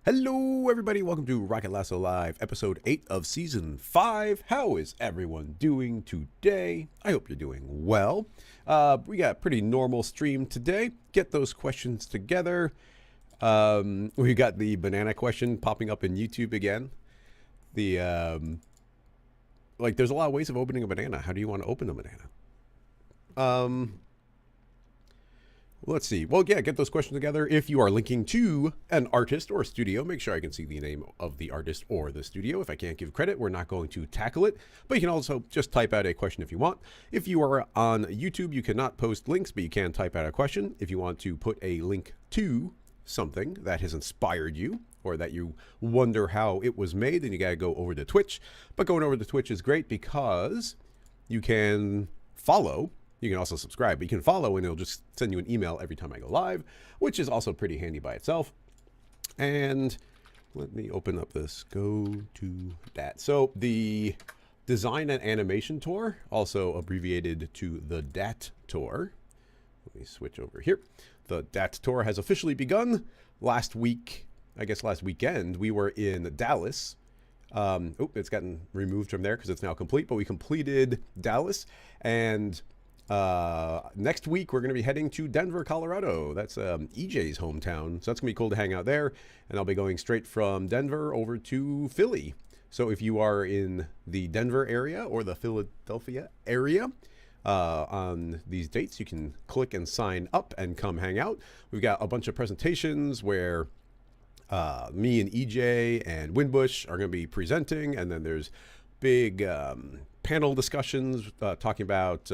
Hello, everybody. Welcome to Rocket Lasso Live, episode 8 of season 5. How is everyone doing today? I hope you're doing well. We got a pretty normal stream today. Get those questions together. We got the banana question popping up in YouTube again. There's a lot of ways of opening a banana. How do you want to open a banana? Let's see. Well, yeah, get those questions together. If you are linking to an artist or a studio, make sure I can see the name of the artist or the studio. If I can't give credit, we're not going to tackle it. But you can also just type out a question if you want. If you are on YouTube, you cannot post links, but you can type out a question. If you want to put a link to something that has inspired you or that you wonder how it was made, then you got to go over to Twitch. But going over to Twitch is great because you can follow. You can also subscribe, but you can follow and it'll just send you an email every time I go live, which is also pretty handy by itself. And let me open up this. Go to that. So the Design and Animation Tour, also abbreviated to the DAT Tour. Let me switch over here. The DAT Tour has officially begun. Last weekend, we were in Dallas. It's gotten removed from there because it's now complete, but we completed Dallas, and next week we're going to be heading to Denver, Colorado. That's EJ's hometown, so that's gonna be cool to hang out there. And I'll be going straight from Denver over to Philly. So if you are in the Denver area or the Philadelphia area on these dates, you can click and sign up and come hang out. We've got a bunch of presentations where me and EJ and Winbush are going to be presenting, and then there's big panel discussions talking about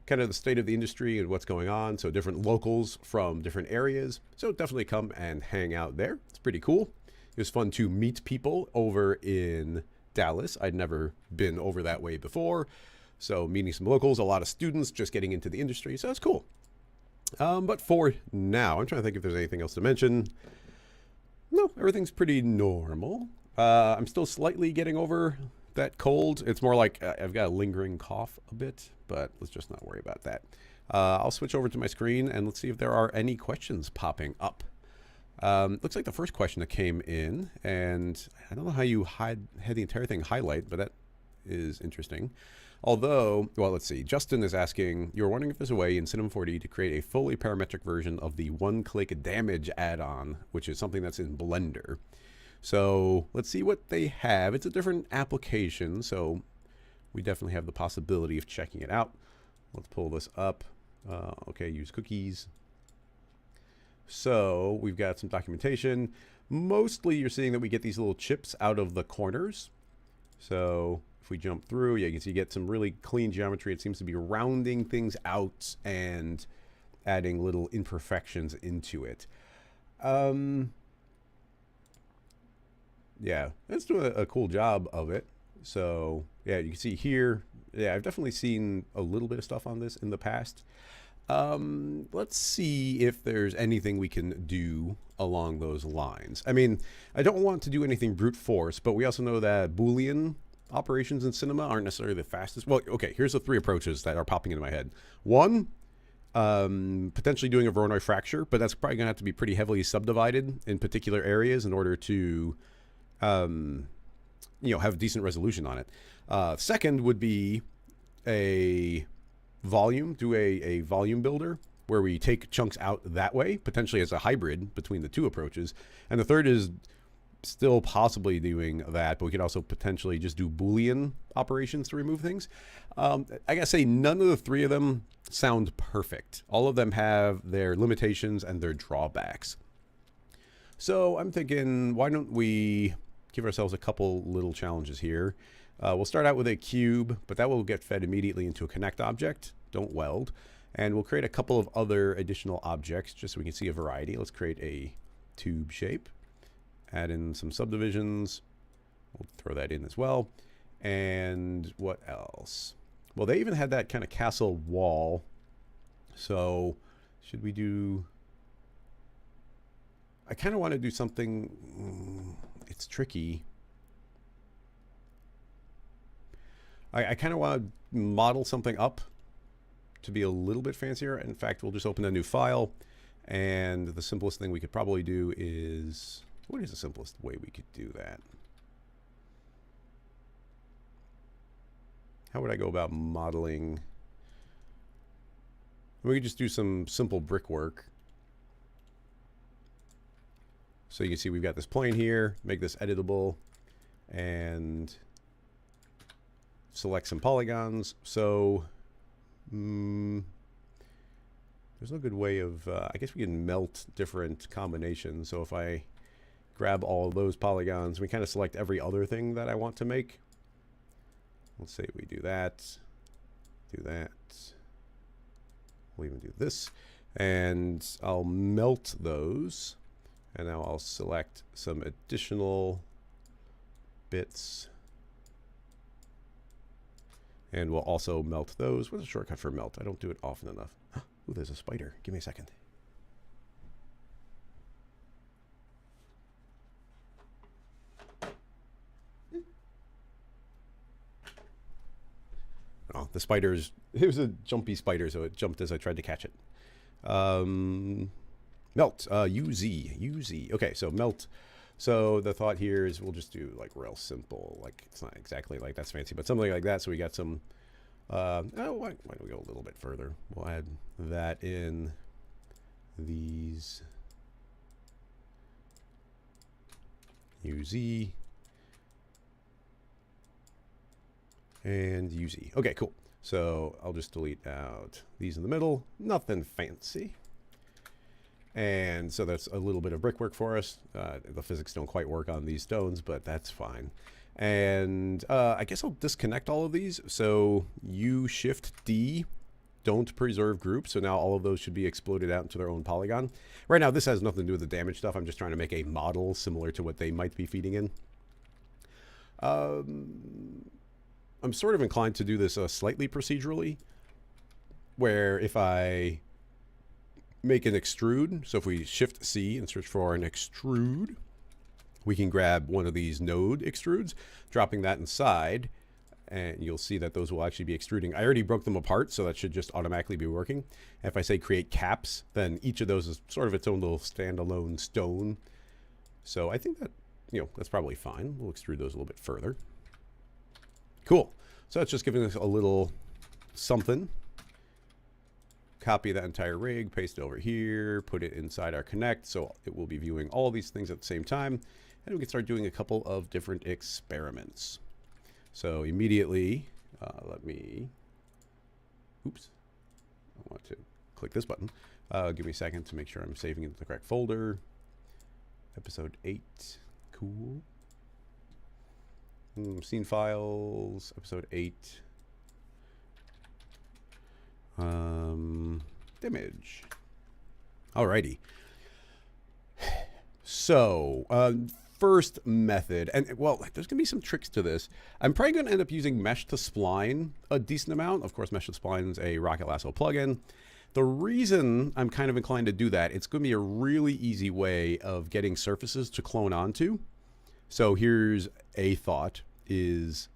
kind of the state of the industry and what's going on. So different locals from different areas. So definitely come and hang out there. It's pretty cool. It was fun to meet people over in Dallas. I'd never been over that way before. So meeting some locals, a lot of students just getting into the industry. So it's cool. But for now, I'm trying to think if there's anything else to mention. No, everything's pretty normal. I'm still slightly getting over that cold. It's more like I've got a lingering cough a bit, but let's just not worry about that. I'll switch over to my screen and let's see if there are any questions popping up. Looks like the first question that came in, and I don't know how you had the entire thing highlight, but that is interesting. Although, well, let's see. Justin is asking, you're wondering if there's a way in Cinema 4D to create a fully parametric version of the one-click damage add-on, which is something that's in Blender. So let's see what they have. It's a different application, so we definitely have the possibility of checking it out. Let's pull this up. Okay, use cookies. So we've got some documentation. Mostly you're seeing that we get these little chips out of the corners. So if we jump through, yeah, you can see you get some really clean geometry. It seems to be rounding things out and adding little imperfections into it. Yeah, it's doing a cool job of it. So yeah, you can see here, yeah, I've definitely seen a little bit of stuff on this in the past. Let's see if there's anything we can do along those lines. I mean, I don't want to do anything brute force, but we also know that Boolean operations in Cinema aren't necessarily the fastest. Well, okay, here's the three approaches that are popping into my head. One, potentially doing a Voronoi fracture, but that's probably gonna have to be pretty heavily subdivided in particular areas in order to have decent resolution on it. Second would be a volume, do a volume builder where we take chunks out that way, potentially as a hybrid between the two approaches. And the third is still possibly doing that, but we could also potentially just do Boolean operations to remove things. I gotta say, none of the three of them sound perfect. All of them have their limitations and their drawbacks. So I'm thinking, why don't we give ourselves a couple little challenges here. We'll start out with a cube, but that will get fed immediately into a connect object. Don't weld. And we'll create a couple of other additional objects just so we can see a variety. Let's create a tube shape. Add in some subdivisions. We'll throw that in as well. And what else? Well, they even had that kind of castle wall. So should we do... I kind of want to do something... It's tricky. I kind of want to model something up to be a little bit fancier. In fact, we'll just open a new file, and the simplest thing we could probably do is What is the simplest way we could do that? How would I go about modeling? We could just do some simple brickwork. So you can see we've got this plane here, make this editable, and select some polygons. So there's no good way of, I guess we can melt different combinations. So if I grab all of those polygons, we kind of select every other thing that I want to make. Let's say we do that. We'll even do this. And I'll melt those. And now I'll select some additional bits. And we'll also melt those. What's a shortcut for melt? I don't do it often enough. Ooh, there's a spider. Give me a second. Oh, the spider's, it was a jumpy spider, so it jumped as I tried to catch it. Melt, UZ. Okay, so melt. So the thought here is we'll just do like real simple, like it's not exactly like that's fancy, but something like that. So we got some, why don't we go a little bit further? We'll add that in these UZ and UZ. Okay, cool. So I'll just delete out these in the middle. Nothing fancy. And so that's a little bit of brickwork for us. The physics don't quite work on these stones, but that's fine. And I guess I'll disconnect all of these. So U-Shift-D, don't preserve groups. So now all of those should be exploded out into their own polygon. Right now, this has nothing to do with the damage stuff. I'm just trying to make a model similar to what they might be feeding in. I'm sort of inclined to do this slightly procedurally, where if I make an extrude, so if we Shift C and search for an extrude, we can grab one of these node extrudes, dropping that inside, and you'll see that those will actually be extruding. I already broke them apart, so that should just automatically be working. And if I say create caps, then each of those is sort of its own little standalone stone. So I think that, that's probably fine. We'll extrude those a little bit further. Cool. So it's just giving us a little something. Copy that entire rig, paste it over here, put it inside our connect, so it will be viewing all these things at the same time, and we can start doing a couple of different experiments. So immediately, let me, oops, I want to click this button. Give me a second to make sure I'm saving it to the correct folder. Episode 8, cool. Scene files, episode 8. Image. Alrighty. So, first method, and well, there's gonna be some tricks to this. I'm probably gonna end up using mesh to spline a decent amount. Of course, mesh to spline is a Rocket Lasso plugin. The reason I'm kind of inclined to do that, it's gonna be a really easy way of getting surfaces to clone onto. So here's a thought: is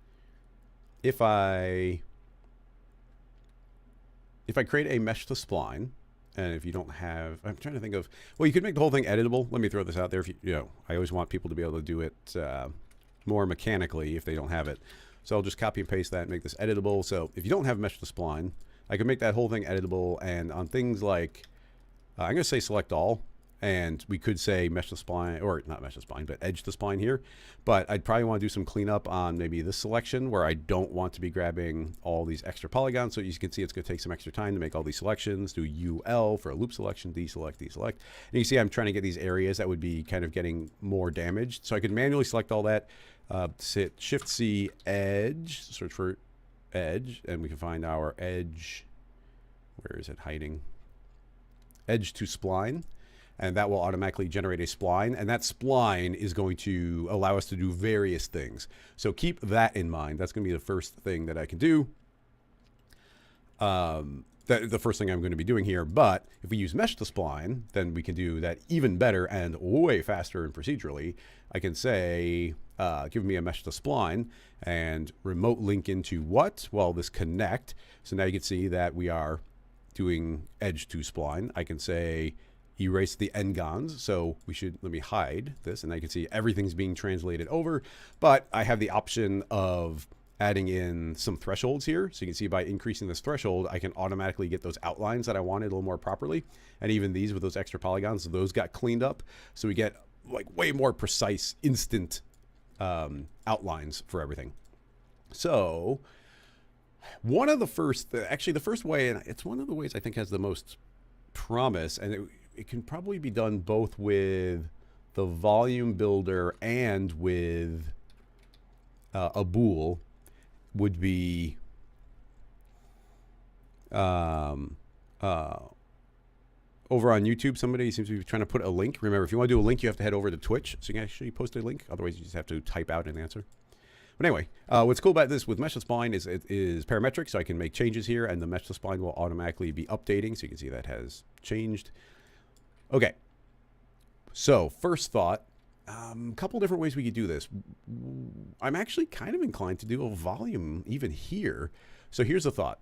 if I create a mesh to spline, and if you don't have, I'm trying to think of, well, you could make the whole thing editable. Let me throw this out there. If I always want people to be able to do it more mechanically if they don't have it. So I'll just copy and paste that and make this editable. So if you don't have mesh to spline, I can make that whole thing editable. And on things like, I'm going to say select all. And we could say mesh to spline, or not mesh to spline, but edge to spline here. But I'd probably want to do some cleanup on maybe this selection where I don't want to be grabbing all these extra polygons. So you can see it's going to take some extra time to make all these selections. Do UL for a loop selection, deselect, deselect. And you see I'm trying to get these areas that would be kind of getting more damaged. So I could manually select all that, sit Shift C edge, search for edge, and we can find our edge. Where is it hiding? Edge to spline. And that will automatically generate a spline. And that spline is going to allow us to do various things. So keep that in mind. That's going to be the first thing that I can do. The first thing I'm going to be doing here. But if we use mesh to spline, then we can do that even better and way faster and procedurally. I can say, give me a mesh to spline and remote link into what? Well, this connect. So now you can see that we are doing edge to spline. I can say, erase the n-gons. So we should, let me hide this, and I can see everything's being translated over, but I have the option of adding in some thresholds here. So you can see by increasing this threshold, I can automatically get those outlines that I wanted a little more properly. And even these with those extra polygons, those got cleaned up. So we get like way more precise, instant outlines for everything. So one of the first, actually the first way, and it's one of the ways I think has the most promise, and it can probably be done both with the volume builder and with a bool, would be over on YouTube. Somebody seems to be trying to put a link. Remember, if you want to do a link, you have to head over to Twitch, so you can actually post a link. Otherwise, you just have to type out an answer. But anyway, what's cool about this with meshless spline is it is parametric, so I can make changes here, and the meshless spline will automatically be updating. So you can see that has changed. Okay. So first thought. Couple different ways we could do this. I'm actually kind of inclined to do a volume even here. So here's the thought.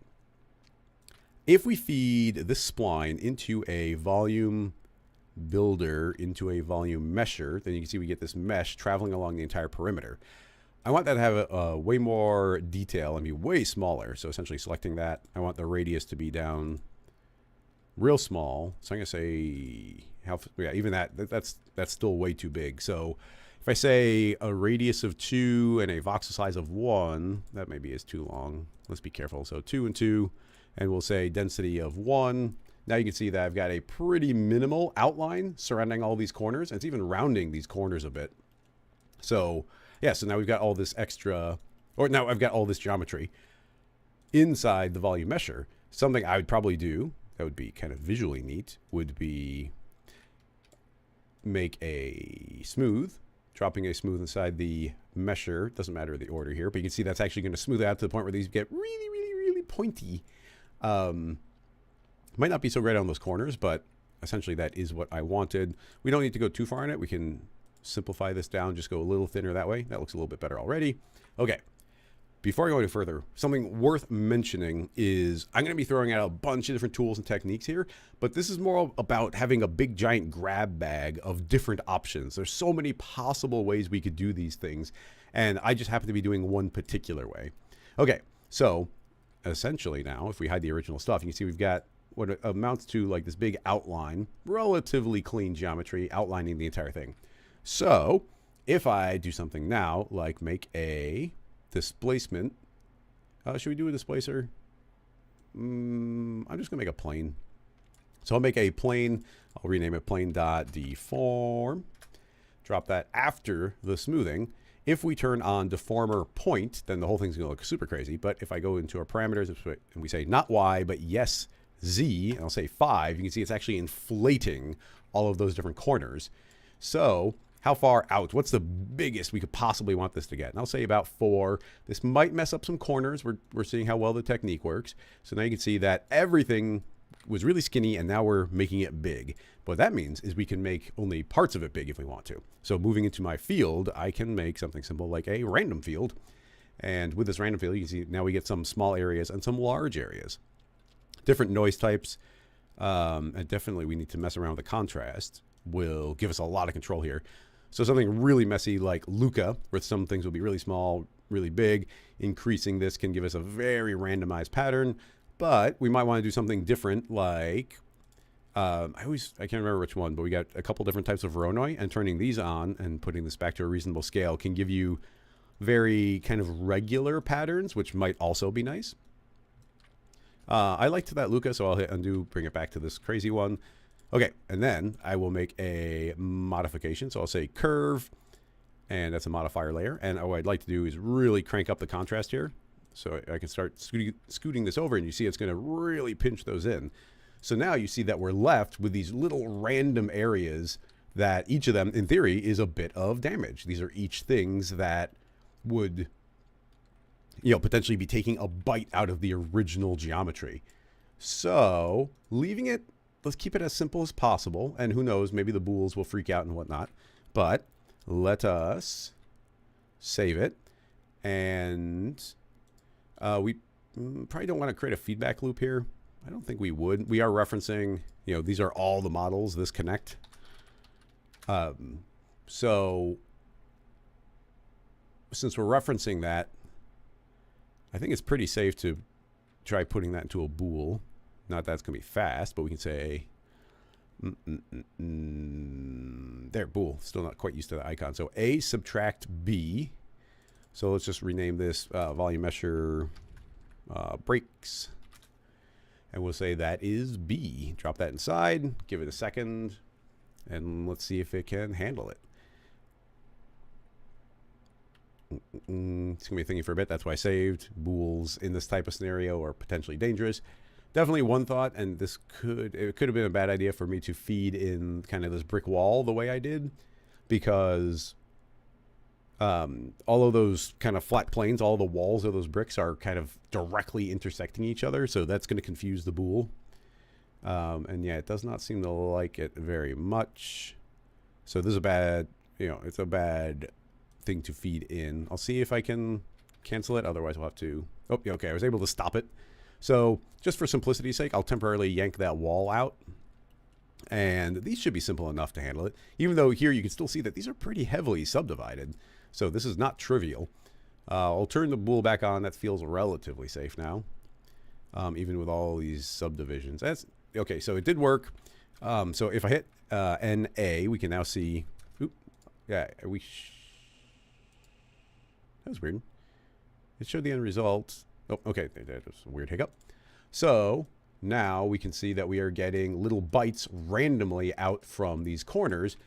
If we feed this spline into a volume builder, into a volume mesher, then you can see we get this mesh traveling along the entire perimeter. I want that to have a way more detail and be way smaller. So essentially selecting that, I want the radius to be down real small. So I'm going to say, yeah, even that's still way too big. So if I say a radius of 2 and a voxel size of 1, that maybe is too long. Let's be careful. So 2 and 2, and we'll say density of 1. Now you can see that I've got a pretty minimal outline surrounding all these corners, and it's even rounding these corners a bit. So yeah, so now we've got all this extra, or now I've got all this geometry inside the volume mesher. Something I would probably do that would be kind of visually neat would be make a smooth, dropping a smooth inside the mesher. Doesn't matter the order here, but you can see that's actually going to smooth out to the point where these get really, really, really pointy. Might not be so great on those corners, but essentially that is what I wanted. We don't need to go too far in it. We can simplify this down, just go a little thinner that way. That looks a little bit better already. Okay. Before I go any further, something worth mentioning is I'm going to be throwing out a bunch of different tools and techniques here, but this is more about having a big giant grab bag of different options. There's so many possible ways we could do these things, and I just happen to be doing one particular way. Okay, so essentially now, if we hide the original stuff, you can see we've got what amounts to like this big outline, relatively clean geometry outlining the entire thing. So if I do something now, like make a displacement, should we do a displacer? I'm just gonna make a plane. So I'll make a plane, I'll rename it plane.deform, drop that after the smoothing. If we turn on deformer point, then the whole thing's gonna look super crazy. But if I go into our parameters and we say not Y, but yes, Z, and I'll say 5, you can see it's actually inflating all of those different corners. So how far out? What's the biggest we could possibly want this to get? And I'll say about 4. This might mess up some corners. We're seeing how well the technique works. So now you can see that everything was really skinny, and now we're making it big. What that means is we can make only parts of it big if we want to. So moving into my field, I can make something simple like a random field. And with this random field, you can see now we get some small areas and some large areas. Different noise types. And definitely we need to mess around with the contrast. Will give us a lot of control here. So something really messy like Luca, where some things will be really small, really big. Increasing this can give us a very randomized pattern, but we might want to do something different like, I can't remember which one, but we got a couple different types of Voronoi, and turning these on and putting this back to a reasonable scale can give you very kind of regular patterns, which might also be nice. I liked that Luca, so I'll hit undo, bring it back to this crazy one. Okay, and then I will make a modification. So I'll say curve, and that's a modifier layer. And what I'd like to do is really crank up the contrast here. So I can start scooting this over, and you see it's going to really pinch those in. So now you see that we're left with these little random areas that each of them, in theory, is a bit of damage. These are each things that would, potentially be taking a bite out of the original geometry. So leaving it, let's keep it as simple as possible. And who knows, maybe the bools will freak out and whatnot. But let us save it. And we probably don't want to create a feedback loop here. I don't think we would. We are referencing, you know, these are all the models, this connect. So since we're referencing that, I think it's pretty safe to try putting that into a bool. Not that it's going to be fast, but we can say, there, bool. Still not quite used to the icon. So A subtract B. So let's just rename this volume measure breaks. And we'll say that is B. Drop that inside, give it a second, and let's see if it can handle it. It's going to be thinking for a bit. That's why I saved. Bools in this type of scenario are potentially dangerous. Definitely one thought, and it could have been a bad idea for me to feed in kind of this brick wall the way I did, because all of those kind of flat planes, all the walls of those bricks are kind of directly intersecting each other, so that's going to confuse the bool. And yeah, it does not seem to like it very much. So this is a bad, you know, it's a bad thing to feed in. I'll see if I can cancel it, otherwise we'll have to, oh, yeah, okay, I was able to stop it. So just for simplicity's sake, I'll temporarily yank that wall out. And these should be simple enough to handle it. Even though here you can still see that these are pretty heavily subdivided. So this is not trivial. I'll turn the bool back on. That feels relatively safe now. Even with all these subdivisions. That's okay, so it did work. So if I hit NA, we can now see, that was weird. It showed the end result. Oh, okay, there's a weird hiccup. So now we can see that we are getting little bites randomly out from these corners.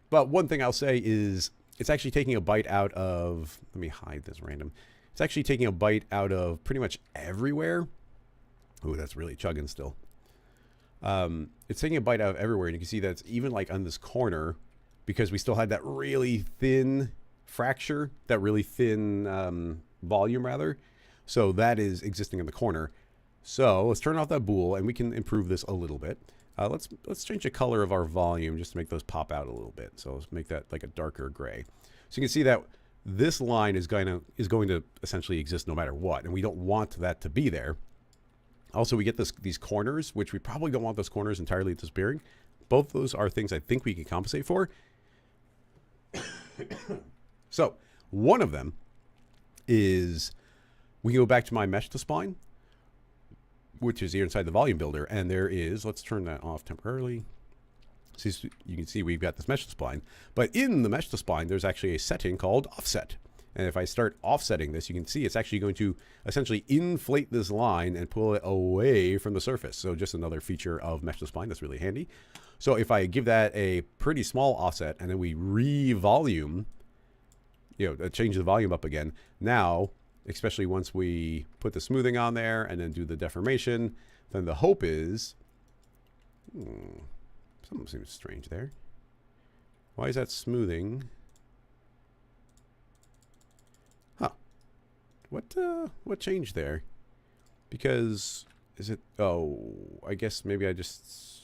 But one thing I'll say is it's actually taking a bite out of, let me hide this random. It's actually taking a bite out of pretty much everywhere. Ooh, that's really chugging still. It's taking a bite out of everywhere, and you can see that it's even like on this corner, because we still had that really thin fracture, that really thin volume rather. So that is existing in the corner. So let's turn off that bool, and we can improve this a little bit. Let's change the color of our volume just to make those pop out a little bit. So let's make that like a darker gray. So you can see that this line is going to essentially exist no matter what, and we don't want that to be there. Also, we get these corners, which we probably don't want those corners entirely disappearing. Both those are things I think we can compensate for. So one of them is we can go back to my mesh to spline, which is here inside the volume builder, and there is, let's turn that off temporarily. So you can see we've got this mesh to spline, but in the mesh to spline, there's actually a setting called offset. And if I start offsetting this, you can see it's actually going to essentially inflate this line and pull it away from the surface. So just another feature of mesh to spline that's really handy. So if I give that a pretty small offset and then we re-volume, you know, change the volume up again, now, especially once we put the smoothing on there and then do the deformation, then the hope is, something seems strange there. Why is that smoothing? Huh. What changed there? Because, is it, oh, I guess maybe I just,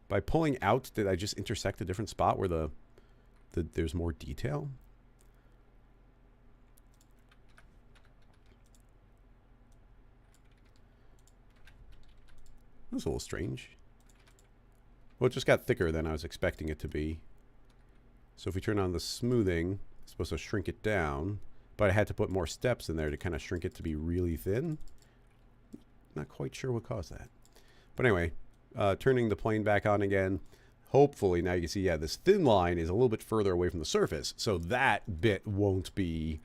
by pulling out, did I just intersect a different spot where there's more detail? That's a little strange. Well, it just got thicker than I was expecting it to be. So if we turn on the smoothing, it's supposed to shrink it down, but I had to put more steps in there to kind of shrink it to be really thin. Not quite sure what caused that. But anyway, turning the plane back on again, hopefully now you can see, yeah, this thin line is a little bit further away from the surface, so that bit won't be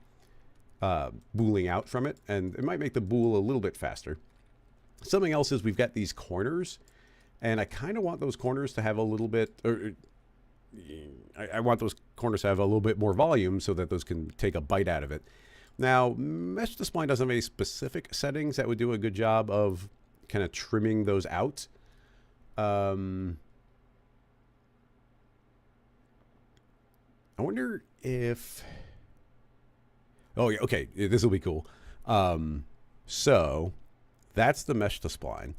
booling out from it, and it might make the bool a little bit faster. Something else is we've got these corners, and I kind of want those corners to have a little bit, or I want those corners to have a little bit more volume so that those can take a bite out of it. Now, mesh to spline doesn't have any specific settings that would do a good job of kind of trimming those out. I wonder if, oh yeah, okay, this will be cool. So that's the mesh to spline.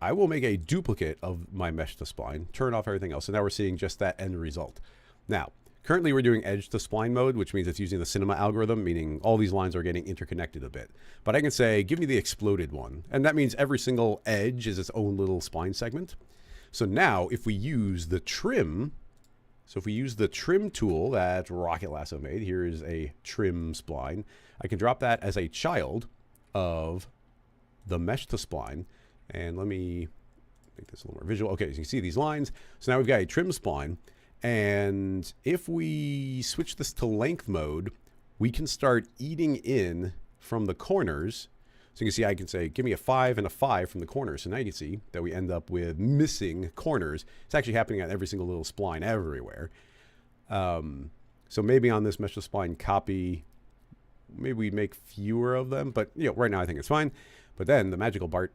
I will make a duplicate of my mesh to spline, turn off everything else. So now we're seeing just that end result. Now, Currently, we're doing edge to spline mode, which means it's using the cinema algorithm, meaning all these lines are getting interconnected a bit. But I can say, give me the exploded one. And that means every single edge is its own little spline segment. So now, if we use the trim, so if we use the trim tool that Rocket Lasso made, here is a trim spline. I can drop that as a child of the mesh to spline. And let me make this a little more visual. Okay, so you can see these lines. So now we've got a trim spline. And if we switch this to length mode, we can start eating in from the corners. So you can see I can say, give me a 5 and a 5 from the corners. So now you can see that we end up with missing corners. It's actually happening on every single little spline everywhere. So maybe on this mesh to spline copy, maybe we make fewer of them. But right now I think it's fine. But then the magical part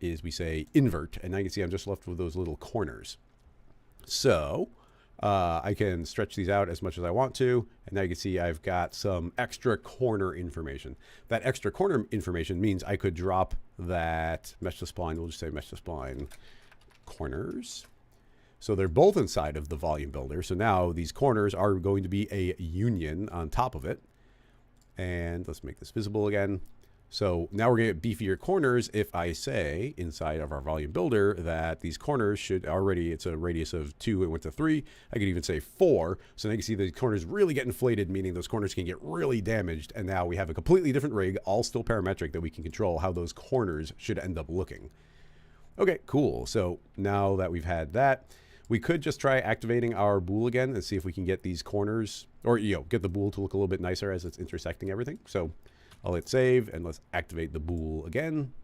is we say invert. And now you can see I'm just left with those little corners. So I can stretch these out as much as I want to. And now you can see I've got some extra corner information. That extra corner information means I could drop that mesh to spline. We'll just say mesh to spline corners. So they're both inside of the volume builder. So now these corners are going to be a union on top of it. And let's make this visible again. So now we're going to get beefier corners if I say inside of our volume builder that these corners should already, it's a radius of 2, it went to 3. I could even say 4. So now you can see the corners really get inflated, meaning those corners can get really damaged. And now we have a completely different rig, all still parametric, that we can control how those corners should end up looking. Okay, cool. So now that we've had that, we could just try activating our bool again and see if we can get these corners, or get the bool to look a little bit nicer as it's intersecting everything. So I'll hit save and let's activate the bool again.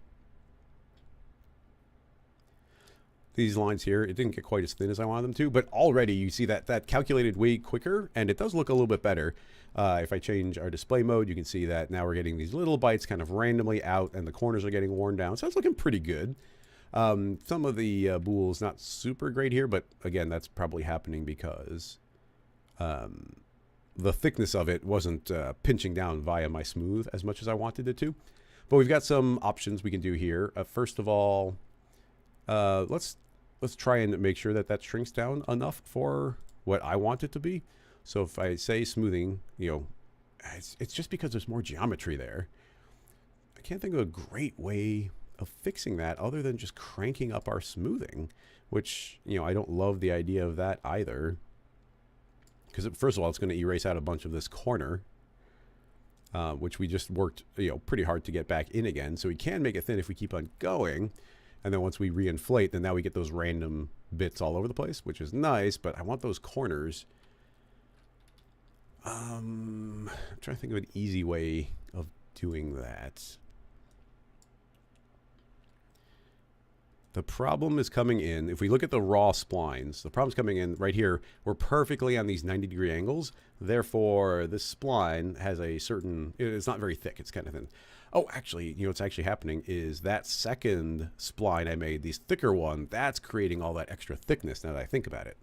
These lines here, it didn't get quite as thin as I wanted them to, but already you see that calculated way quicker, and it does look a little bit better. If I change our display mode, you can see that now we're getting these little bites kind of randomly out and the corners are getting worn down. So it's looking pretty good. Some of the bool is not super great here, but again, that's probably happening because the thickness of it wasn't pinching down via my smooth as much as I wanted it to. But we've got some options we can do here. First of all, let's try and make sure that shrinks down enough for what I want it to be. So if I say smoothing, it's just because there's more geometry there. I can't think of a great way of fixing that other than just cranking up our smoothing, which, I don't love the idea of that either. Because first of all, it's going to erase out a bunch of this corner, which we just worked, pretty hard to get back in again. So we can make it thin if we keep on going. And then once we reinflate, then now we get those random bits all over the place, which is nice. But I want those corners. I'm trying to think of an easy way of doing that. The problem is coming in, if we look at the raw splines, the problem's coming in right here. We're perfectly on these 90-degree angles. Therefore, this spline has a certain, it's not very thick. It's kind of thin. Oh, actually, what's actually happening is that second spline I made, this thicker one, that's creating all that extra thickness now that I think about it.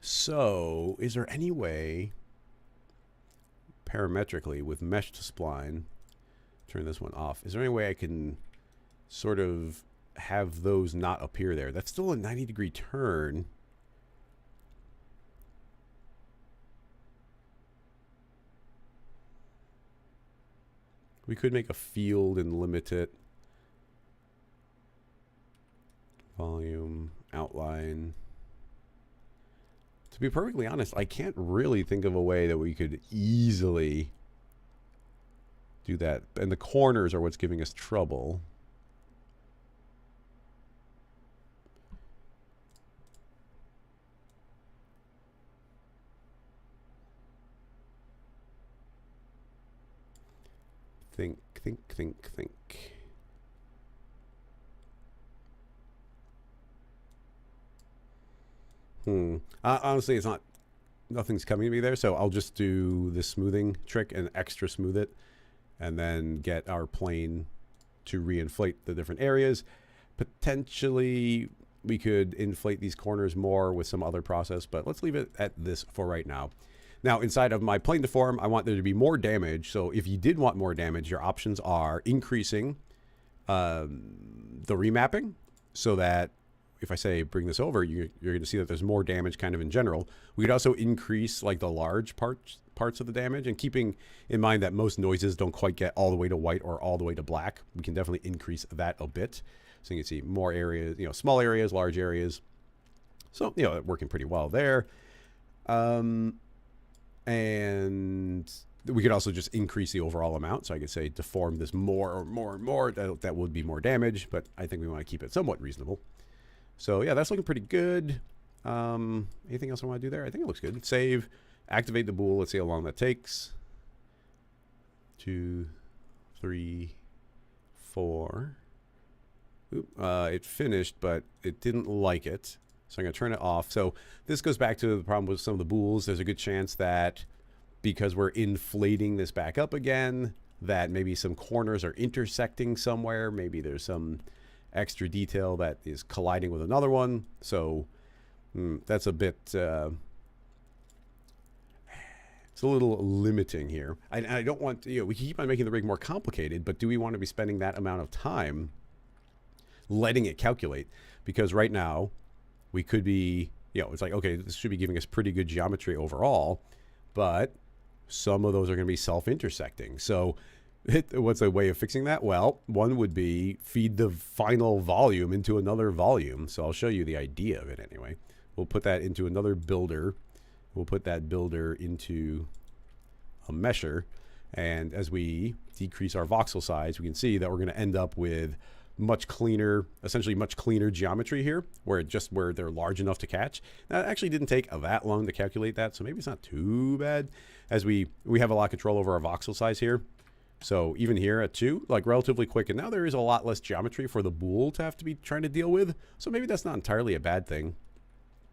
So is there any way parametrically with mesh to spline, turn this one off, is there any way I can sort of have those not appear there? That's still a 90-degree turn. We could make a field and limit it. Volume, outline. To be perfectly honest, I can't really think of a way that we could easily do that. And the corners are what's giving us trouble. Think. Honestly, it's not, nothing's coming to me there, so I'll just do this smoothing trick and extra smooth it, and then get our plane to reinflate the different areas. Potentially, we could inflate these corners more with some other process, but let's leave it at this for right now. Now, inside of my plane deform, I want there to be more damage. So if you did want more damage, your options are increasing the remapping so that if I say bring this over, you're going to see that there's more damage kind of in general. We could also increase like the large parts of the damage, and keeping in mind that most noises don't quite get all the way to white or all the way to black, we can definitely increase that a bit. So you can see more areas, small areas, large areas. So, working pretty well there. And we could also just increase the overall amount. So I could say deform this more or more and more. That would be more damage, but I think we want to keep it somewhat reasonable. So yeah, that's looking pretty good. Anything else I want to do there? I think it looks good. Save, activate the bool. Let's see how long that takes. 2, 3, 4. Oop, it finished, but it didn't like it. So I'm going to turn it off. So this goes back to the problem with some of the bools. There's a good chance that because we're inflating this back up again, that maybe some corners are intersecting somewhere. Maybe there's some extra detail that is colliding with another one. So that's a bit, it's a little limiting here. I don't want to, we keep on making the rig more complicated, but do we want to be spending that amount of time letting it calculate? Because right now we could be, it's like, okay, this should be giving us pretty good geometry overall, but some of those are going to be self-intersecting. So what's a way of fixing that? Well, one would be feed the final volume into another volume. So I'll show you the idea of it anyway. We'll put that into another builder. We'll put that builder into a mesher. And as we decrease our voxel size, we can see that we're going to end up with much cleaner, essentially much cleaner geometry here, where they're large enough to catch. Now, it actually didn't take that long to calculate that, so maybe it's not too bad. As we have a lot of control over our voxel size here. So even here at 2, like relatively quick, and now there is a lot less geometry for the bool to have to be trying to deal with. So maybe that's not entirely a bad thing.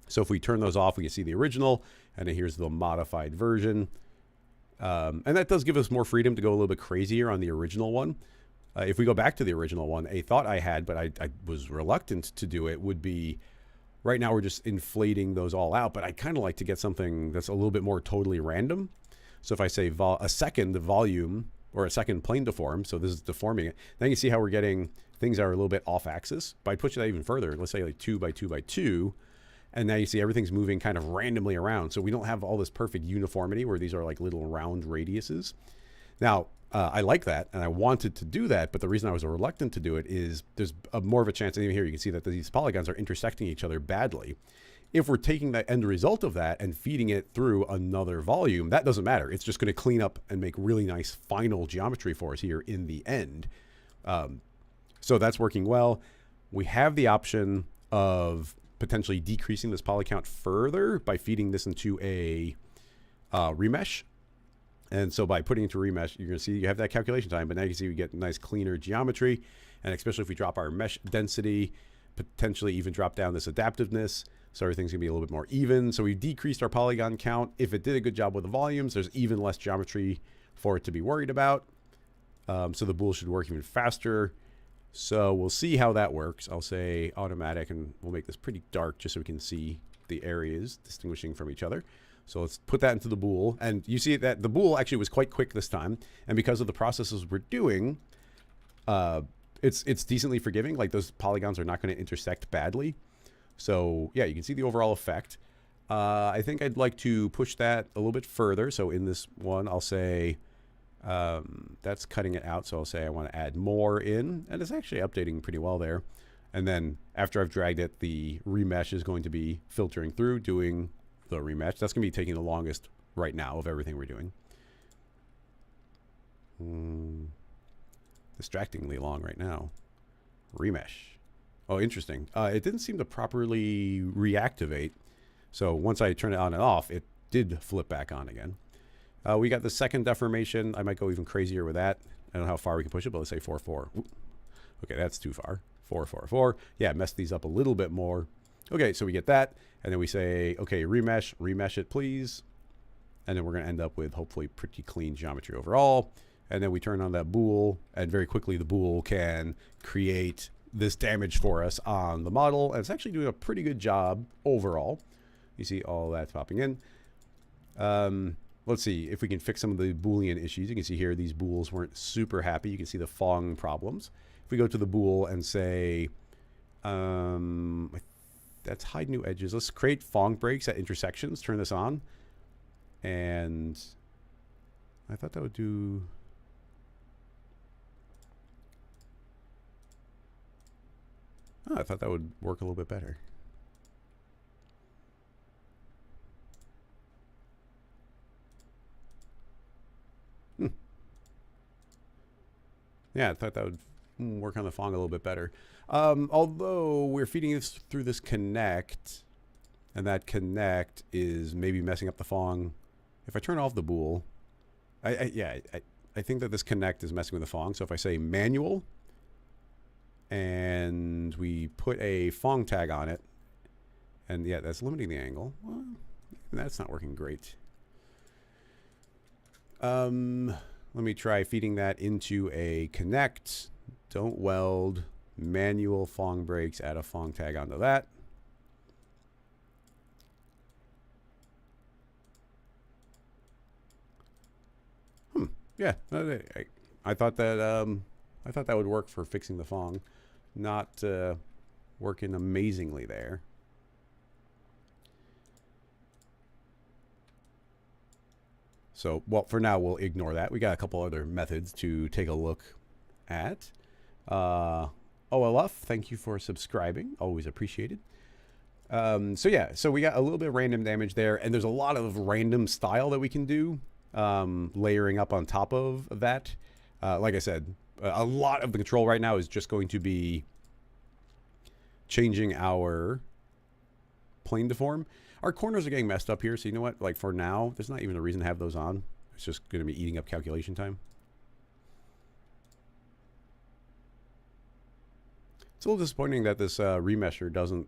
So if we turn those off, we can see the original, and then here's the modified version. And that does give us more freedom to go a little bit crazier on the original one. If we go back to the original one, a thought I had, but I was reluctant to do it, would be, right now we're just inflating those all out, but I kind of like to get something that's a little bit more totally random. So if I say a second volume, or a second plane deform, so this is deforming it, then you see how we're getting things that are a little bit off axis. By pushing that even further, let's say like 2 by 2 by 2, and now you see everything's moving kind of randomly around. So we don't have all this perfect uniformity where these are like little round radiuses. Now, I like that, and I wanted to do that, but the reason I was reluctant to do it is there's more of a chance, and even here you can see that these polygons are intersecting each other badly. If we're taking the end result of that and feeding it through another volume, that doesn't matter. It's just going to clean up and make really nice final geometry for us here in the end. So that's working well. We have the option of potentially decreasing this poly count further by feeding this into a remesh. And so by putting it into remesh, you're going to see you have that calculation time, but now you can see we get nice cleaner geometry. And especially if we drop our mesh density, potentially even drop down this adaptiveness, so everything's going to be a little bit more even. So we've decreased our polygon count. If it did a good job with the volumes, there's even less geometry for it to be worried about. So the bool should work even faster. So we'll see how that works. I'll say automatic, and we'll make this pretty dark just so we can see the areas distinguishing from each other. So let's put that into the bool. And you see that the bool actually was quite quick this time. And because of the processes we're doing, it's decently forgiving. Like those polygons are not going to intersect badly. So yeah, you can see the overall effect. I think I'd like to push that a little bit further. So in this one, I'll say that's cutting it out. So I'll say I want to add more in, and it's actually updating pretty well there. And then after I've dragged it, the remesh is going to be filtering through, doing the remesh. That's going to be taking the longest right now of everything we're doing. Distractingly long right now. Remesh. Oh, interesting. It didn't seem to properly reactivate. So once I turn it on and off, it did flip back on again. We got the second deformation. I might go even crazier with that. I don't know how far we can push it, but let's say 4, 4. Ooh. Okay, that's too far. 4, 4, 4. Yeah, mess these up a little bit more. Okay, so we get that. And then we say, okay, remesh it, please. And then we're going to end up with hopefully pretty clean geometry overall. And then we turn on that bool, and very quickly the bool can create this damage for us on the model. And it's actually doing a pretty good job overall. You see all that's popping in. Let's see if we can fix some of the Boolean issues. You can see here these bools weren't super happy. You can see the Phong problems. If we go to the bool and say, I that's hide new edges. Let's create Phong breaks at intersections. Turn this on. And I thought that would do... Oh, I thought that would work a little bit better. Yeah, I thought that would work on the Phong a little bit better. Although we're feeding this through this connect, and that connect is maybe messing up the Phong. If I turn off the bool, I think that this connect is messing with the Phong. So if I say manual, and we put a Phong tag on it, and yeah, that's limiting the angle. Well, that's not working great. Let me try feeding that into a connect. Don't weld. Manual Phong breaks. Add a Phong tag onto that. Yeah, I thought that would work for fixing the Phong. Not working amazingly there. So, well, for now, we'll ignore that. We got a couple other methods to take a look at. OLF, thank you for subscribing. Always appreciated. So, yeah, so we got a little bit of random damage there, and there's a lot of random style that we can do, layering up on top of that. Like I said, a lot of the control right now is just going to be changing our plane deform. Our corners are getting messed up here, so you know what? Like for now, there's not even a reason to have those on. It's just going to be eating up calculation time. It's a little disappointing that this remesher doesn't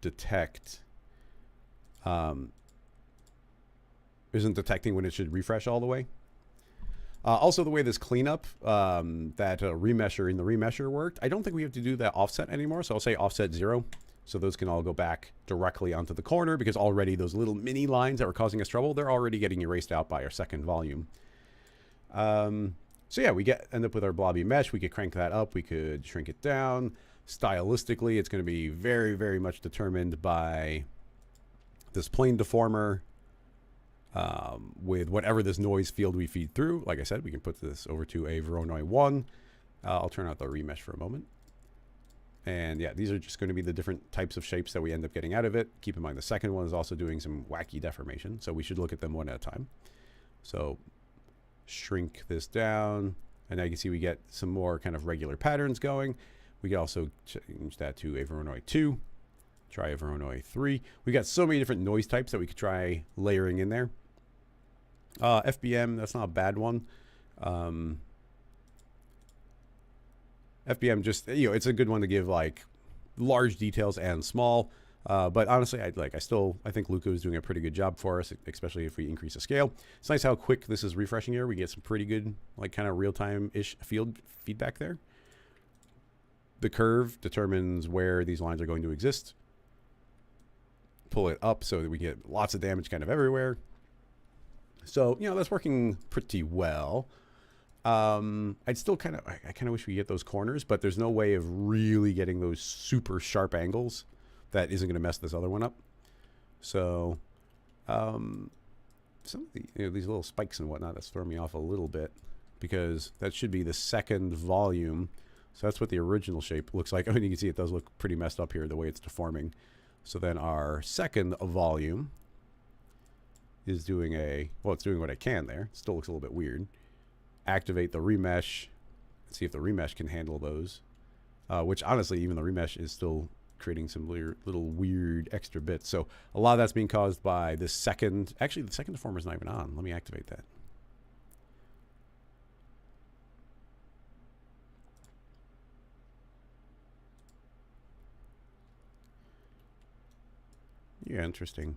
detect, isn't detecting when it should refresh all the way. Also, the way this cleanup, that remesher in the remesher worked, I don't think we have to do that offset anymore. So I'll say offset 0. So those can all go back directly onto the corner because already those little mini lines that were causing us trouble, they're already getting erased out by our second volume. So yeah, we end up with our blobby mesh. We could crank that up. We could shrink it down. Stylistically, it's going to be very, very much determined by this plane deformer with whatever this noise field we feed through. Like I said, we can put this over to a Voronoi 1. I'll turn out the remesh for a moment. And yeah, these are just going to be the different types of shapes that we end up getting out of it. Keep in mind, the second one is also doing some wacky deformation, so we should look at them one at a time. So shrink this down, and now you can see we get some more kind of regular patterns going. We can also change that to a Voronoi 2, try a Voronoi 3. We got so many different noise types that we could try layering in there. FBM, that's not a bad one. FBM just, you know, it's a good one to give like large details and small. But honestly, I think Luca is doing a pretty good job for us, especially if we increase the scale. It's nice how quick this is refreshing here. We get some pretty good, like kind of real-time-ish field feedback there. The curve determines where these lines are going to exist. Pull it up so that we get lots of damage kind of everywhere. So, you know, that's working pretty well. I kind of wish we get those corners, but there's no way of really getting those super sharp angles that isn't going to mess this other one up. So, some of the, you know, these little spikes and whatnot, that's throwing me off a little bit because that should be the second volume. So that's what the original shape looks like. I mean, you can see it does look pretty messed up here, the way it's deforming. So then our second volume is doing it's doing what I can there. It still looks a little bit weird. Activate the remesh, see if the remesh can handle those, which honestly, even the remesh is still creating some little weird extra bits. So a lot of that's being caused by this second, actually the second deformer is not even on. Let me activate that. Yeah, interesting.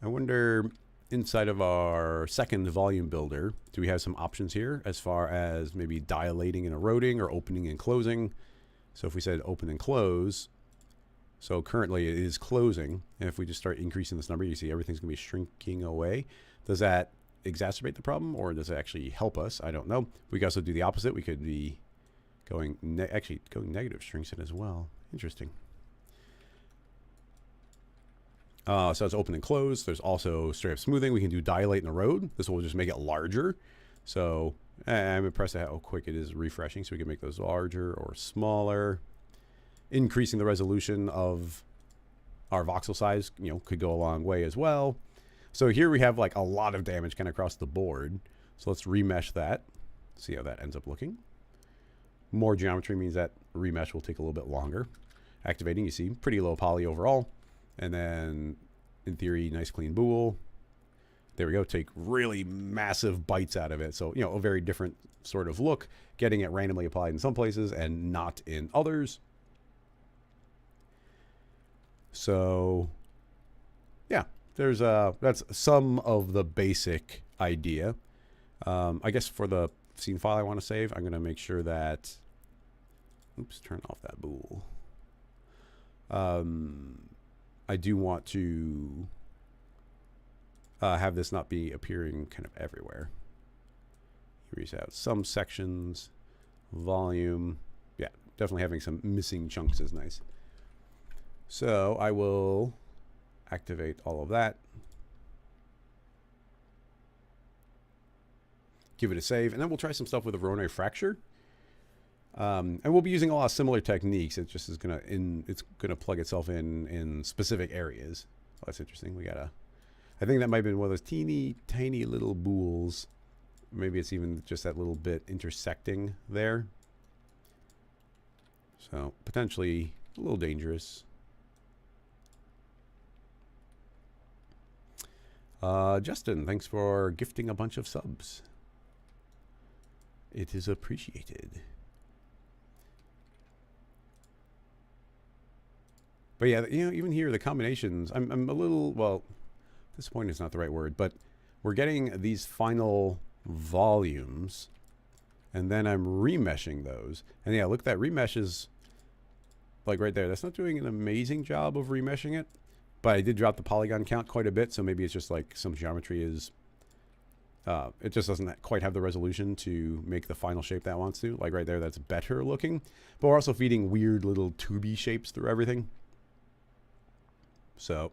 I wonder, inside of our second volume builder, do we have some options here as far as maybe dilating and eroding or opening and closing? So if we said open and close, so currently it is closing, and if we just start increasing this number, you see everything's going to be shrinking away. Does that exacerbate the problem, or does it actually help us? I don't know. We could also do the opposite. We could be going, going negative shrinks it as well. Interesting. So it's open and closed. There's also straight up smoothing. We can do dilate in the road. This will just make it larger. So I'm impressed at how quick it is refreshing. So we can make those larger or smaller. Increasing the resolution of our voxel size, you know, could go a long way as well. So here we have like a lot of damage kind of across the board. So let's remesh that. See how that ends up looking. More geometry means that remesh will take a little bit longer. Activating, you see, pretty low poly overall. And then, in theory, nice clean bool. There we go. Take really massive bites out of it. So, you know, a very different sort of look. Getting it randomly applied in some places and not in others. So, yeah, there's that's some of the basic idea. I guess for the scene file I want to save, I'm going to make sure that, oops, turn off that bool. I do want to have this not be appearing kind of everywhere. Erase out some sections, volume. Yeah, definitely having some missing chunks is nice. So I will activate all of that. Give it a save, and then we'll try some stuff with a Voronoi fracture. And we'll be using a lot of similar techniques. It just is it's gonna plug itself in specific areas. Oh, that's interesting. I think that might have been one of those teeny tiny little bools. Maybe it's even just that little bit intersecting there. So potentially a little dangerous. Justin, thanks for gifting a bunch of subs. It is appreciated. But yeah, you know, even here, the combinations, I'm a little, well, disappointed is not the right word, but we're getting these final volumes, and then I'm remeshing those. And yeah, look, that remesh is, like right there, that's not doing an amazing job of remeshing it, but I did drop the polygon count quite a bit, so maybe it's just like some geometry is, it just doesn't quite have the resolution to make the final shape that it wants to. Like right there, that's better looking, but we're also feeding weird little tubey shapes through everything. So,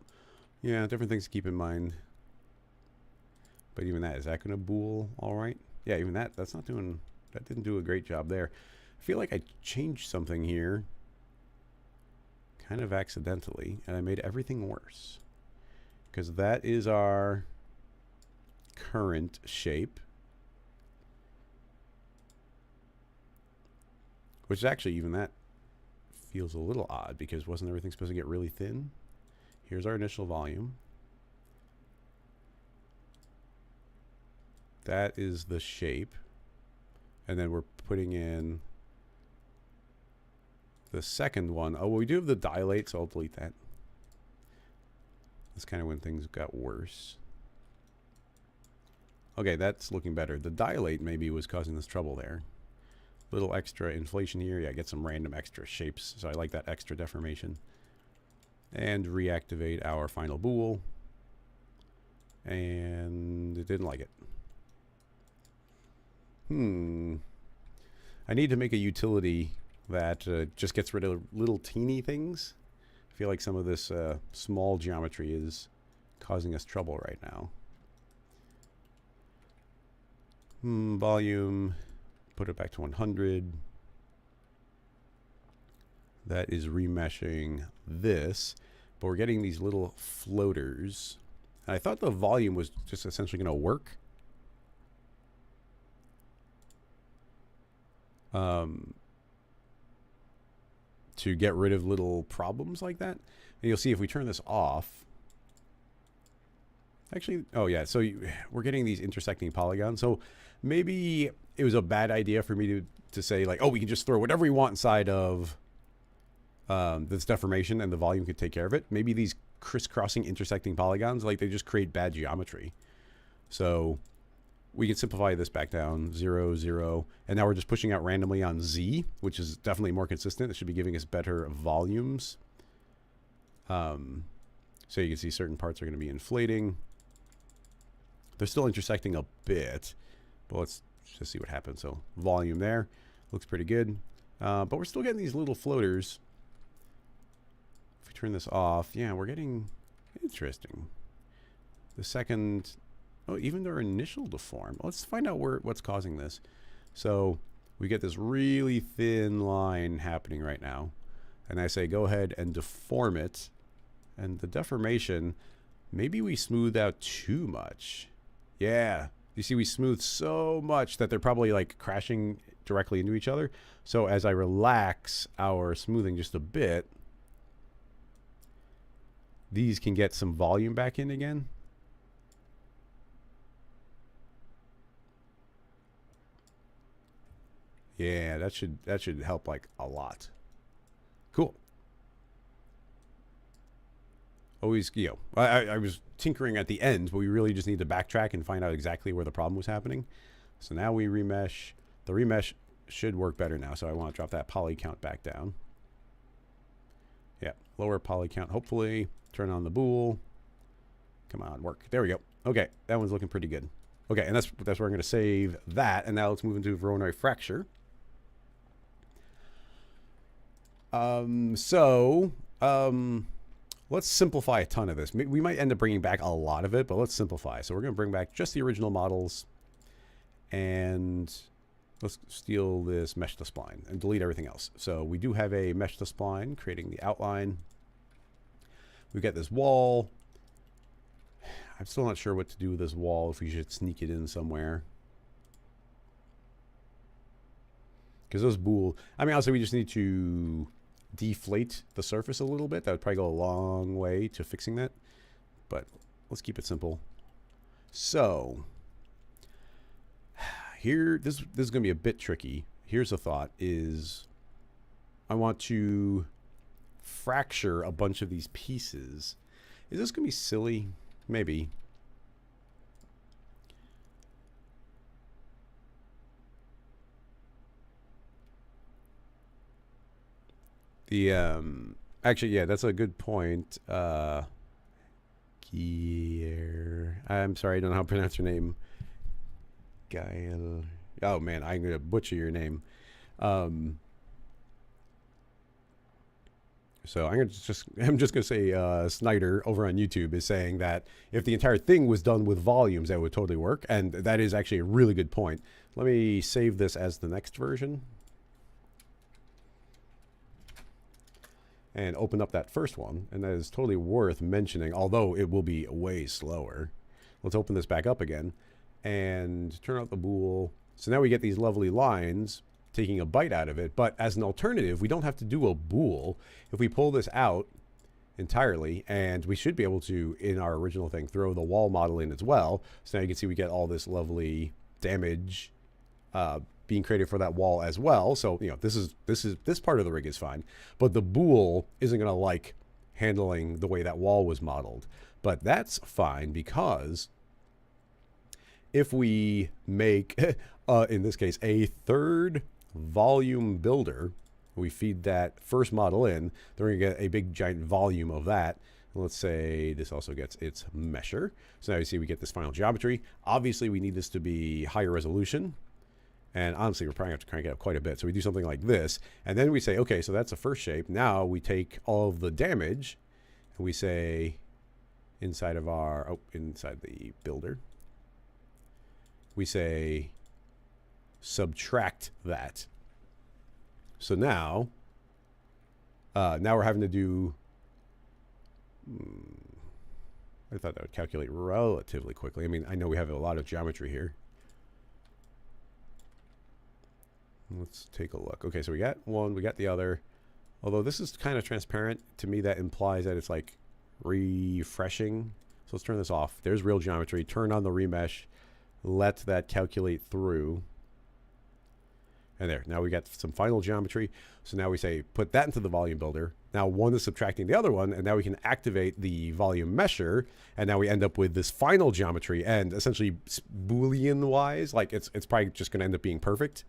yeah, different things to keep in mind. But even that, is that going to bool all right? Yeah, even that didn't do a great job there. I feel like I changed something here kind of accidentally, and I made everything worse. Because that is our current shape. Which is actually, even that feels a little odd, because wasn't everything supposed to get really thin? Here's our initial volume. That is the shape. And then we're putting in the second one. Oh, well, we do have the dilate, so I'll delete that. That's kind of when things got worse. Okay, that's looking better. The dilate maybe was causing this trouble there. Little extra inflation here. Yeah, get some random extra shapes. So I like that extra deformation. And reactivate our final bool. And it didn't like it. I need to make a utility that just gets rid of little teeny things. I feel like some of this small geometry is causing us trouble right now. Volume, put it back to 100. That is remeshing this, but we're getting these little floaters. And I thought the volume was just essentially going to work. To get rid of little problems like that. And you'll see if we turn this off. Actually, oh yeah, so we're getting these intersecting polygons. So maybe it was a bad idea for me to say like, oh, we can just throw whatever we want inside of this deformation and the volume could take care of it. Maybe these crisscrossing intersecting polygons, like they just create bad geometry. So we can simplify this back down, 0, 0, and now we're just pushing out randomly on Z, which is definitely more consistent. It should be giving us better volumes. So you can see certain parts are going to be inflating. They're still intersecting a bit, but let's just see what happens. So volume there looks pretty good, but we're still getting these little floaters. If we turn this off, yeah, we're getting Interesting. The second, oh, even their initial deform. Let's find out what's causing this. So we get this really thin line happening right now. And I say, go ahead and deform it. And the deformation, maybe we smooth out too much. Yeah. You see, we smooth so much that they're probably like crashing directly into each other. So as I relax our smoothing just a bit, these can get some volume back in again. Yeah, that should help like a lot. Cool. Always, you know, I was tinkering at the end, but we really just need to backtrack and find out exactly where the problem was happening. So now we remesh. The remesh should work better now. So I want to drop that poly count back down. Yeah, lower poly count. Hopefully, turn on the bool. Come on, work. There we go. Okay, that one's looking pretty good. Okay, and that's where I'm going to save that. And now let's move into Voronoi fracture. Let's simplify a ton of this. We might end up bringing back a lot of it, but let's simplify. So we're going to bring back just the original models, and let's steal this mesh to spline and delete everything else. So we do have a mesh to spline creating the outline. We've got this wall. I'm still not sure what to do with this wall, if we should sneak it in somewhere. Because those bool, I mean, honestly, we just need to deflate the surface a little bit. That would probably go a long way to fixing that, but let's keep it simple. So here, this is going to be a bit tricky. Here's a thought: is I want to fracture a bunch of these pieces. Is this going to be silly? Maybe. The actually, yeah, that's a good point. I'm sorry, I don't know how to pronounce your name. Gael. Oh man, I'm gonna butcher your name. So I'm just gonna say Snyder over on YouTube is saying that if the entire thing was done with volumes, that would totally work, and that is actually a really good point. Let me save this as the next version. And open up that first one, and that is totally worth mentioning, although it will be way slower. Let's open this back up again and turn out the bool. So now we get these lovely lines taking a bite out of it, but as an alternative, we don't have to do a bool. If we pull this out entirely, and we should be able to, in our original thing, throw the wall model in as well. So now you can see we get all this lovely damage being created for that wall as well. So, you know, this part of the rig is fine, but the bool isn't going to like handling the way that wall was modeled. But that's fine, because if we make, in this case, a third volume builder, we feed that first model in, then we're going to get a big giant volume of that. Let's say this also gets its mesher. So now you see we get this final geometry. Obviously, we need this to be higher resolution. And honestly, we're probably going to have to crank it up quite a bit. So we do something like this. And then we say, okay, so that's the first shape. Now we take all of the damage, and we say inside of our, inside the builder, we say subtract that. So now, now we're having to do, I thought that would calculate relatively quickly. I mean, I know we have a lot of geometry here. Let's take a look. Okay, so we got one, we got the other. Although this is kind of transparent, to me that implies that it's like refreshing. So let's turn this off. There's real geometry. Turn on the remesh. Let that calculate through. And there, now we got some final geometry. So now we say, put that into the volume builder. Now one is subtracting the other one, and now we can activate the volume mesher, and now we end up with this final geometry. And essentially, Boolean-wise, like it's probably just going to end up being perfect,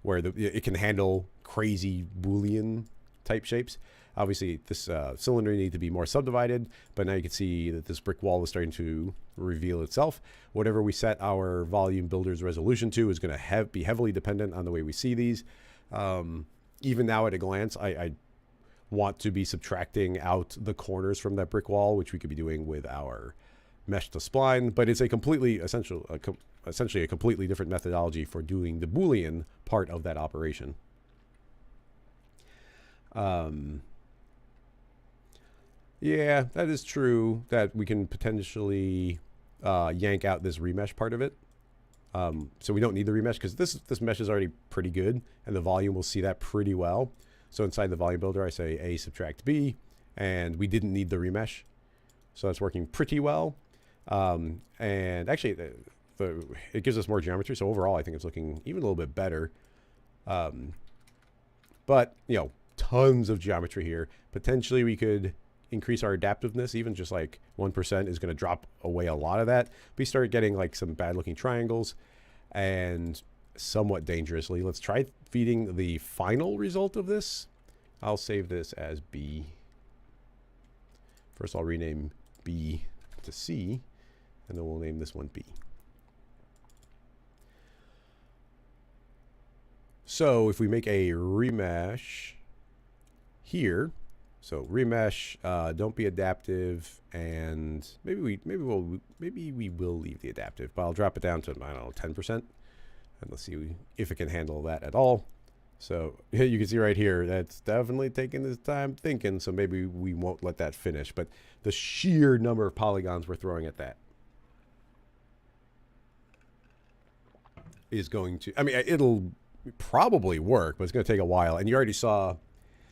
where it can handle crazy Boolean type shapes. Obviously, this cylinder needs to be more subdivided, but now you can see that this brick wall is starting to reveal itself. Whatever we set our volume builder's resolution to is going to be heavily dependent on the way we see these. Even now at a glance, I want to be subtracting out the corners from that brick wall, which we could be doing with our mesh to spline, but it's a completely essentially a completely different methodology for doing the Boolean part of that operation. Yeah, that is true that we can potentially yank out this remesh part of it. So we don't need the remesh because this mesh is already pretty good, and the volume will see that pretty well. So inside the volume builder, I say A subtract B, and we didn't need the remesh. So that's working pretty well. And actually, it gives us more geometry. So overall, I think it's looking even a little bit better. But, you know, tons of geometry here. Potentially, we could increase our adaptiveness. Even just like 1% is going to drop away a lot of that. We start getting like some bad looking triangles and somewhat dangerously. Let's try feeding the final result of this. I'll save this as B. First, I'll rename B to C, and then we'll name this one B. So if we make a remesh here, so remesh, don't be adaptive, and maybe we will leave the adaptive, but I'll drop it down to, I don't know, 10%, and let's see if it can handle that at all. So you can see right here, that's definitely taking this time thinking, so maybe we won't let that finish, but the sheer number of polygons we're throwing at that is going to, I mean, it'll probably work, but it's going to take a while. And you already saw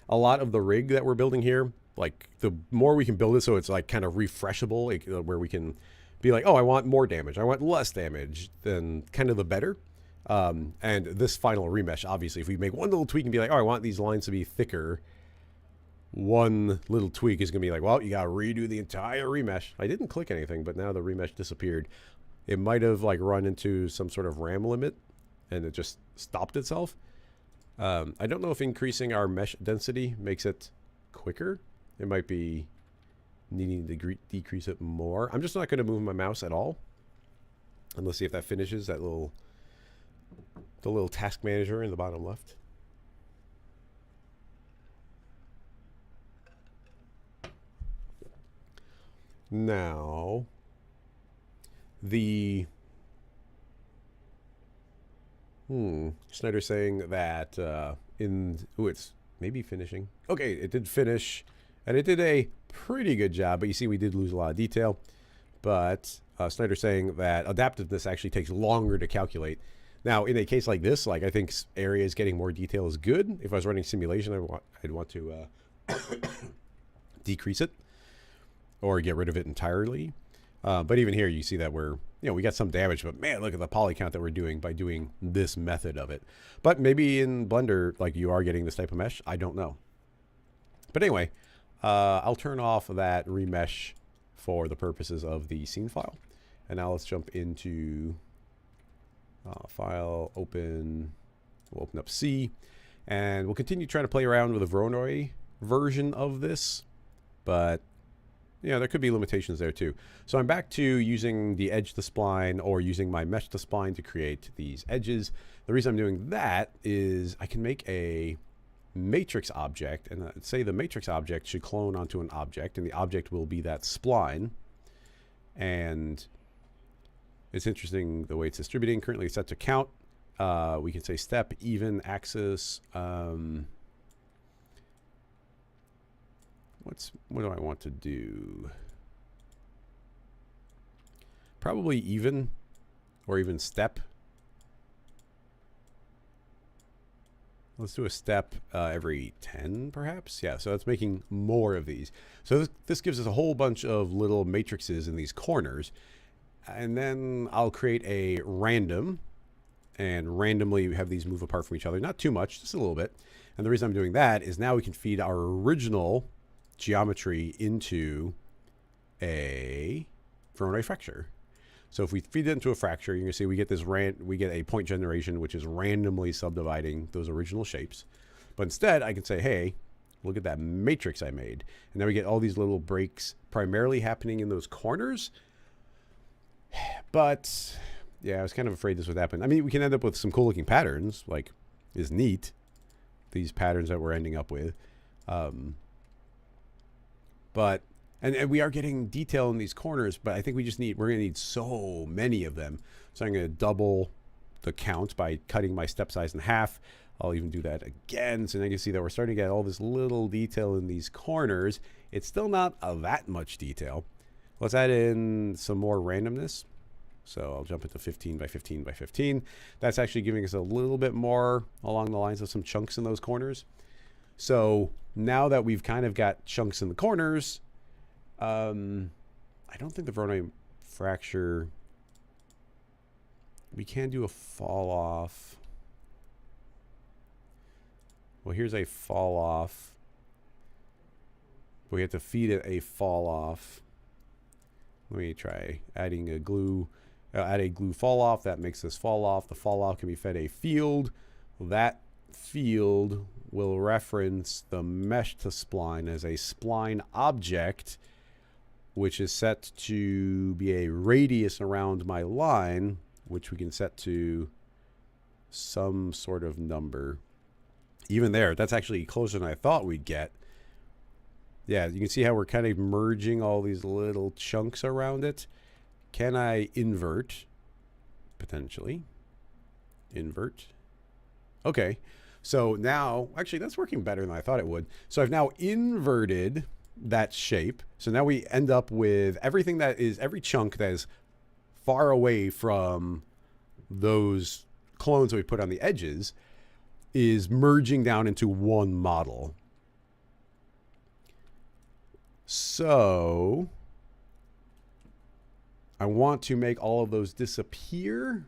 a lot of the rig that we're building here. Like, the more we can build it so it's like kind of refreshable, where we can be like, oh, I want more damage, I want less damage, then kind of the better. And this final remesh, obviously, if we make one little tweak and be like, oh, I want these lines to be thicker, one little tweak is going to be like, well, you got to redo the entire remesh. I didn't click anything, but now the remesh disappeared. It might have like run into some sort of RAM limit and it just stopped itself. I don't know if increasing our mesh density makes it quicker. It might be needing to decrease it more. I'm just not going to move my mouse at all. And let's see if that finishes that the little task manager in the bottom left. Now, the Snyder's saying that it's maybe finishing. Okay, it did finish, and it did a pretty good job, but you see we did lose a lot of detail. But Snyder's saying that adaptiveness actually takes longer to calculate. Now, in a case like this, like I think areas getting more detail is good. If I was running simulation, I'd want to decrease it or get rid of it entirely. But even here, you see that we got some damage, but man, look at the poly count that we're doing by doing this method of it. But maybe in Blender, like you are getting this type of mesh. I don't know. But anyway, I'll turn off that remesh for the purposes of the scene file. And now let's jump into file, open, we'll open up C, and we'll continue trying to play around with a Voronoi version of this, but yeah, there could be limitations there too. So I'm back to using the edge to spline or using my mesh to spline to create these edges. The reason I'm doing that is I can make a matrix object, and say the matrix object should clone onto an object, and the object will be that spline. And it's interesting the way it's distributing. Currently it's set to count. We can say step, even, axis. What do I want to do? Probably even, or even step. Let's do a step every 10, perhaps. Yeah, so that's making more of these. So this gives us a whole bunch of little matrices in these corners. And then I'll create a random and randomly have these move apart from each other. Not too much, just a little bit. And the reason I'm doing that is now we can feed our original geometry into a Voronoi fracture. So if we feed it into a fracture, you're gonna see we get this we get a point generation, which is randomly subdividing those original shapes. But instead, I can say, hey, look at that matrix I made. And now we get all these little breaks primarily happening in those corners. But yeah, I was kind of afraid this would happen. I mean, we can end up with some cool looking patterns, like is neat, these patterns that we're ending up with. But and we are getting detail in these corners, but I think we're gonna need so many of them. So I'm gonna double the count by cutting my step size in half. I'll even do that again. So now you can see that we're starting to get all this little detail in these corners. It's still not that much detail. Let's add in some more randomness. So I'll jump into 15 by 15 by 15. That's actually giving us a little bit more along the lines of some chunks in those corners. So now that we've kind of got chunks in the corners, I don't think the Voronoi fracture, we can do a fall off. Well, here's a fall off. We have to feed it a fall off. Let me try adding a glue. Add a glue fall off. That makes this fall off. The fall off can be fed a field. That field will reference the mesh to spline as a spline object, which is set to be a radius around my line, which we can set to some sort of number. Even there, that's actually closer than I thought we'd get. Yeah, you can see how we're kind of merging all these little chunks around it. Can I invert? Potentially. Invert. Okay. So now, actually, that's working better than I thought it would. So I've now inverted that shape. So now we end up with everything that is, every chunk that is far away from those clones that we put on the edges is merging down into one model. So I want to make all of those disappear.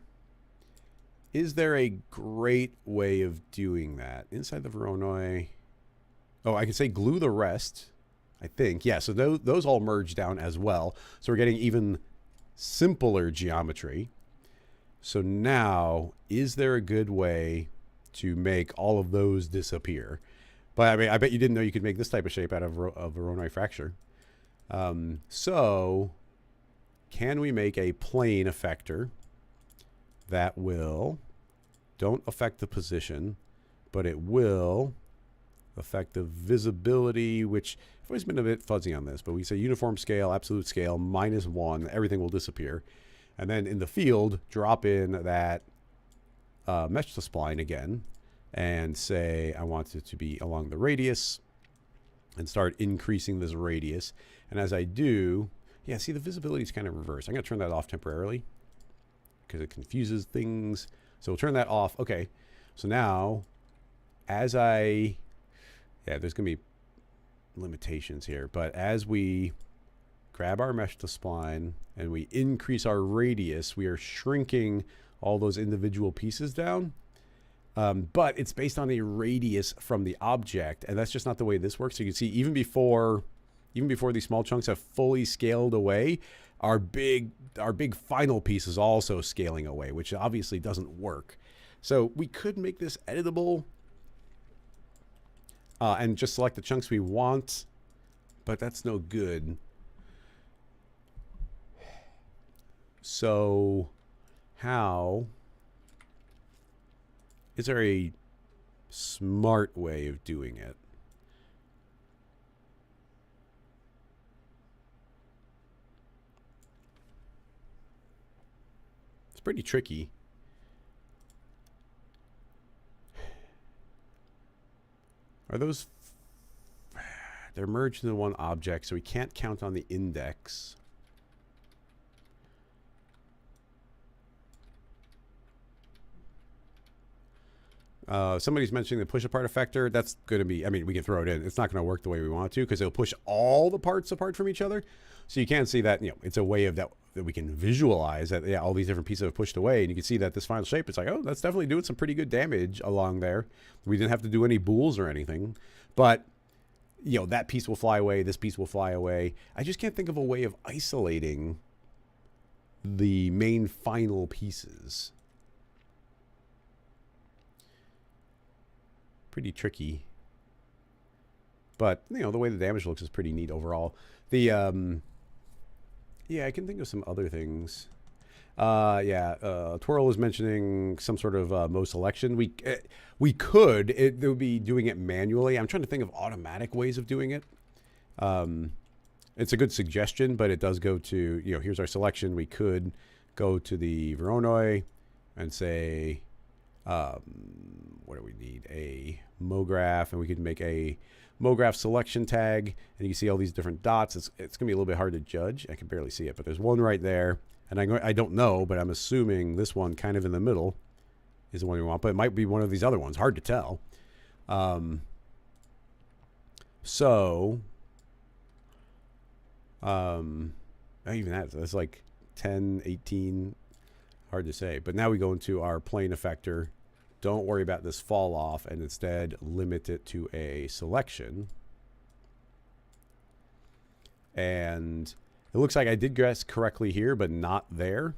Is there a great way of doing that? Inside the Voronoi. Oh, I can say glue the rest, I think. Yeah, so those all merge down as well. So we're getting even simpler geometry. So now, is there a good way to make all of those disappear? But I mean, I bet you didn't know you could make this type of shape out of a Voronoi fracture. So can we make a plane effector that will, don't affect the position, but it will affect the visibility, which I've always been a bit fuzzy on this, but we say uniform scale, absolute scale, -1, everything will disappear. And then in the field, drop in that mesh to spline again and say I want it to be along the radius and start increasing this radius. And as I do, yeah, see the visibility is kind of reversed. I'm going to turn that off temporarily because it confuses things. So we'll turn that off. Okay. So now as yeah, there's going to be limitations here, but as we grab our mesh to spline and we increase our radius, we are shrinking all those individual pieces down. But it's based on a radius from the object, and that's just not the way this works. So you can see even before these small chunks have fully scaled away, our big final piece is also scaling away, which obviously doesn't work. So we could make this editable and just select the chunks we want, but that's no good. So how is there a smart way of doing it? It's pretty tricky. Are those, they're merged into one object, so we can't count on the index. Somebody's mentioning the push apart effector. That's going to be, I mean, we can throw it in. It's not going to work the way we want to because it'll push all the parts apart from each other. So you can see that, you know, it's a way of that we can visualize that, yeah, all these different pieces have pushed away. And you can see that this final shape, it's like, oh, that's definitely doing some pretty good damage along there. We didn't have to do any bools or anything. But, you know, that piece will fly away. This piece will fly away. I just can't think of a way of isolating the main final pieces. Pretty tricky, but you know the way the damage looks is pretty neat overall. The yeah, I can think of some other things. Twirl is mentioning some sort of mode selection. We could, it would be doing it manually. I'm trying to think of automatic ways of doing it. it's a good suggestion, but it does go to, here's our selection. We could go to the Voronoi and say, what do we need? A MoGraph, and we could make a MoGraph selection tag, and you can see all these different dots. It's going to be a little bit hard to judge. I can barely see it, but there's one right there, and I don't know, but I'm assuming this one kind of in the middle is the one we want, but it might be one of these other ones. Hard to tell. Even that's like 10, 18, hard to say. But now we go into our plane effector. Don't worry about this fall off, and instead limit it to a selection. And it looks like I did guess correctly here, but not there.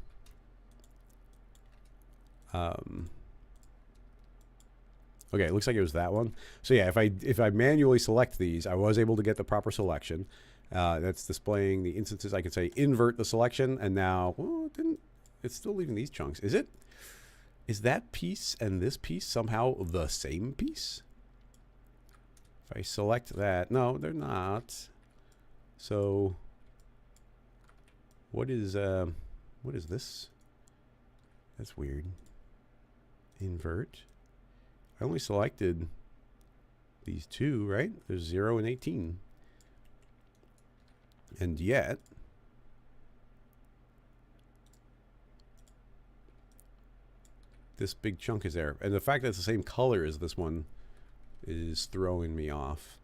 Okay, it looks like it was that one. So yeah, if I manually select these, I was able to get the proper selection. That's displaying the instances. I can say invert the selection, and now it's still leaving these chunks. Is that piece and this piece somehow the same piece? If I select that, no, they're not. So what is this? That's weird. Invert. I only selected these two, right? There's 0 and 18. And yet, this big chunk is there. And the fact that it's the same color as this one is throwing me off.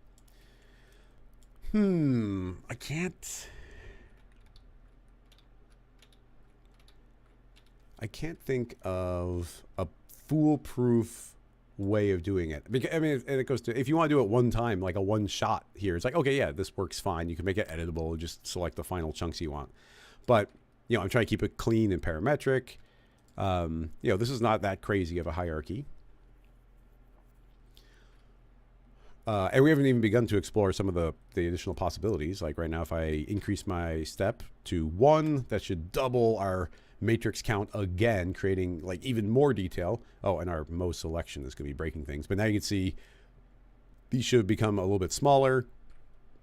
I can't think of a foolproof way of doing it. Because, I mean, and it goes to, if you want to do it one time, like a one shot here, it's like, okay, yeah, this works fine. You can make it editable, just select the final chunks you want. But, I'm trying to keep it clean and parametric. This is not that crazy of a hierarchy. And we haven't even begun to explore some of the additional possibilities. Like right now, if I increase my step to 1, that should double our matrix count again, creating like even more detail. Oh, and our Mo selection is going to be breaking things. But now you can see these should become a little bit smaller.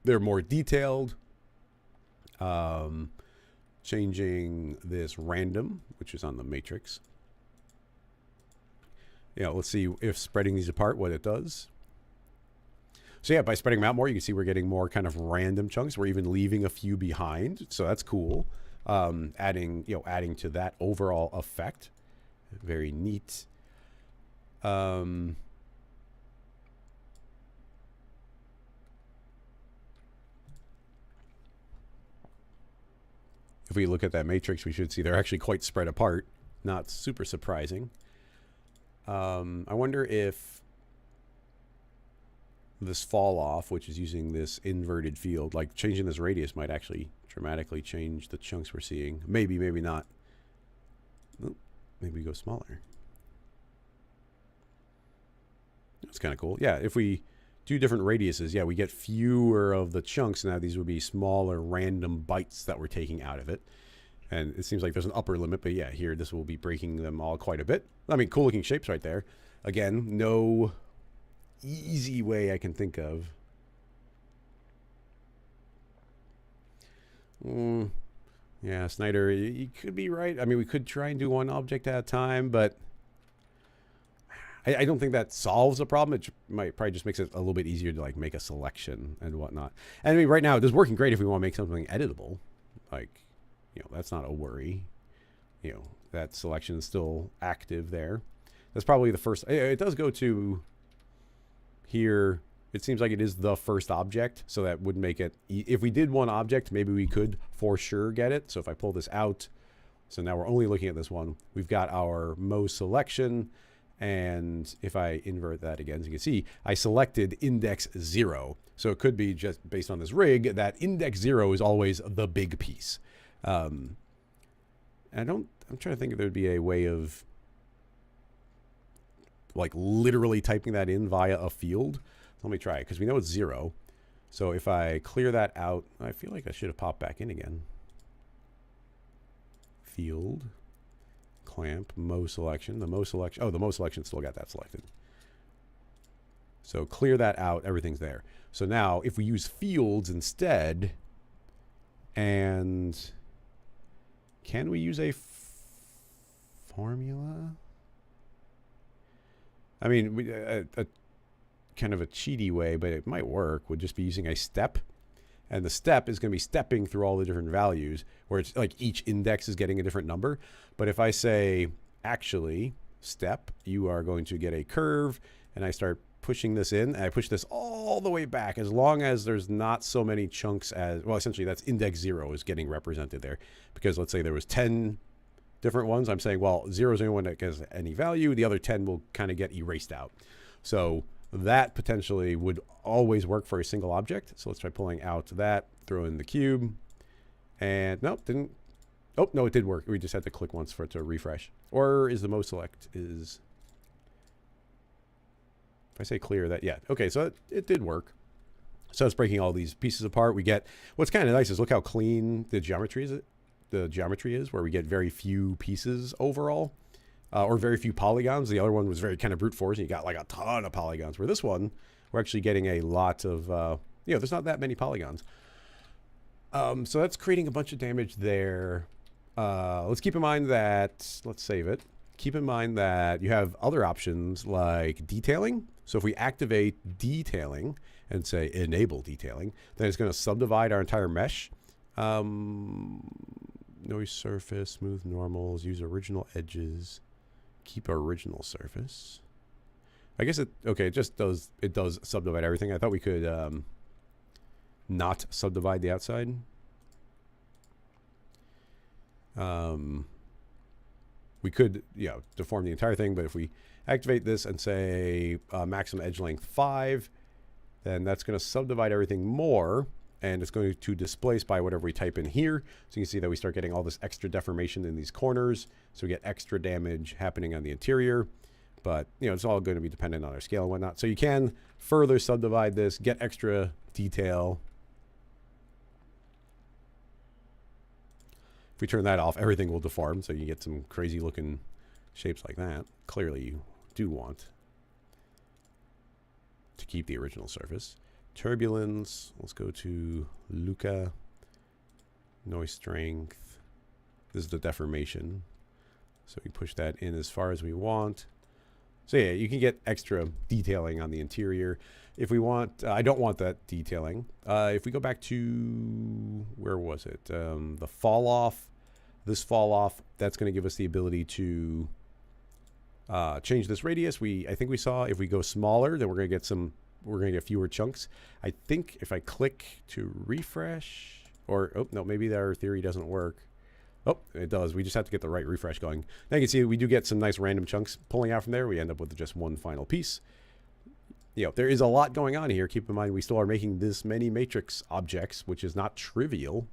They're more detailed. Changing this random, which is on the matrix. Let's see if spreading these apart, what it does. So yeah, by spreading them out more, you can see we're getting more kind of random chunks. We're even leaving a few behind. So that's cool. Adding to that overall effect. Very neat. If we look at that matrix, we should see they're actually quite spread apart. Not super surprising. I wonder if this fall off, which is using this inverted field, like changing this radius might actually dramatically change the chunks we're seeing. Maybe, maybe not. Oh, maybe we go smaller. That's kind of cool. Yeah, if we do different radiuses, yeah, we get fewer of the chunks. Now these would be smaller random bytes that we're taking out of it. And it seems like there's an upper limit, but yeah, here this will be breaking them all quite a bit. I mean, cool looking shapes right there. Again, no easy way I can think of. Yeah, Snyder, you could be right. I mean, we could try and do one object at a time, but I don't think that solves a problem. It might probably just makes it a little bit easier to like make a selection and whatnot. And I mean, right now it is working great if we want to make something editable. Like, that's not a worry. That selection is still active there. That's probably the first. It does go to here. It seems like it is the first object, so that would make it, if we did one object, maybe we could for sure get it. So if I pull this out, so now we're only looking at this one, we've got our Mo selection, and if I invert that again, as you can see, I selected index 0. So it could be just based on this rig that index 0 is always the big piece. I'm trying to think if there'd be a way of like literally typing that in via a field. Let me try it, because we know it's 0. So if I clear that out, I feel like I should have popped back in again. Field, clamp, Mo selection. The Mo selection, oh, the Mo selection still got that selected. So clear that out, everything's there. So now if we use fields instead, And can we use a formula? I mean, a kind of a cheaty way, but it might work, would just be using a step. And the step is going to be stepping through all the different values, where it's like each index is getting a different number. But if I say, actually, step, you are going to get a curve, and I start pushing this in, and I push this all the way back, as long as there's not so many chunks as, well, essentially that's index 0 is getting represented there. Because let's say there was 10 different ones. I'm saying, well, 0 is the only one that gets any value. The other 10 will kind of get erased out. So that potentially would always work for a single object. So let's try pulling out that, throw in the cube, and nope, didn't. Oh, no, it did work. We just had to click once for it to refresh. Or is the mode select is, if I say clear that, yeah. Okay, so it did work. So it's breaking all these pieces apart. We get, what's kind of nice is look how clean the geometry is, where we get very few pieces overall. Or very few polygons. The other one was very kind of brute force, and you got like a ton of polygons. Where this one, we're actually getting a lot of, there's not that many polygons. So that's creating a bunch of damage there. Let's keep in mind that, let's save it. Keep in mind that you have other options like detailing. So if we activate detailing and say enable detailing, then it's going to subdivide our entire mesh. Noise surface, smooth normals, use original edges. Keep original surface. I guess it does subdivide everything. I thought we could not subdivide the outside. We could, deform the entire thing, but if we activate this and say maximum edge length 5, then that's going to subdivide everything more, and it's going to displace by whatever we type in here. So you can see that we start getting all this extra deformation in these corners. So we get extra damage happening on the interior. But, it's all going to be dependent on our scale and whatnot. So you can further subdivide this, get extra detail. If we turn that off, everything will deform. So you get some crazy looking shapes like that. Clearly you do want to keep the original surface. Turbulence, let's go to Luca. Noise strength. This is the deformation. So we push that in as far as we want. So yeah, you can get extra detailing on the interior. If we want, I don't want that detailing. If we go back to, where was it? The fall off, this fall off, that's going to give us the ability to change this radius. I think we saw if we go smaller, then we're going to get fewer chunks. I think if I click to refresh, or, oh, no, maybe our theory doesn't work. Oh, it does. We just have to get the right refresh going. Now you can see we do get some nice random chunks pulling out from there. We end up with just one final piece. There is a lot going on here. Keep in mind, we still are making this many matrix objects, which is not trivial.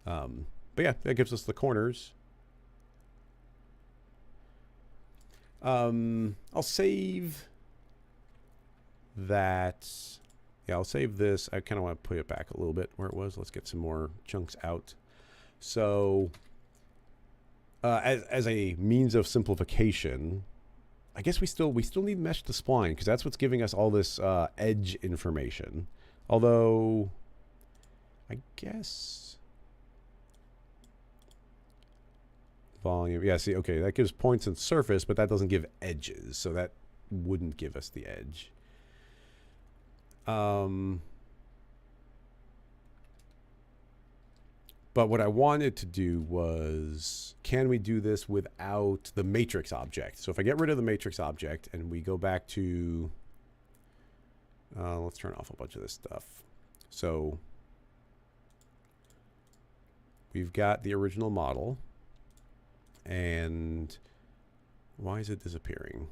But yeah, that gives us the corners. I'll save that. Yeah, I'll save this. I kind of want to put it back a little bit where it was. Let's get some more chunks out. So as a means of simplification, I guess we still need mesh to spline, because that's what's giving us all this edge information. Although, I guess volume. Yeah, see, okay, that gives points and surface, but that doesn't give edges, so that wouldn't give us the edge. But what I wanted to do was, can we do this without the matrix object? So if I get rid of the matrix object and we go back to, let's turn off a bunch of this stuff. So we've got the original model, and why is it disappearing?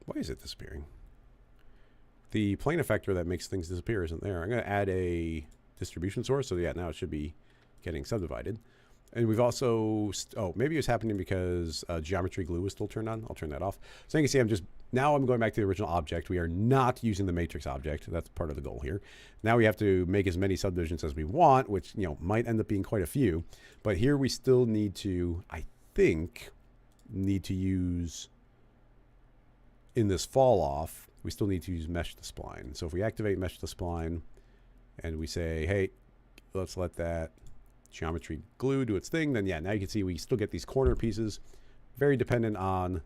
Why is it disappearing? The plane effector that makes things disappear isn't there. I'm going to add a distribution source. So yeah, now it should be getting subdivided. And we've also, oh, maybe it's happening because geometry glue is still turned on. I'll turn that off. So you can see now I'm going back to the original object. We are not using the matrix object. That's part of the goal here. Now we have to make as many subdivisions as we want, which, might end up being quite a few. But here we still need to, I think, use, in this fall off, we still need to use mesh to spline. So if we activate mesh to spline and we say, hey, let's let that geometry glue do its thing, then yeah, now you can see we still get these corner pieces, very dependent on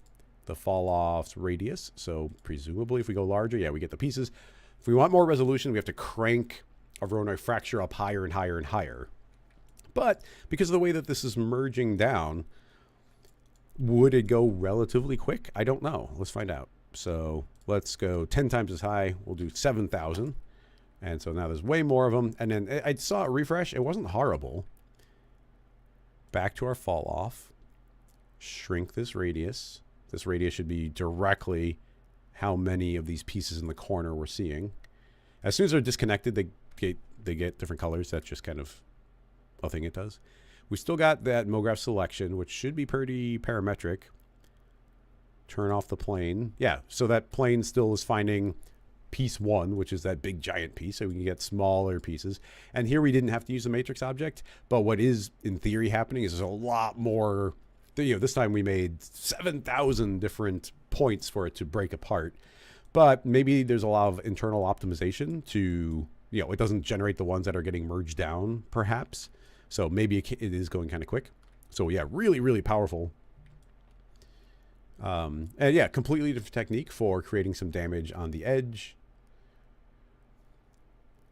the fall off's radius. So presumably if we go larger, yeah, we get the pieces. If we want more resolution, we have to crank our Voronoi fracture up higher and higher and higher. But because of the way that this is merging down, would it go relatively quick? I don't know. Let's find out. So let's go 10 times as high. We'll do 7,000. And so now there's way more of them. And then I saw a refresh. It wasn't horrible. Back to our fall off. Shrink this radius. This radius should be directly how many of these pieces in the corner we're seeing. As soon as they're disconnected, they get different colors. That's just kind of a thing it does. We still got that MoGraph selection, which should be pretty parametric. Turn off the plane. Yeah, so that plane still is finding piece 1, which is that big giant piece, so we can get smaller pieces. And here we didn't have to use a matrix object, but what is in theory happening is there's a lot more. You know, this time we made 7,000 different points for it to break apart. But maybe there's a lot of internal optimization to, you know, it doesn't generate the ones that are getting merged down, perhaps. So maybe it is going kind of quick. So yeah, really, really powerful. And yeah, completely different technique for creating some damage on the edge.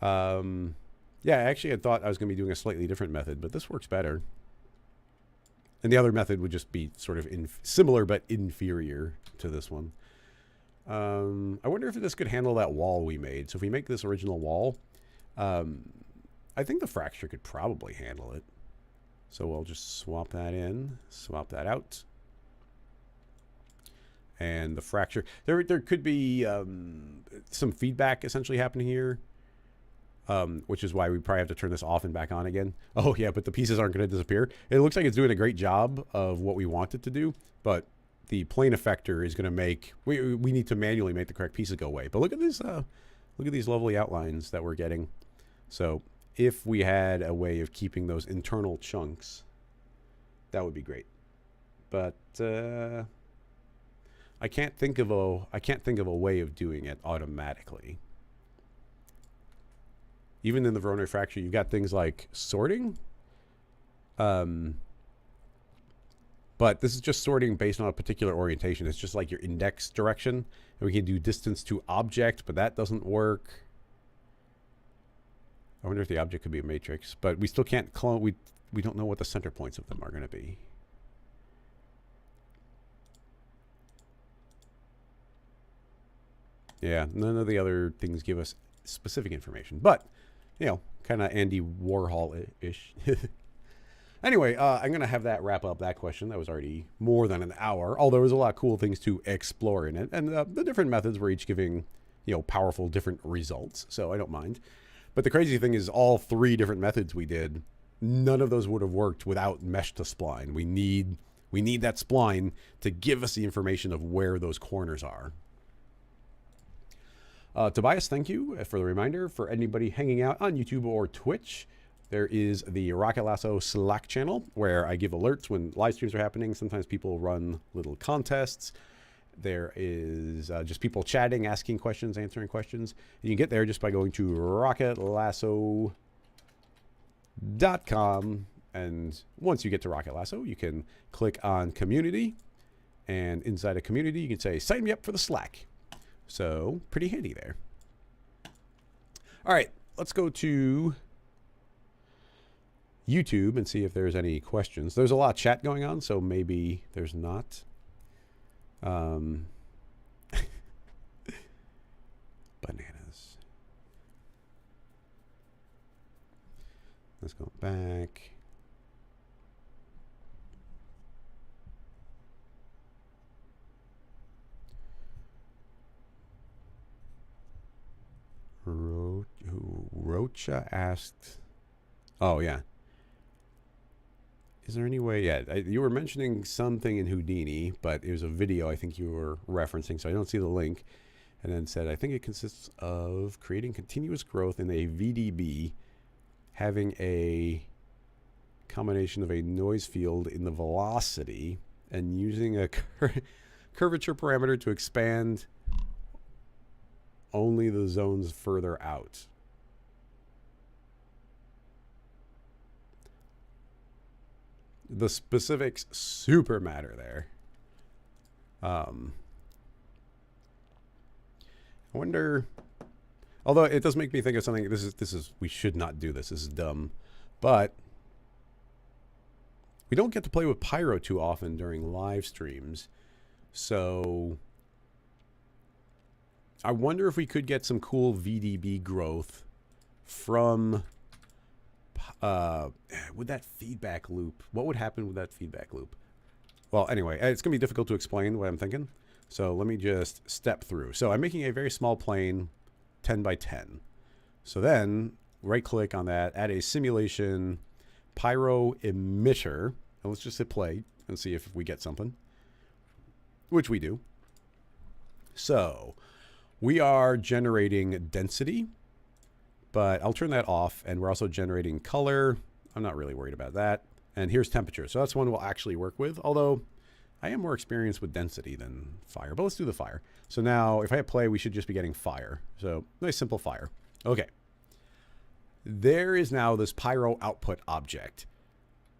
Yeah, actually I thought I was going to be doing a slightly different method, but this works better. And the other method would just be sort of similar but inferior to this one. I wonder if this could handle that wall we made. So if we make this original wall, I think the fracture could probably handle it. So we'll just swap that in, swap that out. And the fracture, there could be some feedback essentially happening here, which is why we probably have to turn this off and back on again. Oh yeah, but the pieces aren't going to disappear. It looks like it's doing a great job of what we want it to do, but the plane effector is going to make, we need to manually make the correct pieces go away. But look at this, look at these lovely outlines that we're getting. So if we had a way of keeping those internal chunks, that would be great. But I can't think of a way of doing it automatically. Even in the Voronoi fracture, you've got things like sorting. But this is just sorting based on a particular orientation. It's just like your index direction. And we can do distance to object, but that doesn't work. I wonder if the object could be a matrix, but we still can't clone. We don't know what the center points of them are going to be. Yeah, none of the other things give us specific information, but, you know, kind of Andy Warhol-ish. Anyway, I'm going to have that wrap up that question. That was already more than an hour, although there was a lot of cool things to explore in it. And the different methods were each giving, you know, powerful different results, so I don't mind. But the crazy thing is all 3 different methods we did, none of those would have worked without mesh to spline. We need that spline to give us the information of where those corners are. Tobias, thank you for the reminder. For anybody hanging out on YouTube or Twitch, there is the Rocket Lasso Slack channel where I give alerts when live streams are happening. Sometimes people run little contests. There is just people chatting, asking questions, answering questions. And you can get there just by going to rocketlasso.com. And once you get to Rocket Lasso, you can click on Community. And inside a community, you can say, sign me up for the Slack. So pretty handy there. All right, let's go to YouTube and see if there's any questions. There's a lot of chat going on, so maybe there's not. Bananas. Let's go back. Rocha asked, oh yeah, is there any way, yeah, you were mentioning something in Houdini, but it was a video I think you were referencing, so I don't see the link. And then said, I think it consists of creating continuous growth in a VDB, having a combination of a noise field in the velocity and using a curvature parameter to expand only the zones further out. The specifics super matter there. I wonder, although it does make me think of something. This is we should not do this. This is dumb, but we don't get to play with Pyro too often during live streams. So I wonder if we could get some cool VDB growth from with that feedback loop. What would happen with that feedback loop? Well, anyway, it's going to be difficult to explain what I'm thinking. So let me just step through. So I'm making a very small plane, 10 by 10. So then right click on that, add a simulation pyro emitter. And let's just hit play and see if we get something, which we do. So we are generating density, but I'll turn that off. And we're also generating color. I'm not really worried about that. And here's temperature. So that's one we'll actually work with, although I am more experienced with density than fire, but let's do the fire. So now if I hit play, we should just be getting fire. So nice, simple fire. Okay. There is now this pyro output object.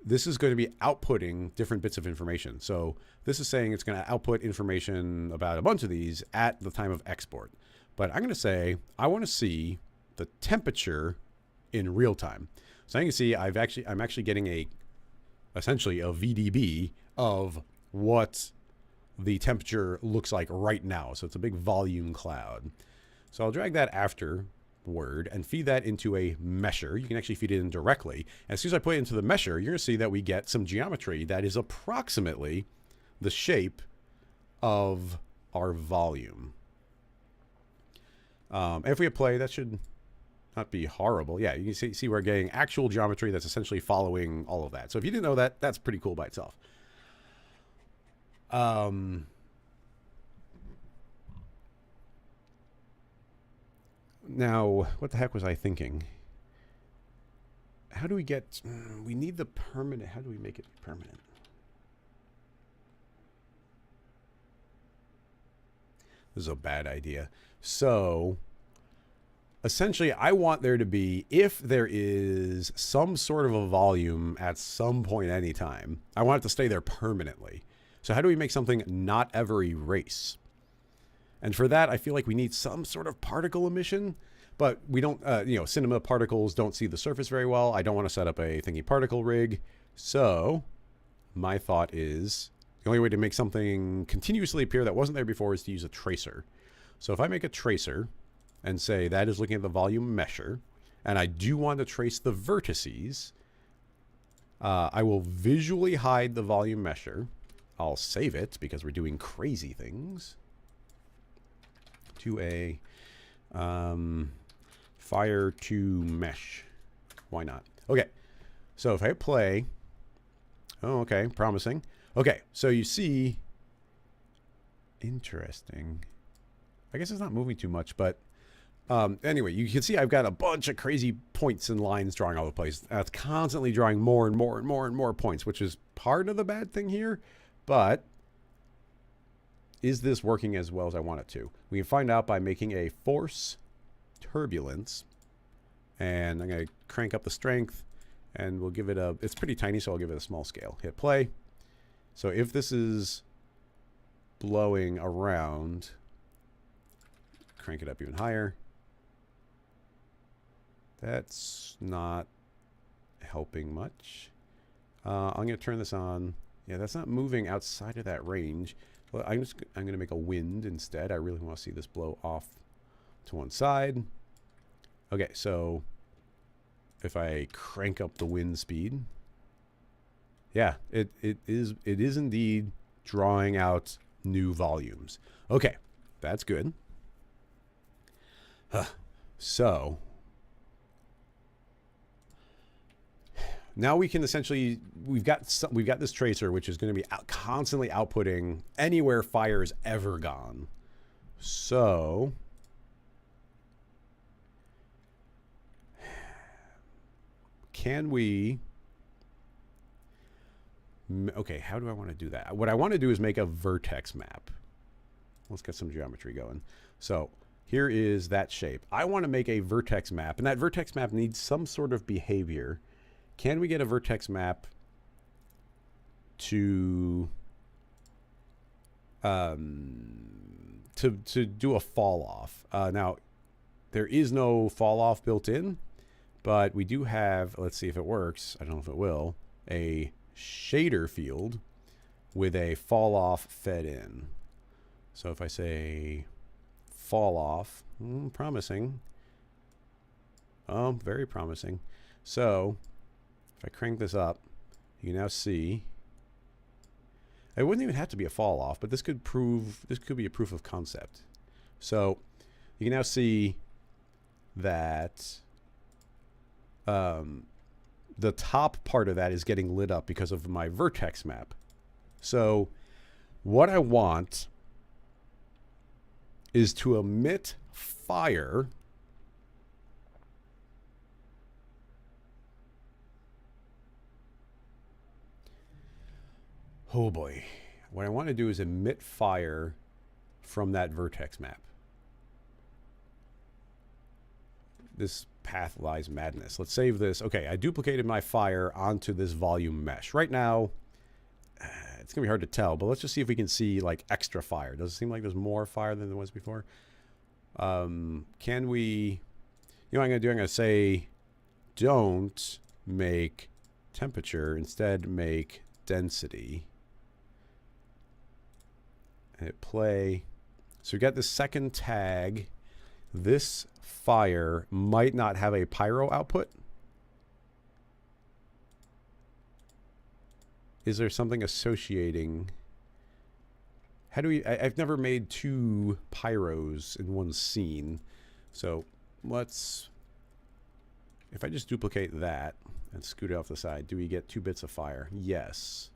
This is going to be outputting different bits of information. So this is saying it's going to output information about a bunch of these at the time of export. But I'm going to say, I want to see the temperature in real time. So you can see I'm actually getting essentially a VDB of what the temperature looks like right now. So it's a big volume cloud. So I'll drag that afterward and feed that into a mesher. You can actually feed it in directly. And as soon as I put it into the mesher, you're going to see that we get some geometry that is approximately the shape of our volume. And if we hit play, that should not be horrible. Yeah, you can see we're getting actual geometry that's essentially following all of that. So if you didn't know that, that's pretty cool by itself. Now, what the heck was I thinking? How do we get, we need the permanent, how do we make it permanent? This is a bad idea. So essentially, I want there to be, if there is some sort of a volume at some point anytime, I want it to stay there permanently. So how do we make something not ever erase? And for that, I feel like we need some sort of particle emission, but we don't, cinema particles don't see the surface very well. I don't want to set up a thingy particle rig. So my thought is the only way to make something continuously appear that wasn't there before is to use a tracer. So if I make a tracer and say that is looking at the volume mesher, and I do want to trace the vertices, I will visually hide the volume mesher. I'll save it because we're doing crazy things. To a fire to mesh. Why not? Okay. So if I hit play, oh, okay, promising. Okay, so you see, interesting. I guess it's not moving too much, but anyway, you can see I've got a bunch of crazy points and lines drawing all over the place. It's constantly drawing more and more and more and more points, which is part of the bad thing here. But is this working as well as I want it to? We can find out by making a force turbulence. And I'm going to crank up the strength. And we'll give it a... It's pretty tiny, so I'll give it a small scale. Hit play. So if this is blowing around... Crank it up even higher. That's not helping much. I'm going to turn this on. Yeah, that's not moving outside of that range. Well, I'm going to make a wind instead. I really want to see this blow off to one side. Okay, so if I crank up the wind speed, yeah, it is indeed drawing out new volumes. Okay, that's good. So now we can essentially, we've got this tracer, which is going to be constantly outputting anywhere fire's ever gone. So can we, okay, how do I want to do that? What I want to do is make a vertex map. Let's get some geometry going. So here is that shape. I want to make a vertex map, and that vertex map needs some sort of behavior. Can we get a vertex map to do a fall off? Now, there is no fall off built in, but we do have, let's see if it works. I don't know if it will, a shader field with a fall off fed in. So if I say fall off, promising. Oh, very promising. So if I crank this up, you can now see it wouldn't even have to be a fall off, but this could be a proof of concept. So you can now see that the top part of that is getting lit up because of my vertex map. So what I want is to emit fire oh boy. What I want to do is emit fire from that vertex map. This path lies madness. Let's save this. Okay, I duplicated my fire onto this volume mesh. Right now, it's going to be hard to tell, but let's just see if we can see like extra fire. Does it seem like there's more fire than there was before? Can we, you know what I'm going to do? I'm going to say, don't make temperature, instead make density. And hit play. So we got the second tag. This fire might not have a pyro output. Is there something associating? How do we, I've never made two pyros in one scene. So let's, if I just duplicate that and scoot it off the side, do we get 2 bits of fire? Yes.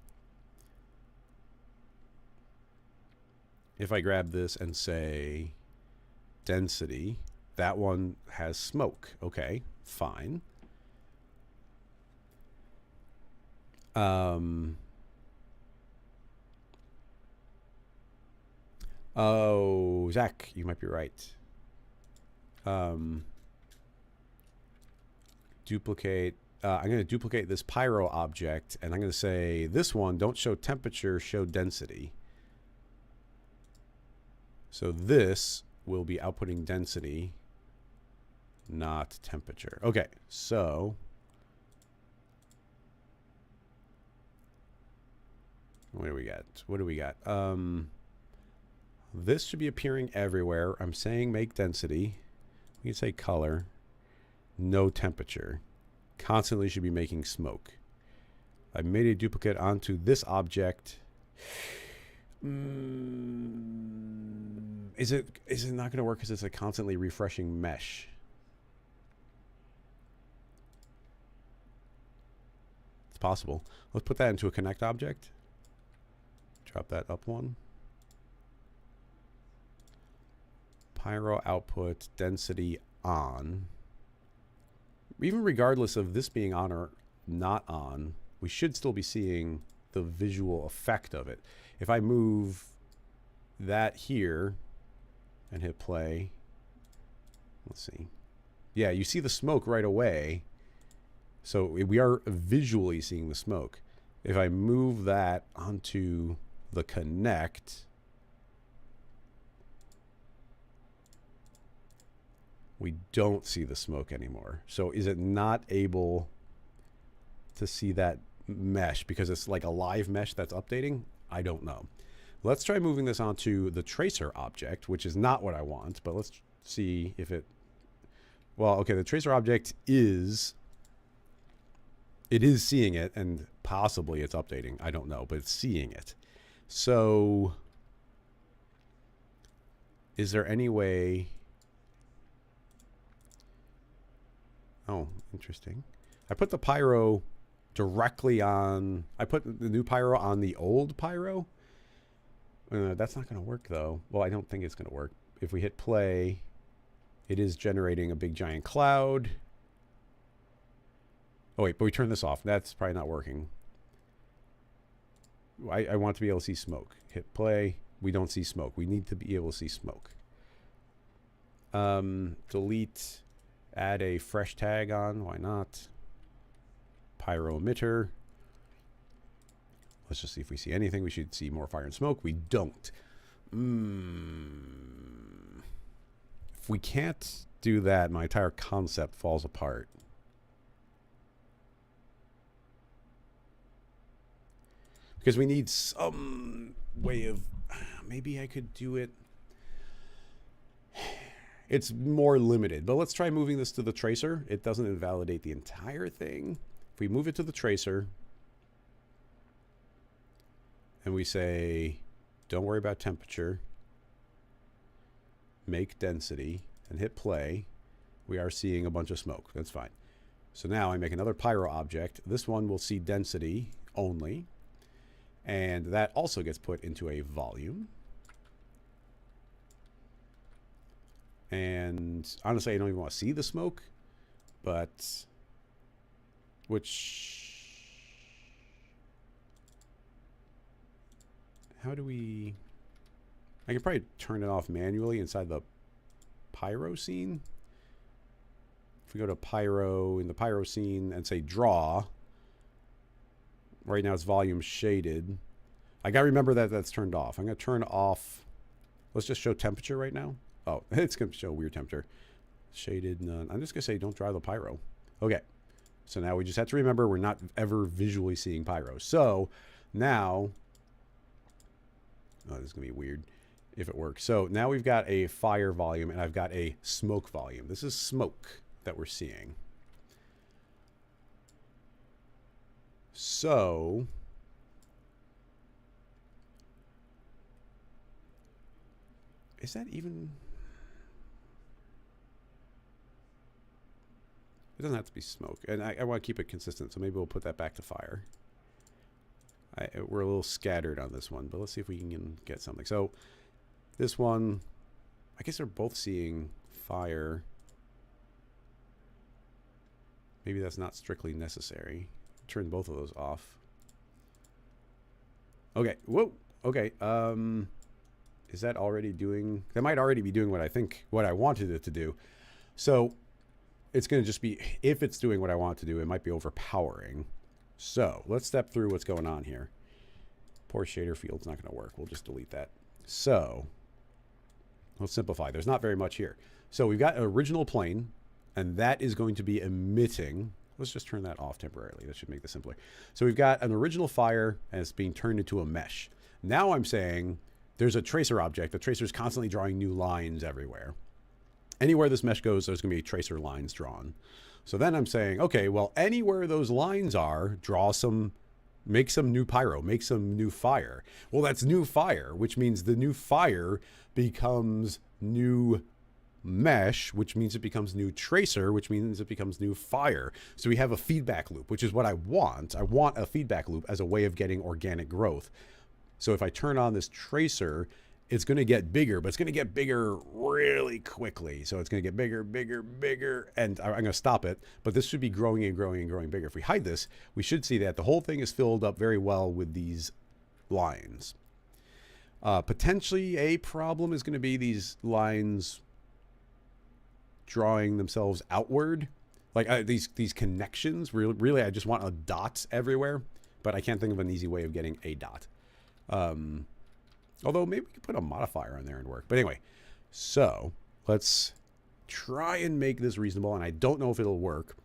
If I grab this and say density, that one has smoke. Okay, fine. Oh, Zach, you might be right. Duplicate. I'm going to duplicate this pyro object, and I'm going to say this one, don't show temperature, show density. So this will be outputting density, not temperature. Okay, so what do we got? What do we got? This should be appearing everywhere. I'm saying make density. We can say color, no temperature. Constantly should be making smoke. I made a duplicate onto this object. Is it not going to work because it's a constantly refreshing mesh? It's possible. Let's put that into a connect object. Drop that up one. Pyro output density on. Even regardless of this being on or not on, we should still be seeing the visual effect of it. If I move that here and hit play, let's see. Yeah, you see the smoke right away. So we are visually seeing the smoke. If I move that onto the connect, we don't see the smoke anymore. So is it not able to see that mesh because it's like a live mesh that's updating? I don't know. Let's try moving this onto the tracer object, which is not what I want, but let's see if it, well, okay, the tracer object is, it is seeing it, and possibly it's updating. I don't know, but it's seeing it. So is there any way, oh, interesting. I put the pyro directly on, I put the new pyro on the old pyro. That's not going to work though. Well, I don't think it's going to work. If we hit play, it is generating a big giant cloud. Oh wait, but we turn this off. That's probably not working. I want to be able to see smoke. Hit play. We don't see smoke. We need to be able to see smoke. Delete, add a fresh tag on. Why not? Pyro emitter. Let's just see if we see anything. We should see more fire and smoke. We don't. If we can't do that, my entire concept falls apart. Because we need some way of... Maybe I could do it... It's more limited, but let's try moving this to the tracer. It doesn't invalidate the entire thing. If we move it to the tracer, and we say, don't worry about temperature, make density, and hit play, we are seeing a bunch of smoke. That's fine. So now I make another pyro object. This one will see density only, and that also gets put into a volume. And honestly, I don't even want to see the smoke, but how do we... I could probably turn it off manually inside the pyro scene. If we go to pyro in the pyro scene and say draw, right now it's volume shaded. I got to remember that that's turned off. I'm going to turn off, let's just show temperature right now. Oh, it's going to show weird temperature. Shaded none. I'm just going to say don't drive the pyro. Okay. So now we just have to remember we're not ever visually seeing pyro. So now, oh, this is going to be weird if it works. So now we've got a fire volume and I've got a smoke volume. This is smoke that we're seeing. So is that even... It doesn't have to be smoke. And I want to keep it consistent, so maybe we'll put that back to fire. We're a little scattered on this one, but let's see if we can get something. So this one, I guess they're both seeing fire. Maybe that's not strictly necessary. Turn both of those off. Okay. Whoa. Okay. Is that already doing... That might already be doing what I wanted it to do. So it's going to just be, if it's doing what I want it to do, it might be overpowering. So let's step through what's going on here. Poor shader field's not going to work. We'll just delete that. So let's simplify. There's not very much here. So we've got an original plane, and that is going to be emitting. Let's just turn that off temporarily. That should make this simpler. So we've got an original fire, and it's being turned into a mesh. Now I'm saying there's a tracer object. The tracer is constantly drawing new lines everywhere. Anywhere this mesh goes, there's going to be tracer lines drawn. So then I'm saying, okay, well, anywhere those lines are, make some new pyro, make some new fire. Well, that's new fire, which means the new fire becomes new mesh, which means it becomes new tracer, which means it becomes new fire. So we have a feedback loop, which is what I want. I want a feedback loop as a way of getting organic growth. So if I turn on this tracer, it's going to get bigger, but it's going to get bigger really quickly. So it's going to get bigger, bigger, bigger, and I'm going to stop it. But this should be growing and growing and growing bigger. If we hide this, we should see that the whole thing is filled up very well with these lines. Potentially a problem is going to be these lines drawing themselves outward. Like these connections. Really, I just want a dot everywhere, but I can't think of an easy way of getting a dot. Although maybe we could put a modifier on there and work. But anyway, so let's try and make this reasonable. And I don't know if it'll work.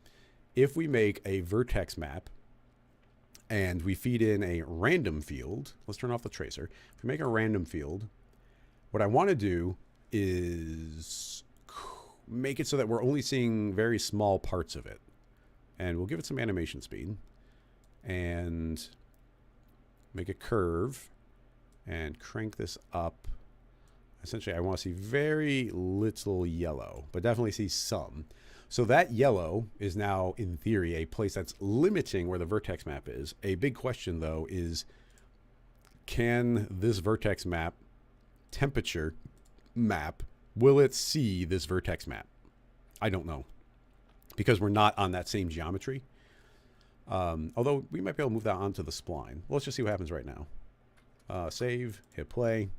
If we make a vertex map and we feed in a random field, let's turn off the tracer. If we make a random field, what I want to do is make it so that we're only seeing very small parts of it. And we'll give it some animation speed and make a curve. And crank this up. Essentially, I want to see very little yellow, but definitely see some. So that yellow is now, in theory, a place that's limiting where the vertex map is. A big question, though, is can this vertex map, temperature map, will it see this vertex map? I don't know, because we're not on that same geometry. Although we might be able to move that onto the spline. Well, let's just see what happens right now. Save, hit play.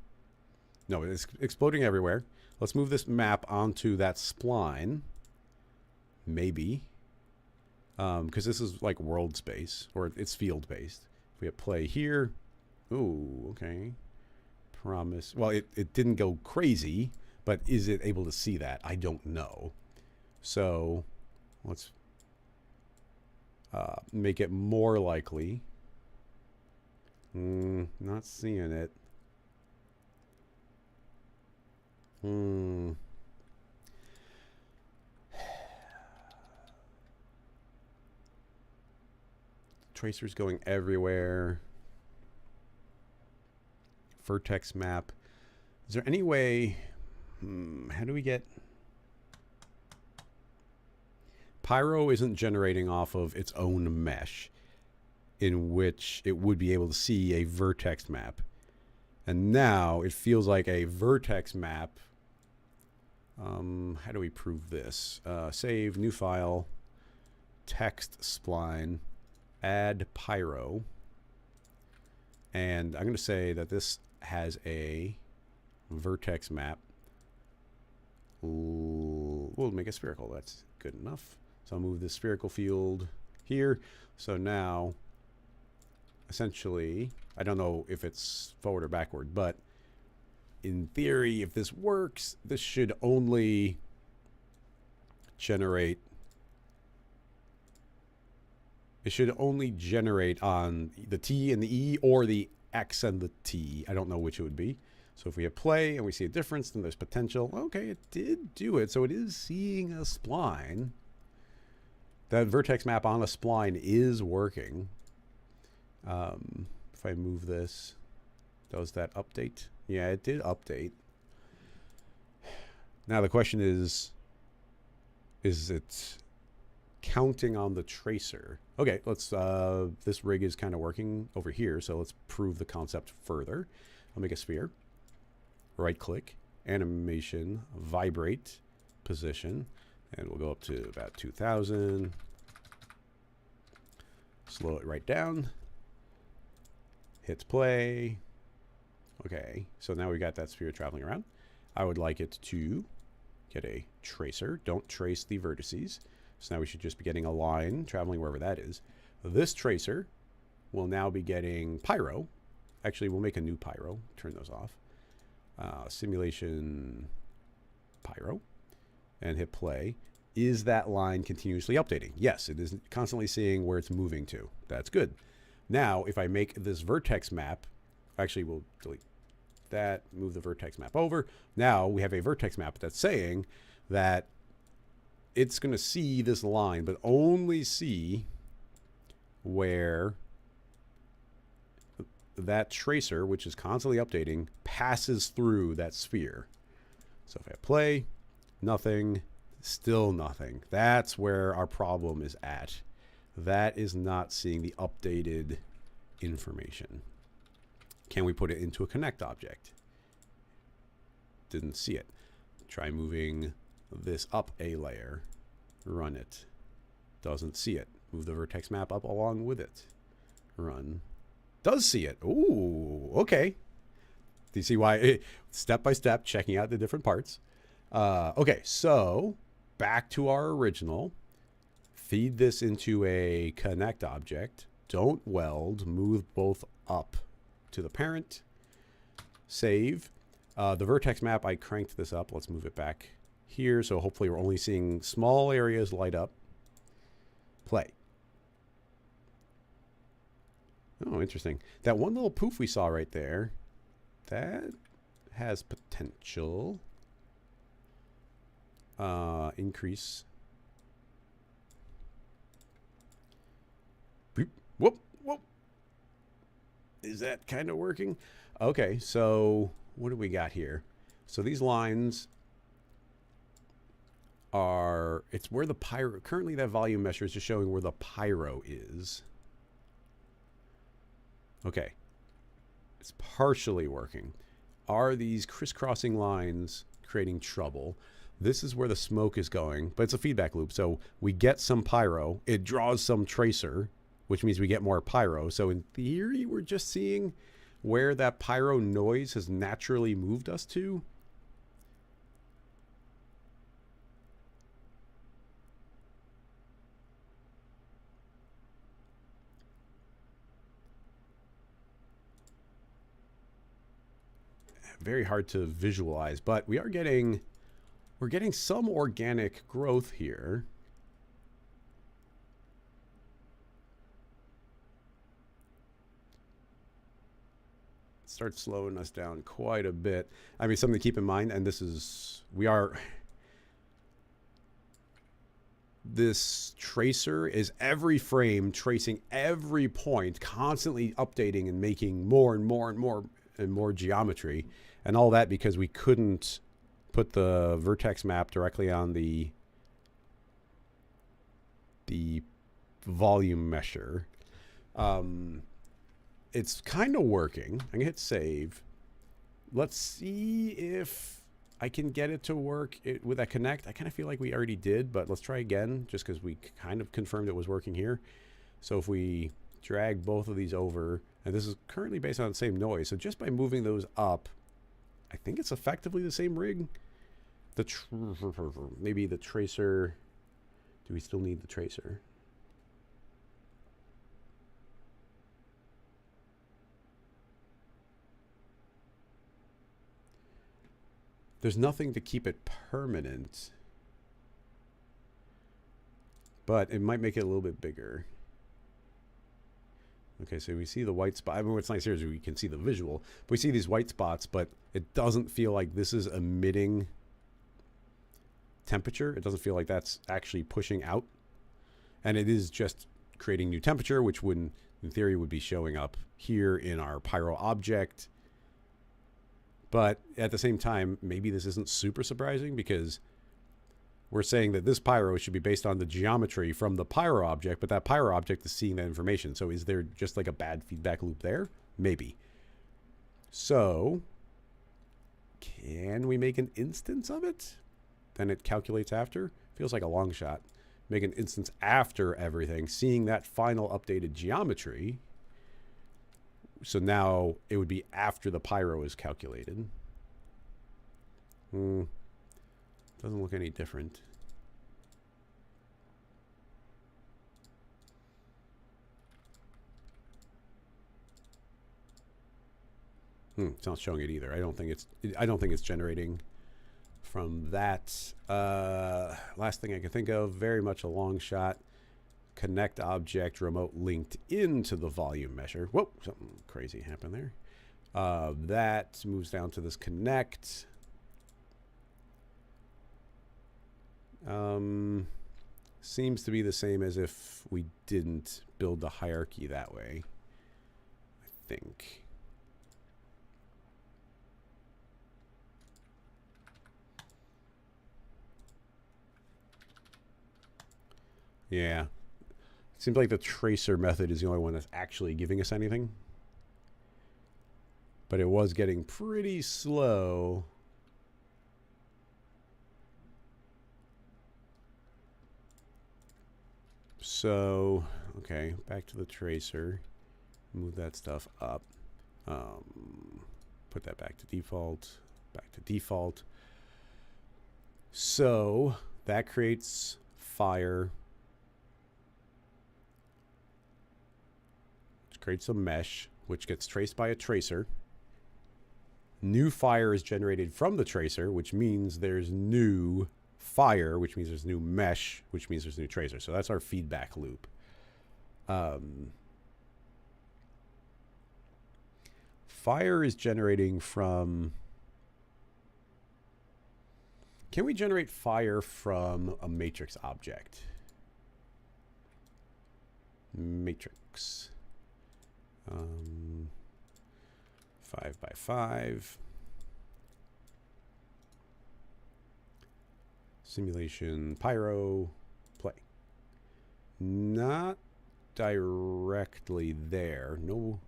No, it's exploding everywhere. Let's move this map onto that spline. Maybe. Because this is like world space, or it's field based. If we hit play here. Ooh, okay. Promise. Well, it didn't go crazy, but is it able to see that? I don't know. So let's make it more likely. Not seeing it. Tracers going everywhere. Vertex map. Is there any way? How do we get? Pyro isn't generating off of its own mesh, in which it would be able to see a vertex map. And now it feels like a vertex map. How do we prove this? Save, new file, text spline, add pyro. And I'm going to say that this has a vertex map. We'll make it spherical. That's good enough. So I'll move the spherical field here. So now, essentially, I don't know if it's forward or backward, but in theory, if this works, this should only generate. It should only generate on the T and the E, or the X and the T. I don't know which it would be. So if we hit play and we see a difference, then there's potential. Okay, it did do it. So it is seeing a spline. That vertex map on a spline is working. If I move this, does that update? Yeah, it did update. Now the question is it counting on the tracer? Okay, let's, this rig is kind of working over here, so let's prove the concept further. I'll make a sphere. Right click, animation, vibrate, position, and we'll go up to about 2000. Slow it right down. Hit play. Okay, so now we got that sphere traveling around. I would like it to get a tracer. Don't trace the vertices. So now we should just be getting a line traveling wherever that is. This tracer will now be getting pyro. Actually, we'll make a new pyro. Turn those off. Simulation pyro, and hit play. Is that line continuously updating? Yes, it is constantly seeing where it's moving to. That's good. Now, if I make this vertex map, actually we'll delete that, move the vertex map over. Now we have a vertex map that's saying that it's going to see this line, but only see where that tracer, which is constantly updating, passes through that sphere. So if I play, nothing, still nothing. That's where our problem is at. That is not seeing the updated information. Can we put it into a connect object? Didn't see it. Try moving this up a layer. Run it. Doesn't see it. Move the vertex map up along with it. Run. Does see it. Ooh, okay. Do you see why? Step by step, checking out the different parts. Okay, so back to our original. Feed this into a connect object. Don't weld. Move both up to the parent. Save. The vertex map, I cranked this up. Let's move it back here. So hopefully we're only seeing small areas light up. Play. Oh, interesting. That one little poof we saw right there, that has potential. Increase. Whoop, whoop. Is that kind of working? Okay, so what do we got here? So these lines are, it's where the pyro, currently that volume measure is just showing where the pyro is. Okay, it's partially working. Are these crisscrossing lines creating trouble? This is where the smoke is going, but it's a feedback loop. So we get some pyro, it draws some tracer, which means we get more pyro. So in theory, we're just seeing where that pyro noise has naturally moved us to. Very hard to visualize, but we're getting some organic growth here. Starts slowing us down quite a bit. I mean, something to keep in mind, and this tracer is every frame tracing every point, constantly updating and making more and more and more and more geometry, and all that because we couldn't put the vertex map directly on the volume mesher. It's kind of working. I'm gonna hit save. Let's see if I can get it to work with that connect. I kind of feel like we already did, but let's try again just because we kind of confirmed it was working here. So if we drag both of these over, and this is currently based on the same noise, so just by moving those up, I think it's effectively the same rig. Maybe the tracer. Do we still need the tracer? There's nothing to keep it permanent, but it might make it a little bit bigger. Okay, so we see the white spot. I mean, what's nice here is we can see the visual. But we see these white spots, but it doesn't feel like this is emitting temperature. It doesn't feel like that's actually pushing out. And it is just creating new temperature, which wouldn't, in theory, would be showing up here in our pyro object. But at the same time, maybe this isn't super surprising because we're saying that this pyro should be based on the geometry from the pyro object, but that pyro object is seeing that information. So is there just like a bad feedback loop there? Maybe. So can we make an instance of it? Then it calculates after. Feels like a long shot. Make an instance after everything, seeing that final updated geometry. So now it would be after the pyro is calculated. Doesn't look any different. It's not showing it either. I don't think it's generating from that. Last thing I can think of, very much a long shot. Connect object remote linked into the volume measure. Whoa, something crazy happened there. That moves down to this connect. Seems to be the same as if we didn't build the hierarchy that way, I think. Yeah. Seems like the tracer method is the only one that's actually giving us anything. But it was getting pretty slow. So, okay, back to the tracer. Move that stuff up. Put that back to default. Back to default. So, that creates fire. Creates a mesh, which gets traced by a tracer. New fire is generated from the tracer, which means there's new fire, which means there's new mesh, which means there's new tracer. So that's our feedback loop. Fire is generating from... Can we generate fire from a matrix object? Matrix. 5 by 5. Simulation pyro play. Not directly there. No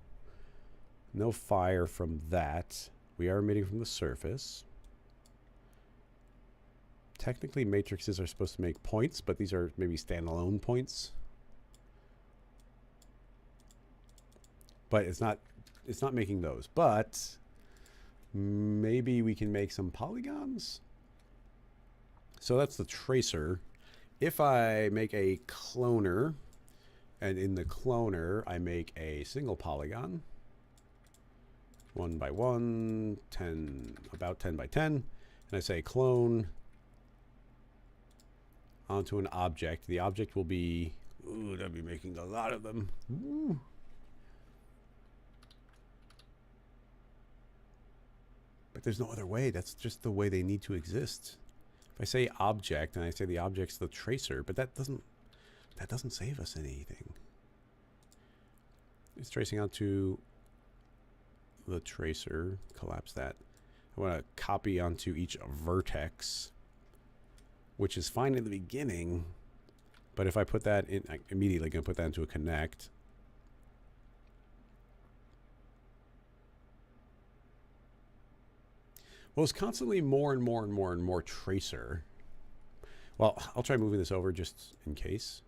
fire from that. We are emitting from the surface. Technically, matrices are supposed to make points, but these are maybe standalone points. But it's not it's not making those, but maybe we can make some polygons. So that's the tracer. If I make a cloner, and in the cloner I make a single polygon, 1 by 1, 10, about 10 by 10, and I say clone onto an object. The object will be, ooh, that'd be making a lot of them. Ooh. But there's no other way. That's just the way they need to exist. If I say object and I say the object's the tracer, but that doesn't save us anything. It's tracing onto the tracer. Collapse that. I want to copy onto each vertex, which is fine in the beginning, but if I put that in, I'm immediately going to put that into a connect. Well, it's constantly more and more and more and more tracer. Well, I'll try moving this over just in case,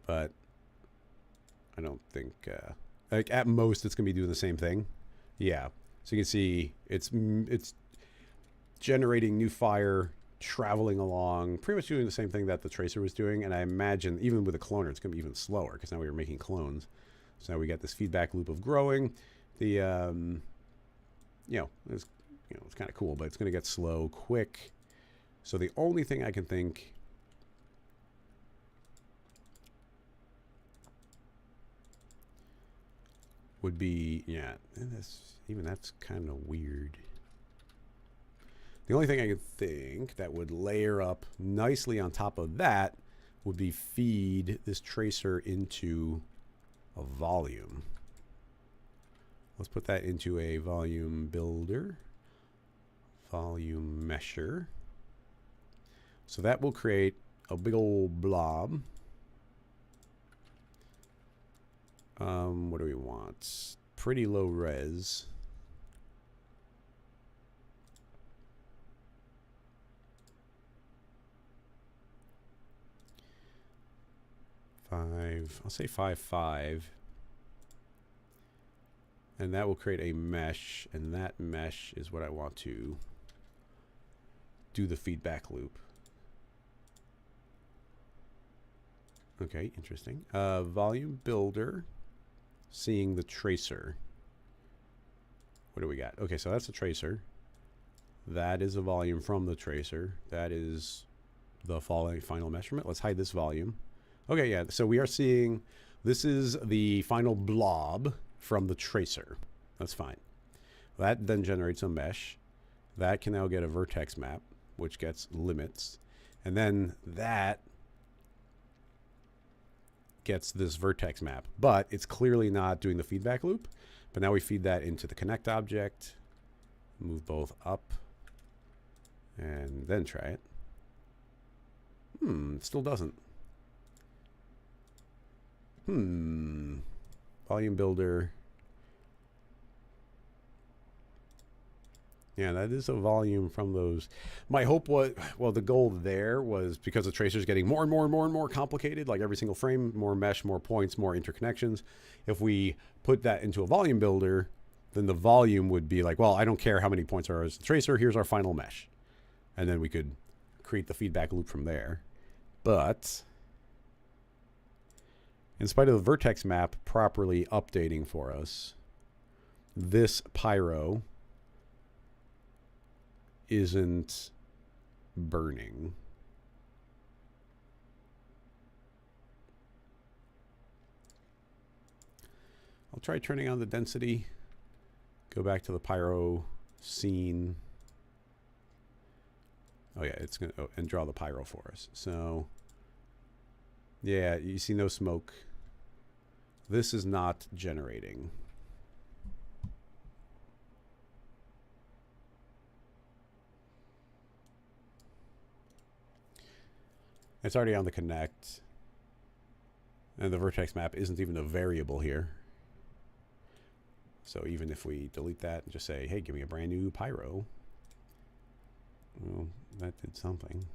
but I don't think, like at most it's going to be doing the same thing. Yeah. So you can see it's generating new fire, traveling along, pretty much doing the same thing that the tracer was doing. And I imagine even with a cloner, it's going to be even slower because now we are making clones. So now we got this feedback loop of growing. The, it's kind of cool, but it's going to get slow quick. So the only thing I can think would be, yeah, that's kind of weird. The only thing I could think that would layer up nicely on top of that would be feed this tracer into a volume. Let's put that into a volume builder. Volume mesher. So that will create a big old blob. What do we want? Pretty low res. I'll say 5.5. And that will create a mesh, and that mesh is what I want to do the feedback loop. Okay, interesting. Volume builder, seeing the tracer. What do we got? Okay, so that's a tracer. That is a volume from the tracer. That is the final measurement. Let's hide this volume. Okay, yeah, so we are seeing, this is the final blob from the tracer. That's fine. That then generates a mesh. That can now get a vertex map, which gets limits. And then that gets this vertex map. But it's clearly not doing the feedback loop. But now we feed that into the connect object. Move both up. And then try it. It still doesn't. Volume builder. Yeah, that is a volume from those. My hope was, well, the goal there was because the tracer is getting more and more and more and more complicated, like every single frame, more mesh, more points, more interconnections. If we put that into a volume builder, then the volume would be like, well, I don't care how many points are as the tracer, here's our final mesh. And then we could create the feedback loop from there. But in spite of the vertex map properly updating for us, this pyro isn't burning. I'll try turning on the density. Go back to the pyro scene. Oh yeah, it's gonna, and draw the pyro for us. So yeah, you see no smoke. This is not generating. It's already on the connect. And the vertex map isn't even a variable here. So even if we delete that and just say, hey, give me a brand new pyro. Well, that did something.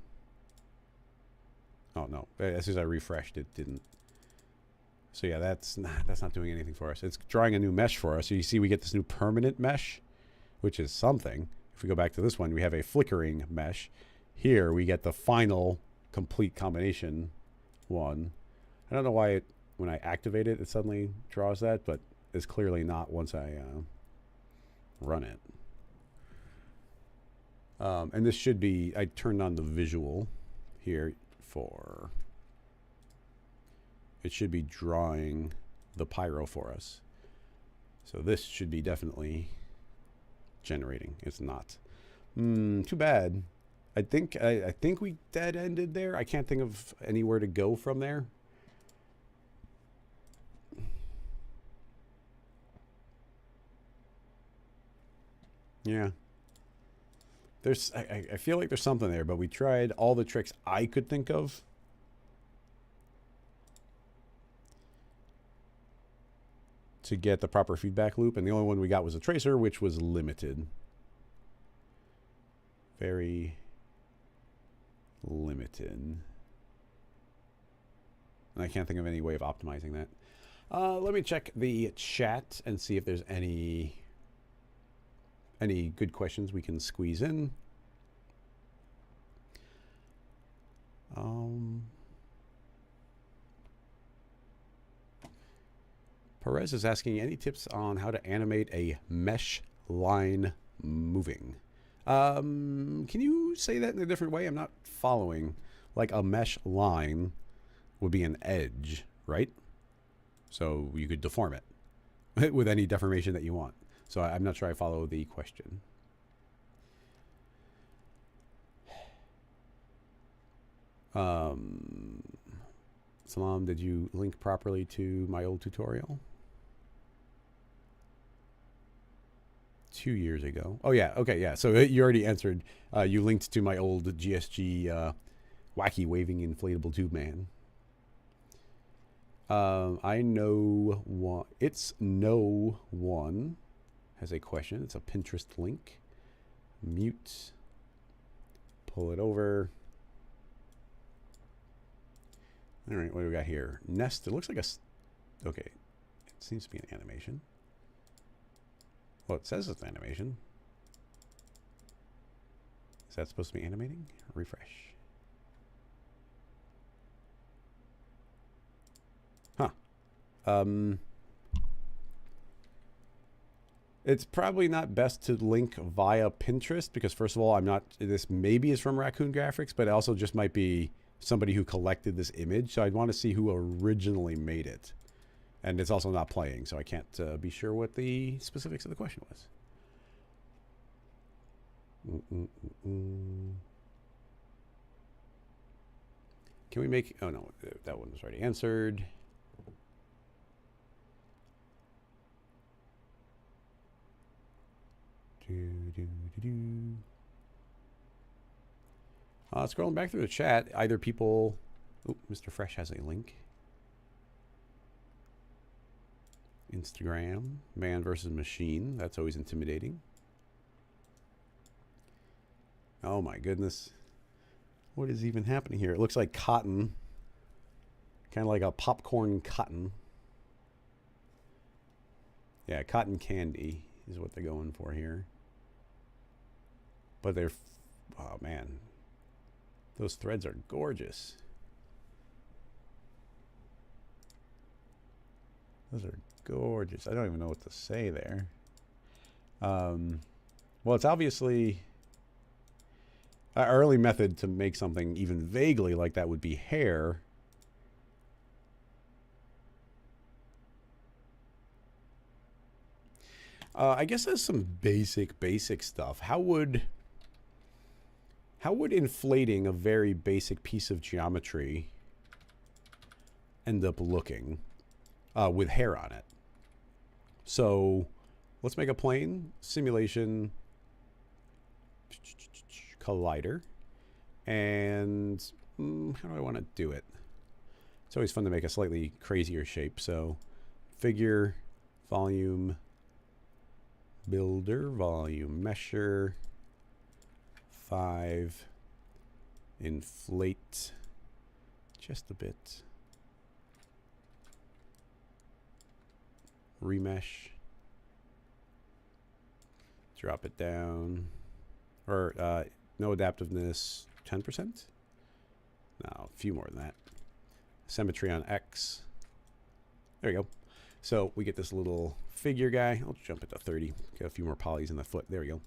Oh, no. As soon as I refreshed, it didn't. So yeah, that's not doing anything for us. It's drawing a new mesh for us. So you see we get this new permanent mesh, which is something. If we go back to this one, we have a flickering mesh. Here we get the final complete combination one. I don't know why when I activate it, it suddenly draws that, but it's clearly not once I run it. And this should be, I turned on the visual here for, it should be drawing the pyro for us. So this should be definitely generating. It's not. Too bad. I think we dead ended there. I can't think of anywhere to go from there. Yeah. I feel like there's something there, but we tried all the tricks I could think of. To get the proper feedback loop, and the only one we got was a tracer, which was limited. Very limited. And I can't think of any way of optimizing that. Let me check the chat and see if there's any good questions we can squeeze in. Perez is asking any tips on how to animate a mesh line moving. Can you say that in a different way? I'm not following. Like a mesh line would be an edge, right? So you could deform it with any deformation that you want. So I'm not sure I follow the question. Salam, did you link properly to my old tutorial? 2 years ago. Oh yeah, okay, yeah. So you already answered. You linked to my old GSG wacky waving inflatable tube man. I know one. It's no one has a question. It's a Pinterest link. Mute. Pull it over. All right, what do we got here? Nest. It looks like a. Okay, it seems to be an animation. Well, it says it's an animation. Is that supposed to be animating? Refresh. Huh. It's probably not best to link via Pinterest because, first of all, I'm not. This maybe is from Raccoon Graphics, but it also just might be somebody who collected this image. So I'd want to see who originally made it. And it's also not playing, so I can't be sure what the specifics of the question was. Can we make... Oh, no, that one was already answered. Scrolling back through the chat, either people... Oh, Mr. Fresh has a link. Instagram, man versus machine. That's always intimidating. Oh my goodness. What is even happening here? It looks like cotton. Kind of like a popcorn cotton. Yeah, cotton candy is what they're going for here. But they're... Oh man. Those threads are gorgeous. Those are gorgeous. I don't even know what to say there. Well, it's obviously our early method to make something even vaguely like that would be hair. I guess there's some basic stuff. How would inflating a very basic piece of geometry end up looking with hair on it? So let's make a plane simulation collider. And how do I want to do it? It's always fun to make a slightly crazier shape. So figure, volume, builder, volume mesher, 5, inflate just a bit. remesh. Drop it down. Or no adaptiveness, 10%? No, a few more than that. Symmetry on X. There we go. So we get this little figure guy. I'll jump it to 30. Get a few more polys in the foot. There we go.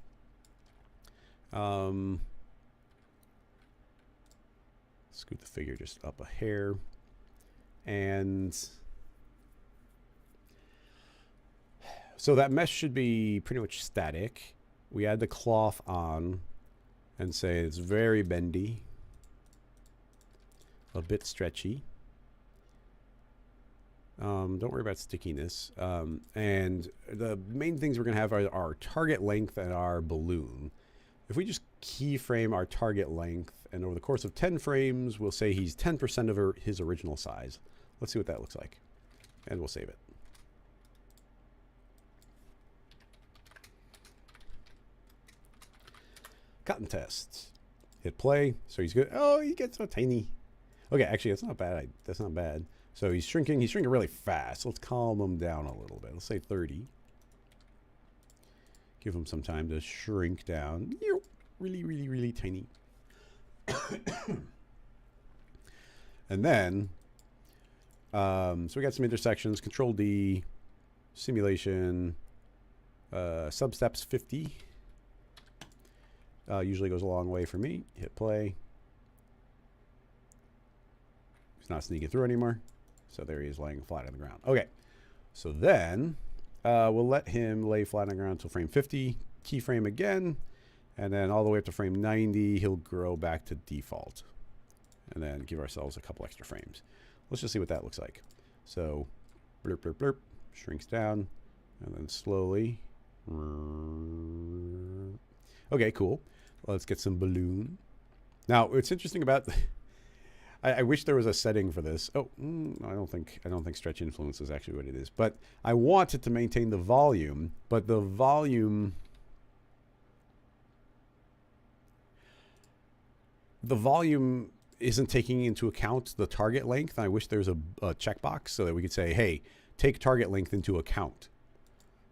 Scoot the figure just up a hair. And so that mesh should be pretty much static. We add the cloth on and say it's very bendy, a bit stretchy. Don't worry about stickiness. And the main things we're going to have are our target length and our balloon. If we just keyframe our target length, and over the course of 10 frames, we'll say he's 10% of his original size. Let's see what that looks like. And we'll save it. Cotton test. Hit play. So he's good. Oh, he gets so tiny. Okay, actually, that's not bad. That's not bad. So he's shrinking. He's shrinking really fast. Let's calm him down a little bit. Let's say 30. Give him some time to shrink down. Really, really, really tiny. And then, so we got some intersections. Control D, simulation, substeps 50. Usually goes a long way for me. Hit play. He's not sneaking through anymore. So there he is laying flat on the ground. Okay. So then we'll let him lay flat on the ground until frame 50. Keyframe again. And then all the way up to frame 90, he'll grow back to default. And then give ourselves a couple extra frames. Let's just see what that looks like. So blurp, blurp, blurp. Shrinks down. And then slowly. Okay, cool. Let's get some balloon. Now, what's interesting about... I wish there was a setting for this. Oh, I don't think stretch influence is actually what it is. But I want it to maintain the volume. But the volume isn't taking into account the target length. I wish there was a checkbox so that we could say, hey, take target length into account.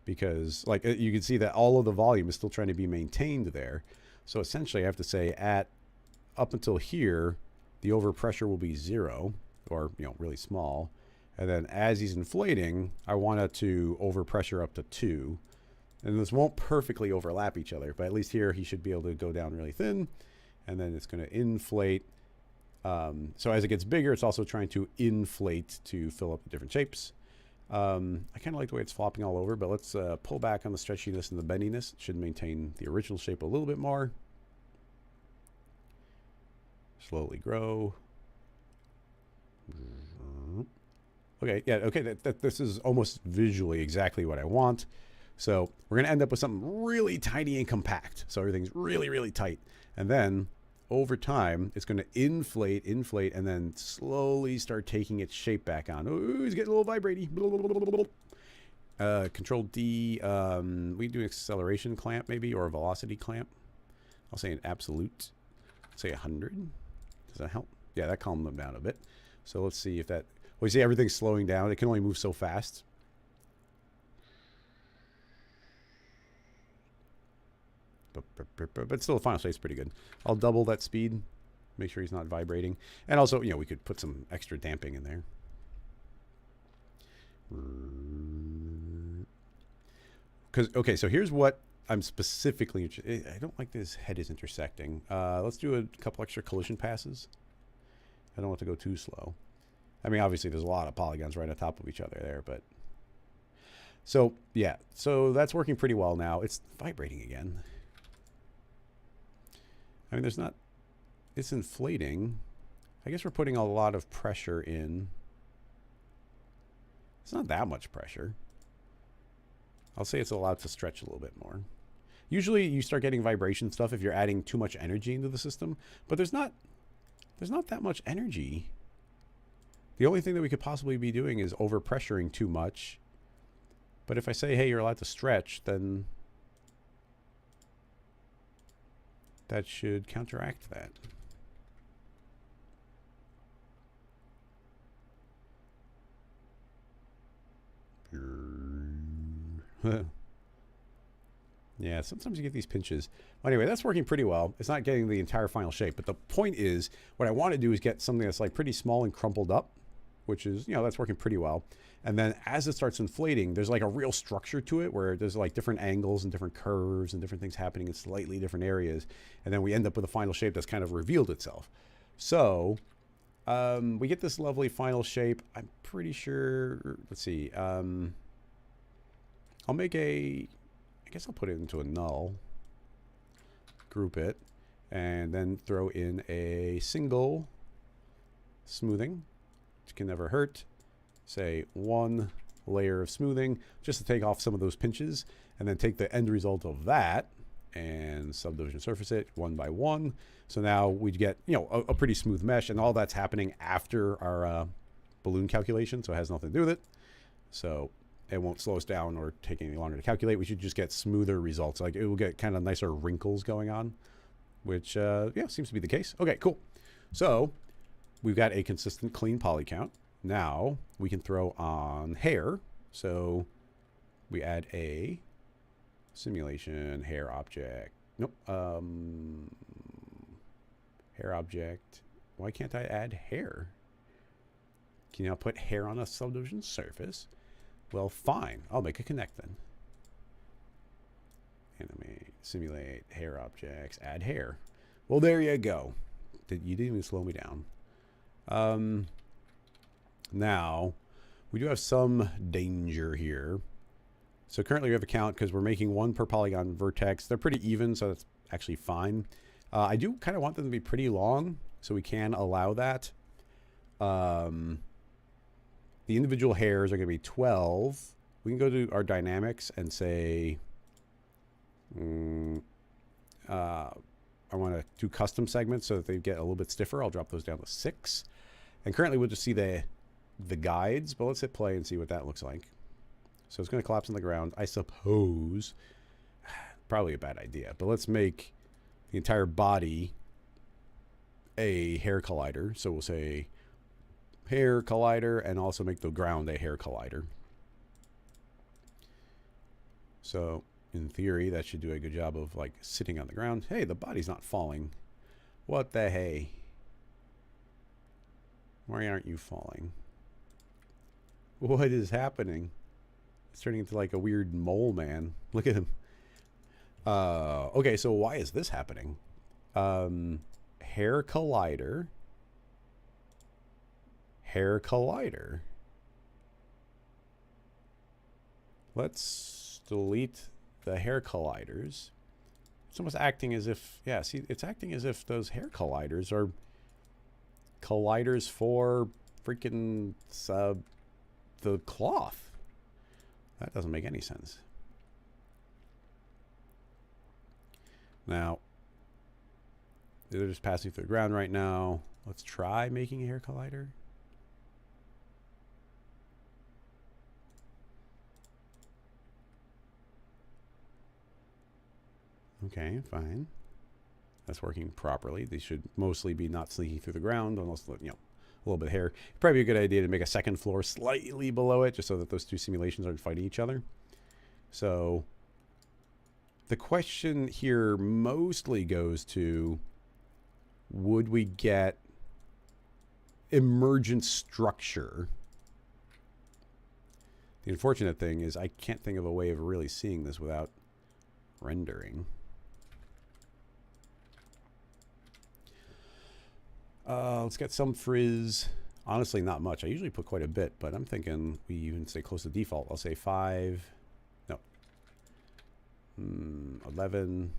Because like you can see that all of the volume is still trying to be maintained there. So essentially I have to say up until here, the overpressure will be 0 or, really small. And then as he's inflating, I want it to overpressure up to 2. And this won't perfectly overlap each other, but at least here he should be able to go down really thin. And then it's going to inflate. So as it gets bigger, it's also trying to inflate to fill up the different shapes. I kind of like the way it's flopping all over, but let's pull back on the stretchiness and the bendiness. It should maintain the original shape a little bit more. Slowly grow. Okay, yeah, okay, this is almost visually exactly what I want. So we're going to end up with something really tiny and compact. So everything's really, really tight. And then over time, it's going to inflate, and then slowly start taking its shape back on. Ooh, he's getting a little vibraty. Control D. We do an acceleration clamp maybe, or a velocity clamp. I'll say an absolute. Say 100. Does that help? Yeah, that calmed them down a bit. So let's see if that... Well, you see everything's slowing down. It can only move so fast. But still, the final state's pretty good. I'll double that speed. Make sure he's not vibrating. And also, we could put some extra damping in there. Okay, so here's what I'm specifically interested. I don't like this head is intersecting. Let's do a couple extra collision passes. I don't want to go too slow. I mean, obviously, there's a lot of polygons right on top of each other there, but... So, yeah. So that's working pretty well now. It's vibrating again. I mean, there's not... It's inflating. I guess we're putting a lot of pressure in. It's not that much pressure. I'll say it's allowed to stretch a little bit more. Usually you start getting vibration stuff if you're adding too much energy into the system, but there's not that much energy. The only thing that we could possibly be doing is overpressuring too much. But if I say, hey, you're allowed to stretch, then that should counteract that. Yeah, sometimes you get these pinches. Well, anyway, that's working pretty well. It's not getting the entire final shape, but the point is, what I want to do is get something that's like pretty small and crumpled up, which is, you know, that's working pretty well. And then as it starts inflating, there's like a real structure to it where there's like different angles and different curves and different things happening in slightly different areas. And then we end up with a final shape that's kind of revealed itself. So we get this lovely final shape. I'm pretty sure, let's see. I'll make I guess I'll put it into a null, group it, and then throw in a single smoothing, which can never hurt. Say 1 layer of smoothing just to take off some of those pinches, and then take the end result of that and subdivision surface it 1 by 1. So now we get, you know, a pretty smooth mesh, and all that's happening after our balloon calculation, so it has nothing to do with it. So it won't slow us down or take any longer to calculate. We should just get smoother results. Like it will get kind of nicer wrinkles going on, which yeah, seems to be the case. Okay, cool. So we've got a consistent clean poly count. Now we can throw on hair. So we add a simulation hair object. Nope. Hair object. Why can't I add hair? Can you now put hair on a subdivision surface? Well, fine. I'll make a connect then. Animate, simulate, hair objects, add hair. Well, there you go. You didn't even slow me down. Now, we do have some danger here. So currently we have a count because we're making 1 per polygon vertex. They're pretty even, so that's actually fine. I do kind of want them to be pretty long, so we can allow that. The individual hairs are going to be 12. We can go to our dynamics and say, I want to do custom segments so that they get a little bit stiffer. I'll drop those down to 6. And currently we'll just see the guides, but let's hit play and see what that looks like. So it's going to collapse on the ground. I suppose, probably a bad idea, but let's make the entire body a hair collider. So we'll say hair collider and also make the ground a hair collider. So in theory, that should do a good job of like sitting on the ground. Hey, the body's not falling. What the hey? Why aren't you falling? What is happening? It's turning into like a weird mole man. Look at him. Okay, so why is this happening? Hair collider. Hair collider. Let's delete the hair colliders. It's almost acting as if, yeah, see, it's acting as if those hair colliders are colliders for freaking the cloth. That doesn't make any sense. Now, they're just passing through the ground right now. Let's try making a hair collider. Okay, fine. That's working properly. They should mostly be not sneaking through the ground, almost, you know, a little bit of hair. Probably a good idea to make a second floor slightly below it, just so that those two simulations aren't fighting each other. So the question here mostly goes to, would we get emergent structure? The unfortunate thing is I can't think of a way of really seeing this without rendering. Let's get some frizz. Honestly, not much. I usually put quite a bit, but I'm thinking we even stay close to default. I'll say 5, no, 11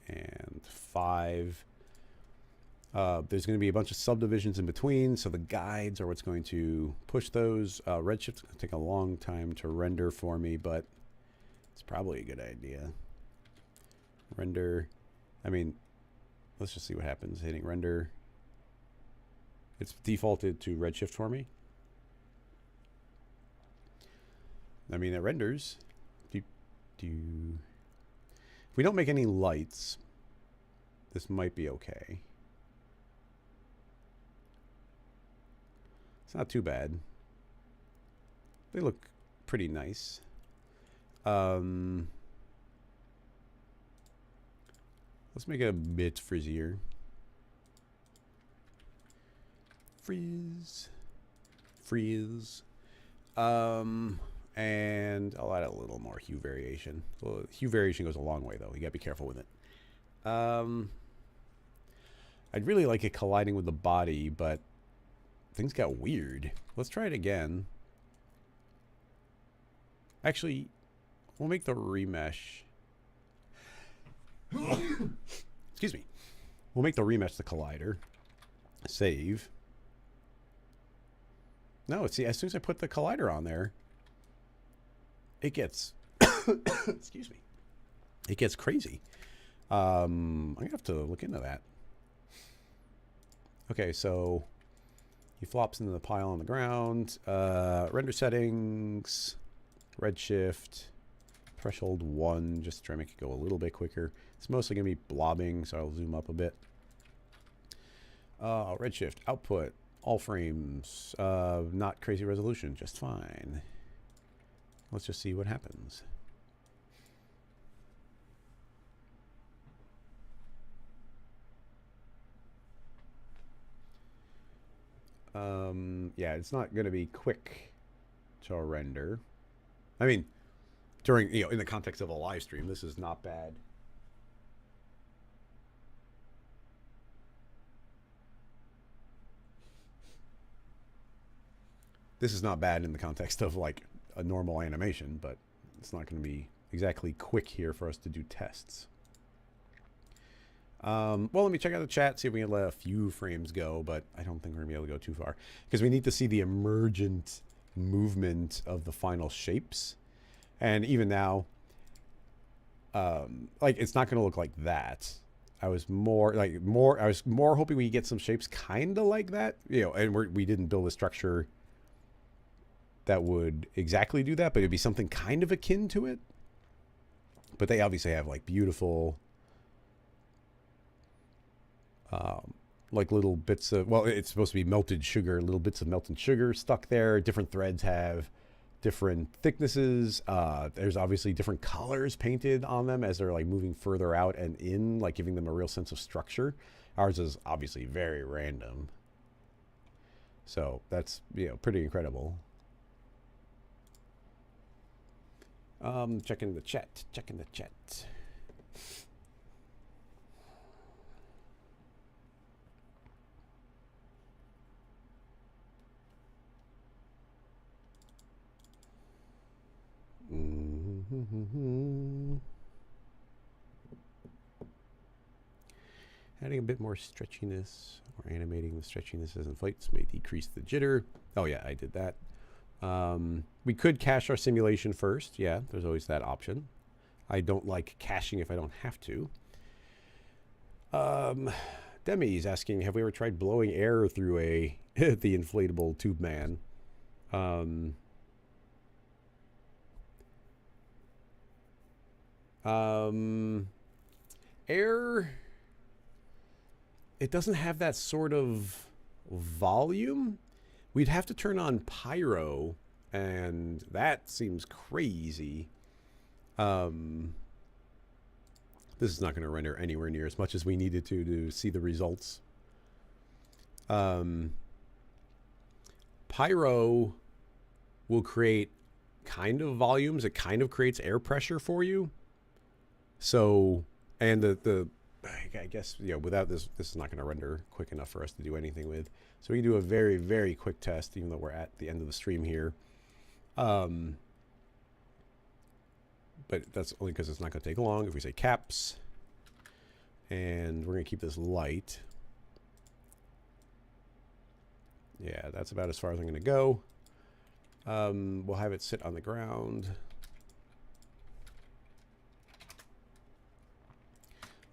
and 5. There's going to be a bunch of subdivisions in between, so the guides are what's going to push those. Redshifts going to take a long time to render for me, but it's probably a good idea. Render. I mean, let's just see what happens. Hitting render. It's defaulted to redshift for me. I mean, it renders. If we don't make any lights, this might be okay. It's not too bad. They look pretty nice. Let's make it a bit frizzier. Frizz. And I'll add a little more hue variation. Well, hue variation goes a long way, though. You gotta be careful with it. I'd really like it colliding with the body, but things got weird. Let's try it again. Actually, we'll make the remesh. Excuse me. We'll make the remesh the collider. Save. No, see, as soon as I put the collider on there, it gets, excuse me, it gets crazy. I'm gonna have to look into that. Okay, so he flops into the pile on the ground. Render settings, redshift, threshold 1, just to try to make it go a little bit quicker. It's mostly gonna be blobbing, so I'll zoom up a bit. Redshift, output, all frames, not crazy resolution, just fine. Let's just see what happens. Yeah, it's not going to be quick to render. I mean, during, you know, in the context of a live stream, this is not bad. This is not bad in the context of like a normal animation, but it's not going to be exactly quick here for us to do tests. Well, let me check out the chat, see if we can let a few frames go, but I don't think we're gonna be able to go too far because we need to see the emergent movement of the final shapes. And even now, like, it's not gonna look like that. I was more hoping we get some shapes kind of like that, you know, and we didn't build a structure that would exactly do that, but it'd be something kind of akin to it. But they obviously have like beautiful, like little bits of, well, it's supposed to be melted sugar, little bits of melted sugar stuck there. Different threads have different thicknesses. There's obviously different colors painted on them as they're like moving further out and in, like giving them a real sense of structure. Ours is obviously very random. So that's, you know, pretty incredible. Checking the chat. Adding a bit more stretchiness or animating the stretchiness as inflates may decrease the jitter. Oh yeah, I did that. We could cache our simulation first. Yeah, there's always that option. I don't like caching if I don't have to. Demi's asking, have we ever tried blowing air through the inflatable tube man? Air, it doesn't have that sort of volume. We'd have to turn on pyro, and that seems crazy. This is not going to render anywhere near as much as we needed to see the results. Pyro will create kind of volumes. It kind of creates air pressure for you. So, and I guess, you know, without this is not going to render quick enough for us to do anything with. So we can do a very, very quick test, even though we're at the end of the stream here. But that's only because it's not going to take long. If we say caps, and we're going to keep this light. Yeah, that's about as far as I'm going to go. We'll have it sit on the ground.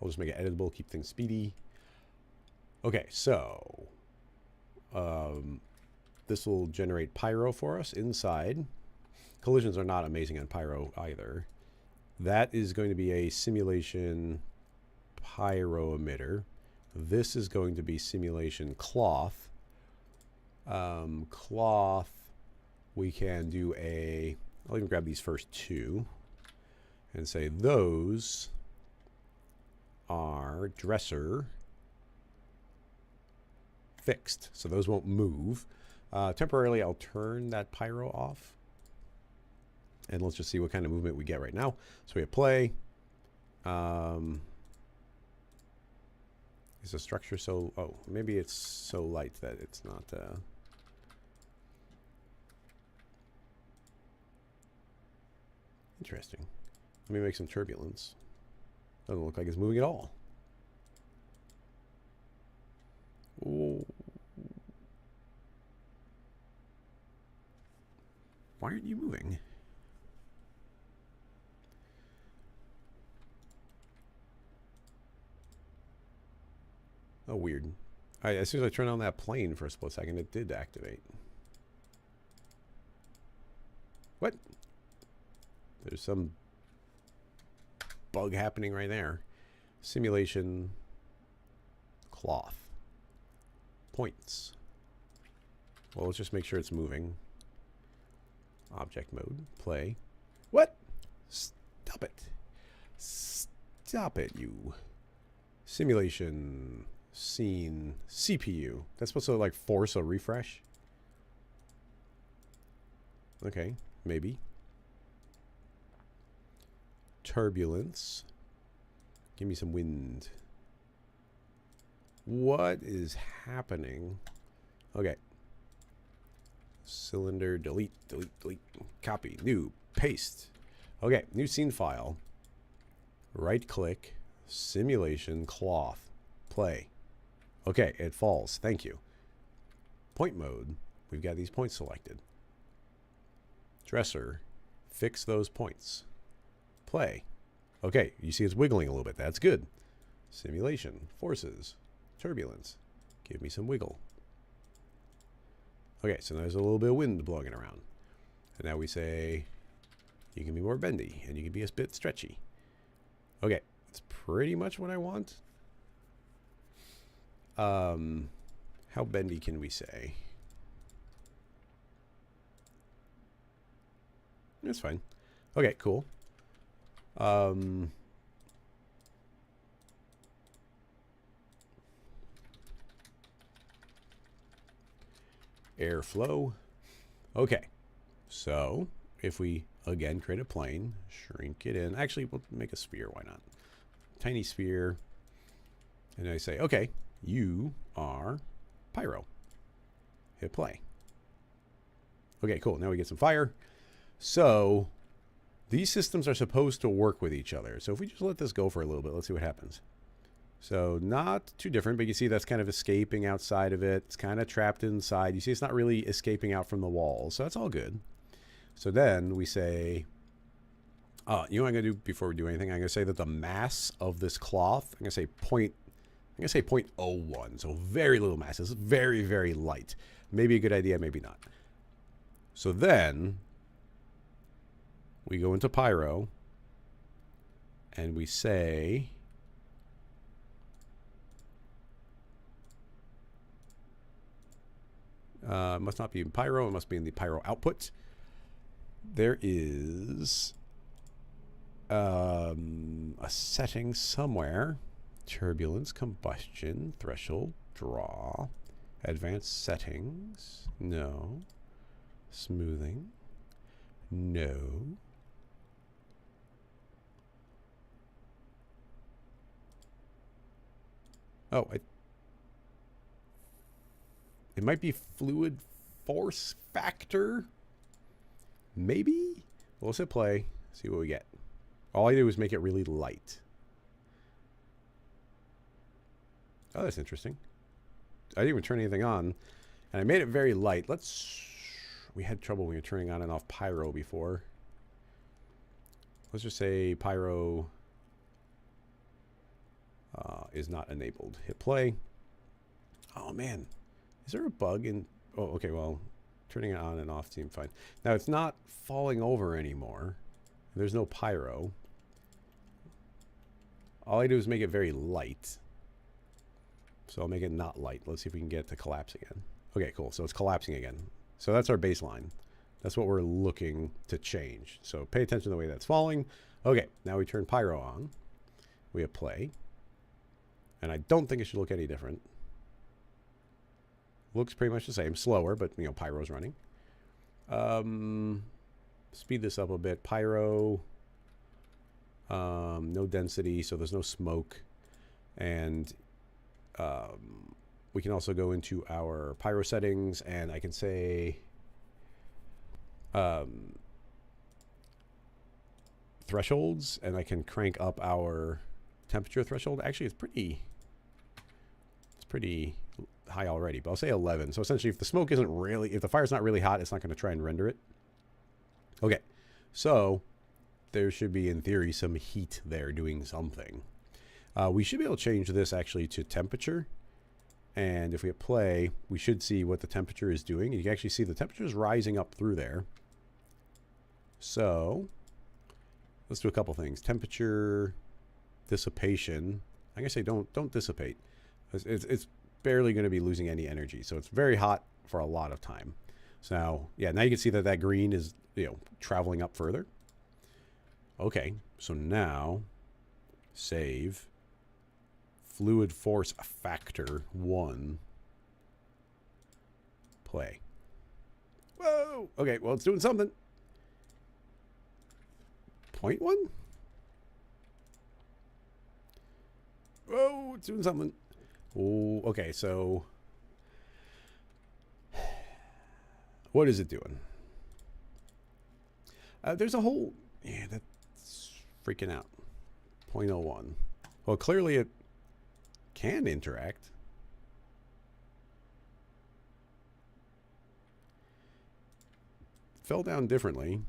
I'll just make it editable, keep things speedy. Okay, so this will generate pyro for us inside. Collisions are not amazing on pyro either. That is going to be a simulation pyro emitter. This is going to be simulation cloth. Cloth, we can do I'll even grab these first two. and say those are dresser fixed. So those won't move. Temporarily, I'll turn that pyro off. And let's just see what kind of movement we get right now. So we have play. Is the structure so... Oh, maybe it's so light that it's not... Interesting. Let me make some turbulence. Doesn't look like it's moving at all. Ooh. Why aren't you moving? Oh, weird. As soon as I turned on that plane for a split second, it did activate. What? There's some bug happening right there. Simulation cloth. Points. Well, let's just make sure it's moving. Object mode. Play. What? Stop it. Stop it, you. Simulation. Scene. CPU. That's supposed to like force a refresh? Okay. Maybe. Turbulence. Give me some wind. What is happening? Okay. Cylinder, delete, delete, delete. Copy, new, paste. Okay, new scene file. Right click, simulation, cloth, play. Okay, it falls, thank you. Point mode, we've got these points selected. Dresser, fix those points. Play. Okay, you see it's wiggling a little bit, that's good. Simulation, forces, turbulence. Give me some wiggle. Okay, so there's a little bit of wind blowing around. And now we say, you can be more bendy, and you can be a bit stretchy. Okay, that's pretty much what I want. How bendy can we say? That's fine. Okay, cool. Airflow. Okay, so if we again create a plane, shrink it in. Actually, we'll make a sphere. Why not? Tiny sphere. And I say, okay, you are pyro. Hit play. Okay, cool. Now we get some fire. So these systems are supposed to work with each other. So if we just let this go for a little bit, let's see what happens. So not too different, but you see that's kind of escaping outside of it. It's kind of trapped inside. You see it's not really escaping out from the walls. So that's all good. So then we say, you know what I'm going to do before we do anything? I'm going to say that the mass of this cloth, I'm going to say 0.01. So very little mass. It's very, very light. Maybe a good idea, maybe not. So then we go into Pyro and we say, it must not be in Pyro, it must be in the Pyro output. There is a setting somewhere. Turbulence, combustion, threshold, draw, advanced settings, no. Smoothing, no. Oh, it might be fluid force factor. Maybe? Well, let's hit play, see what we get. All I do is make it really light. Oh, that's interesting. I didn't even turn anything on. And I made it very light. We had trouble when we were turning on and off Pyro before. Let's just say Pyro is not enabled. Hit play. Oh, man. Is there a bug in... Oh, okay, well, turning it on and off seemed fine. Now, it's not falling over anymore. There's no Pyro. All I do is make it very light. So I'll make it not light. Let's see if we can get it to collapse again. Okay, cool. So it's collapsing again. So that's our baseline. That's what we're looking to change. So pay attention to the way that's falling. Okay, now we turn pyro on. We hit play. And I don't think it should look any different. Looks pretty much the same. Slower, but, you know, pyro's running. Speed this up a bit. Pyro. No density, so there's no smoke. And we can also go into our pyro settings, and I can say thresholds, and I can crank up our temperature threshold. Actually, it's pretty high already, but I'll say 11. So essentially, if the smoke isn't really, if the fire's not really hot, it's not going to try and render it. Okay, so there should be, in theory, some heat there doing something. We should be able to change this actually to temperature. And if we hit play, we should see what the temperature is doing. And you can actually see the temperature is rising up through there. So let's do a couple things. Temperature, dissipation. I'm going to say don't dissipate. It's barely going to be losing any energy. So it's very hot for a lot of time. So now, yeah, now you can see that that green is, you know, traveling up further. Okay, so now save fluid force factor 1. Play. Whoa! Okay, well, it's doing something. 0.1? Whoa, it's doing something. Oh, okay, so what is it doing? There's a whole, yeah, that's freaking out. 0.01. Well, clearly it can interact. Fell down differently.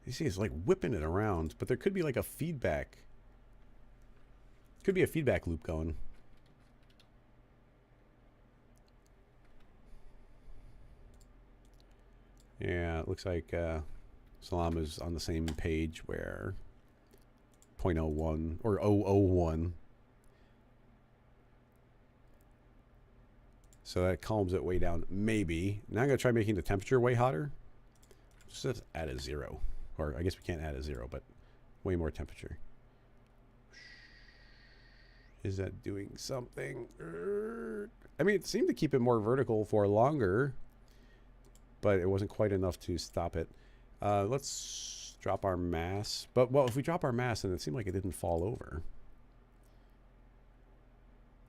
You see, it's like whipping it around, but there could be like a feedback. Could be a feedback loop going. Yeah, it looks like Salam is on the same page where 0.01 or 001. So that calms it way down, maybe. Now I'm going to try making the temperature way hotter. Just add a 0. Or I guess we can't add a 0, but way more temperature. Is that doing something? I mean, it seemed to keep it more vertical for longer, but it wasn't quite enough to stop it. Let's drop our mass. But, well, if we drop our mass, then it seemed like it didn't fall over.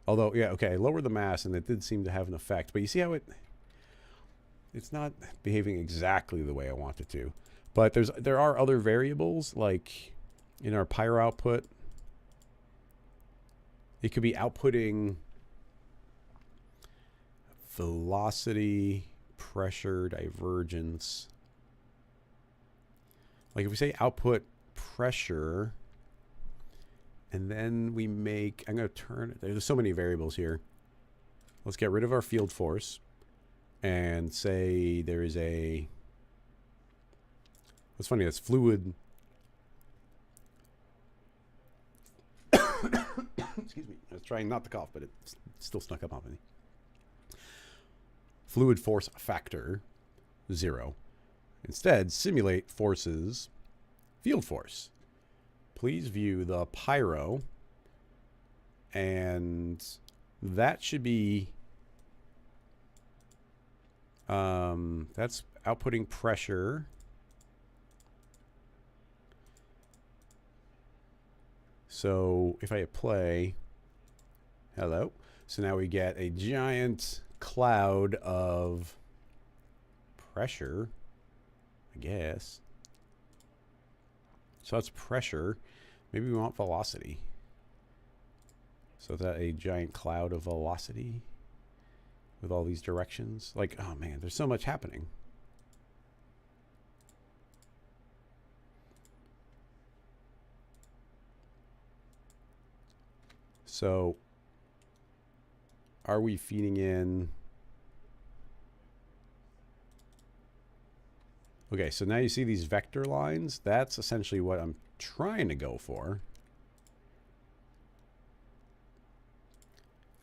Although, yeah, okay, I lowered the mass, and it did seem to have an effect. But you see how it's not behaving exactly the way I want it to. But there are other variables, like in our pyro output. It could be outputting velocity, pressure, divergence. Like if we say output pressure, and then we make, I'm going to turn, there's so many variables here. Let's get rid of our field force and say there is a, what's funny, that's fluid. Excuse me. I was trying not to cough, but it still snuck up on me. Fluid force factor 0. Instead, simulate forces field force. Please view the pyro, and that should be that's outputting pressure. So if I hit play, hello. So now we get a giant cloud of pressure, I guess. So that's pressure. Maybe we want velocity. So is that a giant cloud of velocity with all these directions? Like, oh man, there's so much happening. So are we feeding in? Okay, so now you see these vector lines. That's essentially what I'm trying to go for.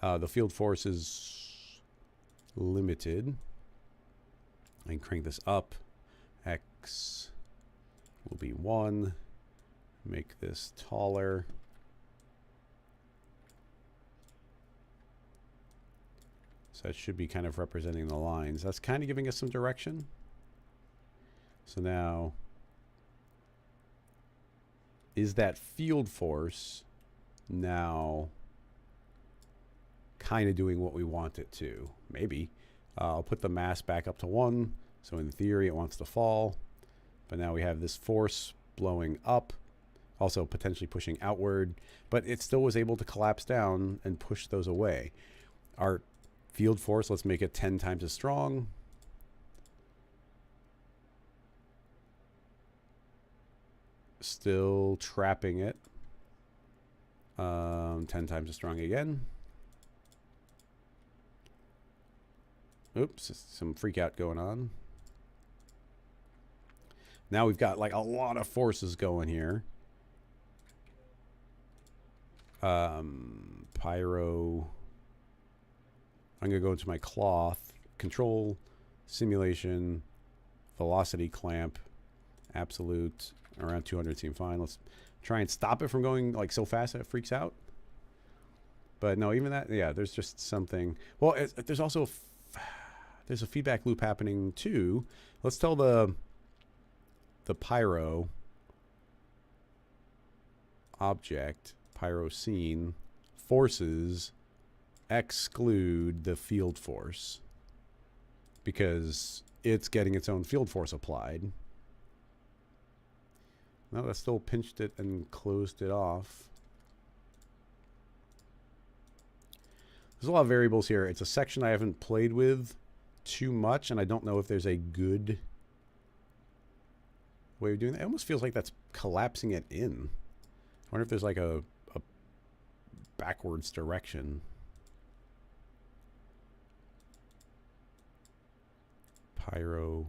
The field force is limited. And crank this up. X will be 1. Make this taller. So that should be kind of representing the lines. That's kind of giving us some direction. So now, is that field force now kind of doing what we want it to? Maybe. I'll put the mass back up to 1. So in theory, it wants to fall. But now we have this force blowing up, also potentially pushing outward. But it still was able to collapse down and push those away. Our field force, let's make it 10 times as strong. Still trapping it. 10 times as strong again. Oops, some freak out going on. Now we've got like a lot of forces going here. Pyro. I'm going to go into my cloth. Control, simulation, velocity clamp, absolute. Around 200 seem fine. Let's try and stop it from going like so fast that it freaks out. But no, even that, yeah, there's just something. Well, there's also there's a feedback loop happening too. Let's tell the pyro object, pyro scene, forces exclude the field force because it's getting its own field force applied. No, that still pinched it and closed it off. There's a lot of variables here. It's a section I haven't played with too much, and I don't know if there's a good way of doing that. It almost feels like that's collapsing it in. I wonder if there's like a backwards direction. Pyro,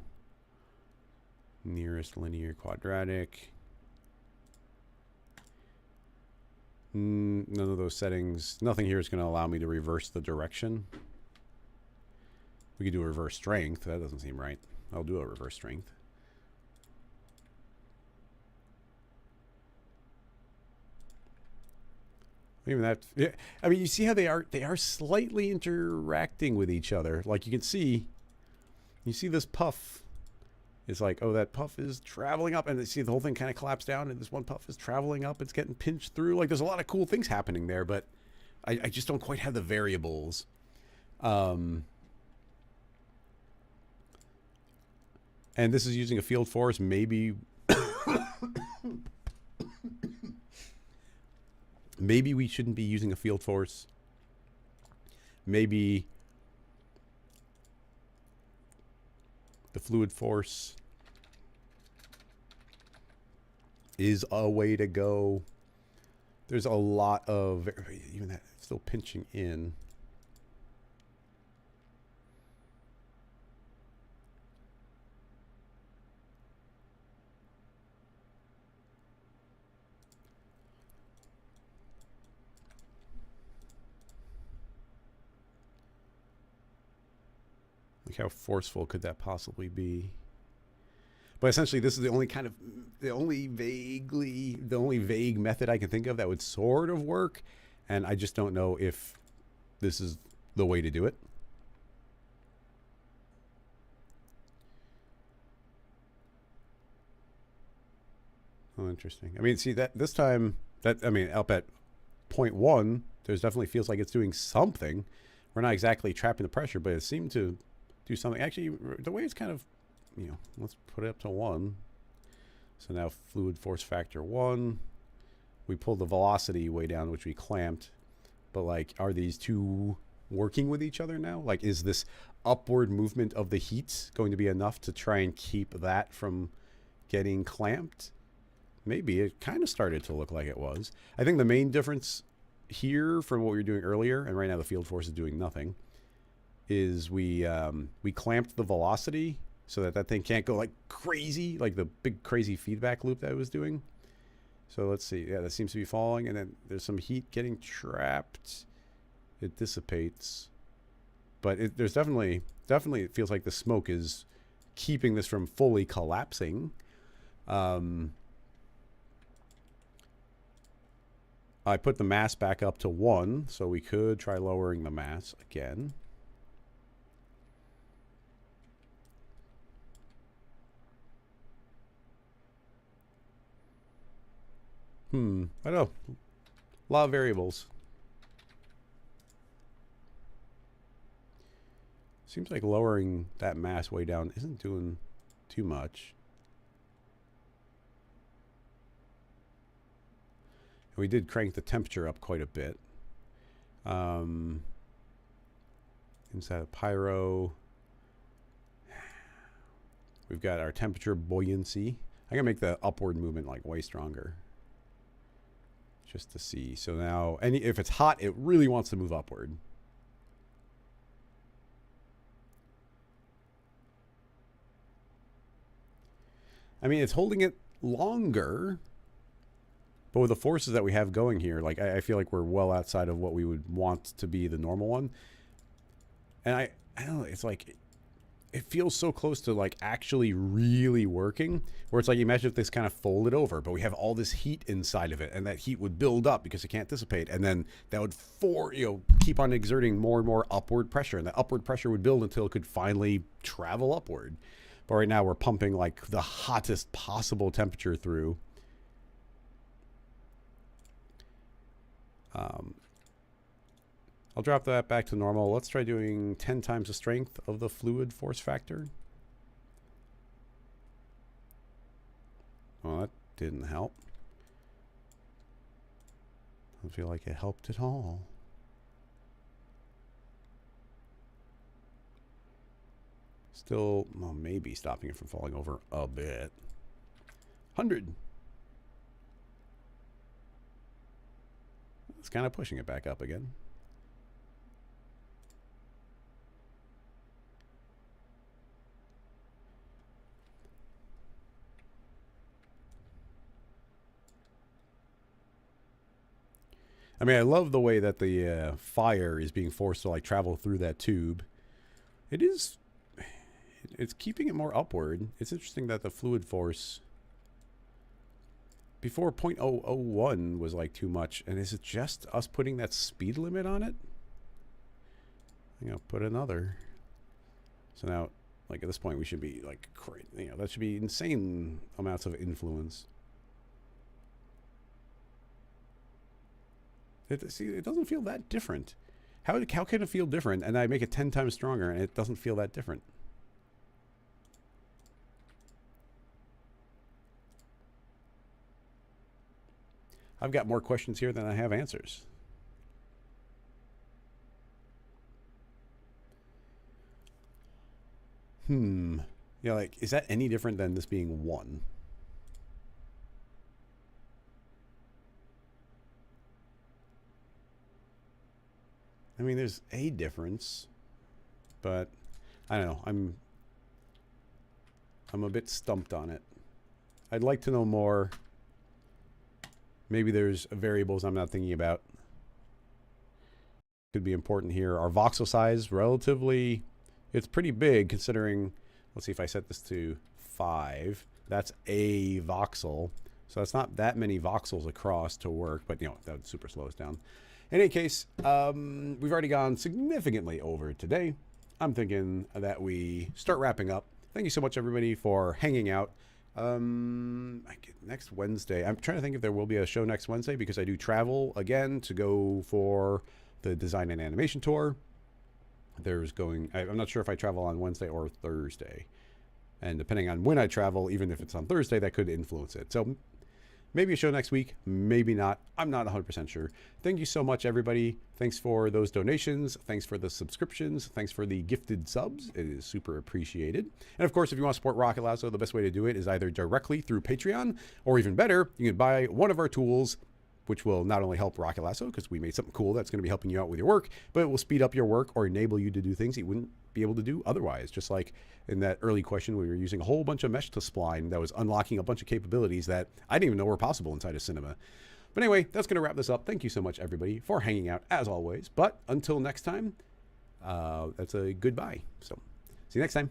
nearest linear quadratic. None of those settings. Nothing here is going to allow me to reverse the direction. We could do a reverse strength. That doesn't seem right. I'll do a reverse strength. Even that. Yeah, I mean, you see how they are slightly interacting with each other. Like you can see, you see this puff. It's like, oh, that puff is traveling up, and you see the whole thing kind of collapse down, and this one puff is traveling up. It's getting pinched through. Like, there's a lot of cool things happening there, but I just don't quite have the variables. And this is using a field force. Maybe, maybe we shouldn't be using a field force. Maybe the fluid force is a way to go. There's a lot of, even that still pinching in. Like how forceful could that possibly be? But essentially, this is the only kind of, the only vague method I can think of that would sort of work. And I just don't know if this is the way to do it. Oh, interesting. I mean, see that this time, I mean, up at 0.1, there's definitely feels like it's doing something. We're not exactly trapping the pressure, but it seemed to do something. Actually, the way it's kind of, you know, let's put it up to 1. So now fluid force factor 1. We pulled the velocity way down, which we clamped. But like, are these two working with each other now? Like, is this upward movement of the heat going to be enough to try and keep that from getting clamped? Maybe. It kind of started to look like it was. I think the main difference here from what we were doing earlier, and right now the field force is doing nothing, is we clamped the velocity so that that thing can't go like crazy, like the big crazy feedback loop that it was doing. So let's see. Yeah, that seems to be falling, and then there's some heat getting trapped. It dissipates, but there's definitely it feels like the smoke is keeping this from fully collapsing. I put the mass back up to 1, so we could try lowering the mass again. I don't know. A lot of variables. Seems like lowering that mass way down isn't doing too much. We did crank the temperature up quite a bit. Inside of pyro, we've got our temperature buoyancy. I'm gonna make the upward movement like way stronger, just to see. So now, if it's hot, it really wants to move upward. I mean, it's holding it longer. But with the forces that we have going here, like I feel like we're well outside of what we would want to be the normal one. And I don't know, it's like, it feels so close to like actually really working, where it's like, imagine if this kind of folded over, but we have all this heat inside of it, and that heat would build up because it can't dissipate. And then that would keep on exerting more and more upward pressure, and that upward pressure would build until it could finally travel upward. But right now we're pumping like the hottest possible temperature through. I'll drop that back to normal. Let's try doing 10 times the strength of the fluid force factor. Well, that didn't help. I don't feel like it helped at all. Still, well, maybe stopping it from falling over a bit. 100. It's kind of pushing it back up again. I mean, I love the way that the fire is being forced to like travel through that tube. It's keeping it more upward. It's interesting that the fluid force before 0.001 was like too much. And is it just us putting that speed limit on it? I'm gonna put another. So now, like at this point, we should be like, that should be insane amounts of influence. See, it doesn't feel that different. How can it feel different? And I make it 10 times stronger and it doesn't feel that different. I've got more questions here than I have answers. Yeah, like, is that any different than this being 1? I mean, there's a difference, but I don't know. I'm a bit stumped on it. I'd like to know more. Maybe there's variables I'm not thinking about. Could be important here. Our voxel size, relatively, it's pretty big considering, let's see if I set this to 5. That's a voxel. So that's not that many voxels across to work, but that would super slow us down. In any case, we've already gone significantly over today. I'm thinking that we start wrapping up. Thank you so much, everybody, for hanging out. Next Wednesday, I'm trying to think if there will be a show next Wednesday because I do travel again to go for the design and animation tour. I'm not sure if I travel on Wednesday or Thursday. And depending on when I travel, even if it's on Thursday, that could influence it. So maybe a show next week, maybe not. I'm not 100% sure. Thank you so much, everybody. Thanks for those donations. Thanks for the subscriptions. Thanks for the gifted subs. It is super appreciated. And of course, if you want to support Rocket Lasso, the best way to do it is either directly through Patreon, or even better, you can buy one of our tools, which will not only help Rocket Lasso, because we made something cool that's going to be helping you out with your work, but it will speed up your work or enable you to do things you wouldn't be able to do otherwise. Just like in that early question, we were using a whole bunch of mesh to spline that was unlocking a bunch of capabilities that I didn't even know were possible inside of Cinema. But anyway, that's going to wrap this up. Thank you so much, everybody, for hanging out as always. But until next time, that's a goodbye. So see you next time.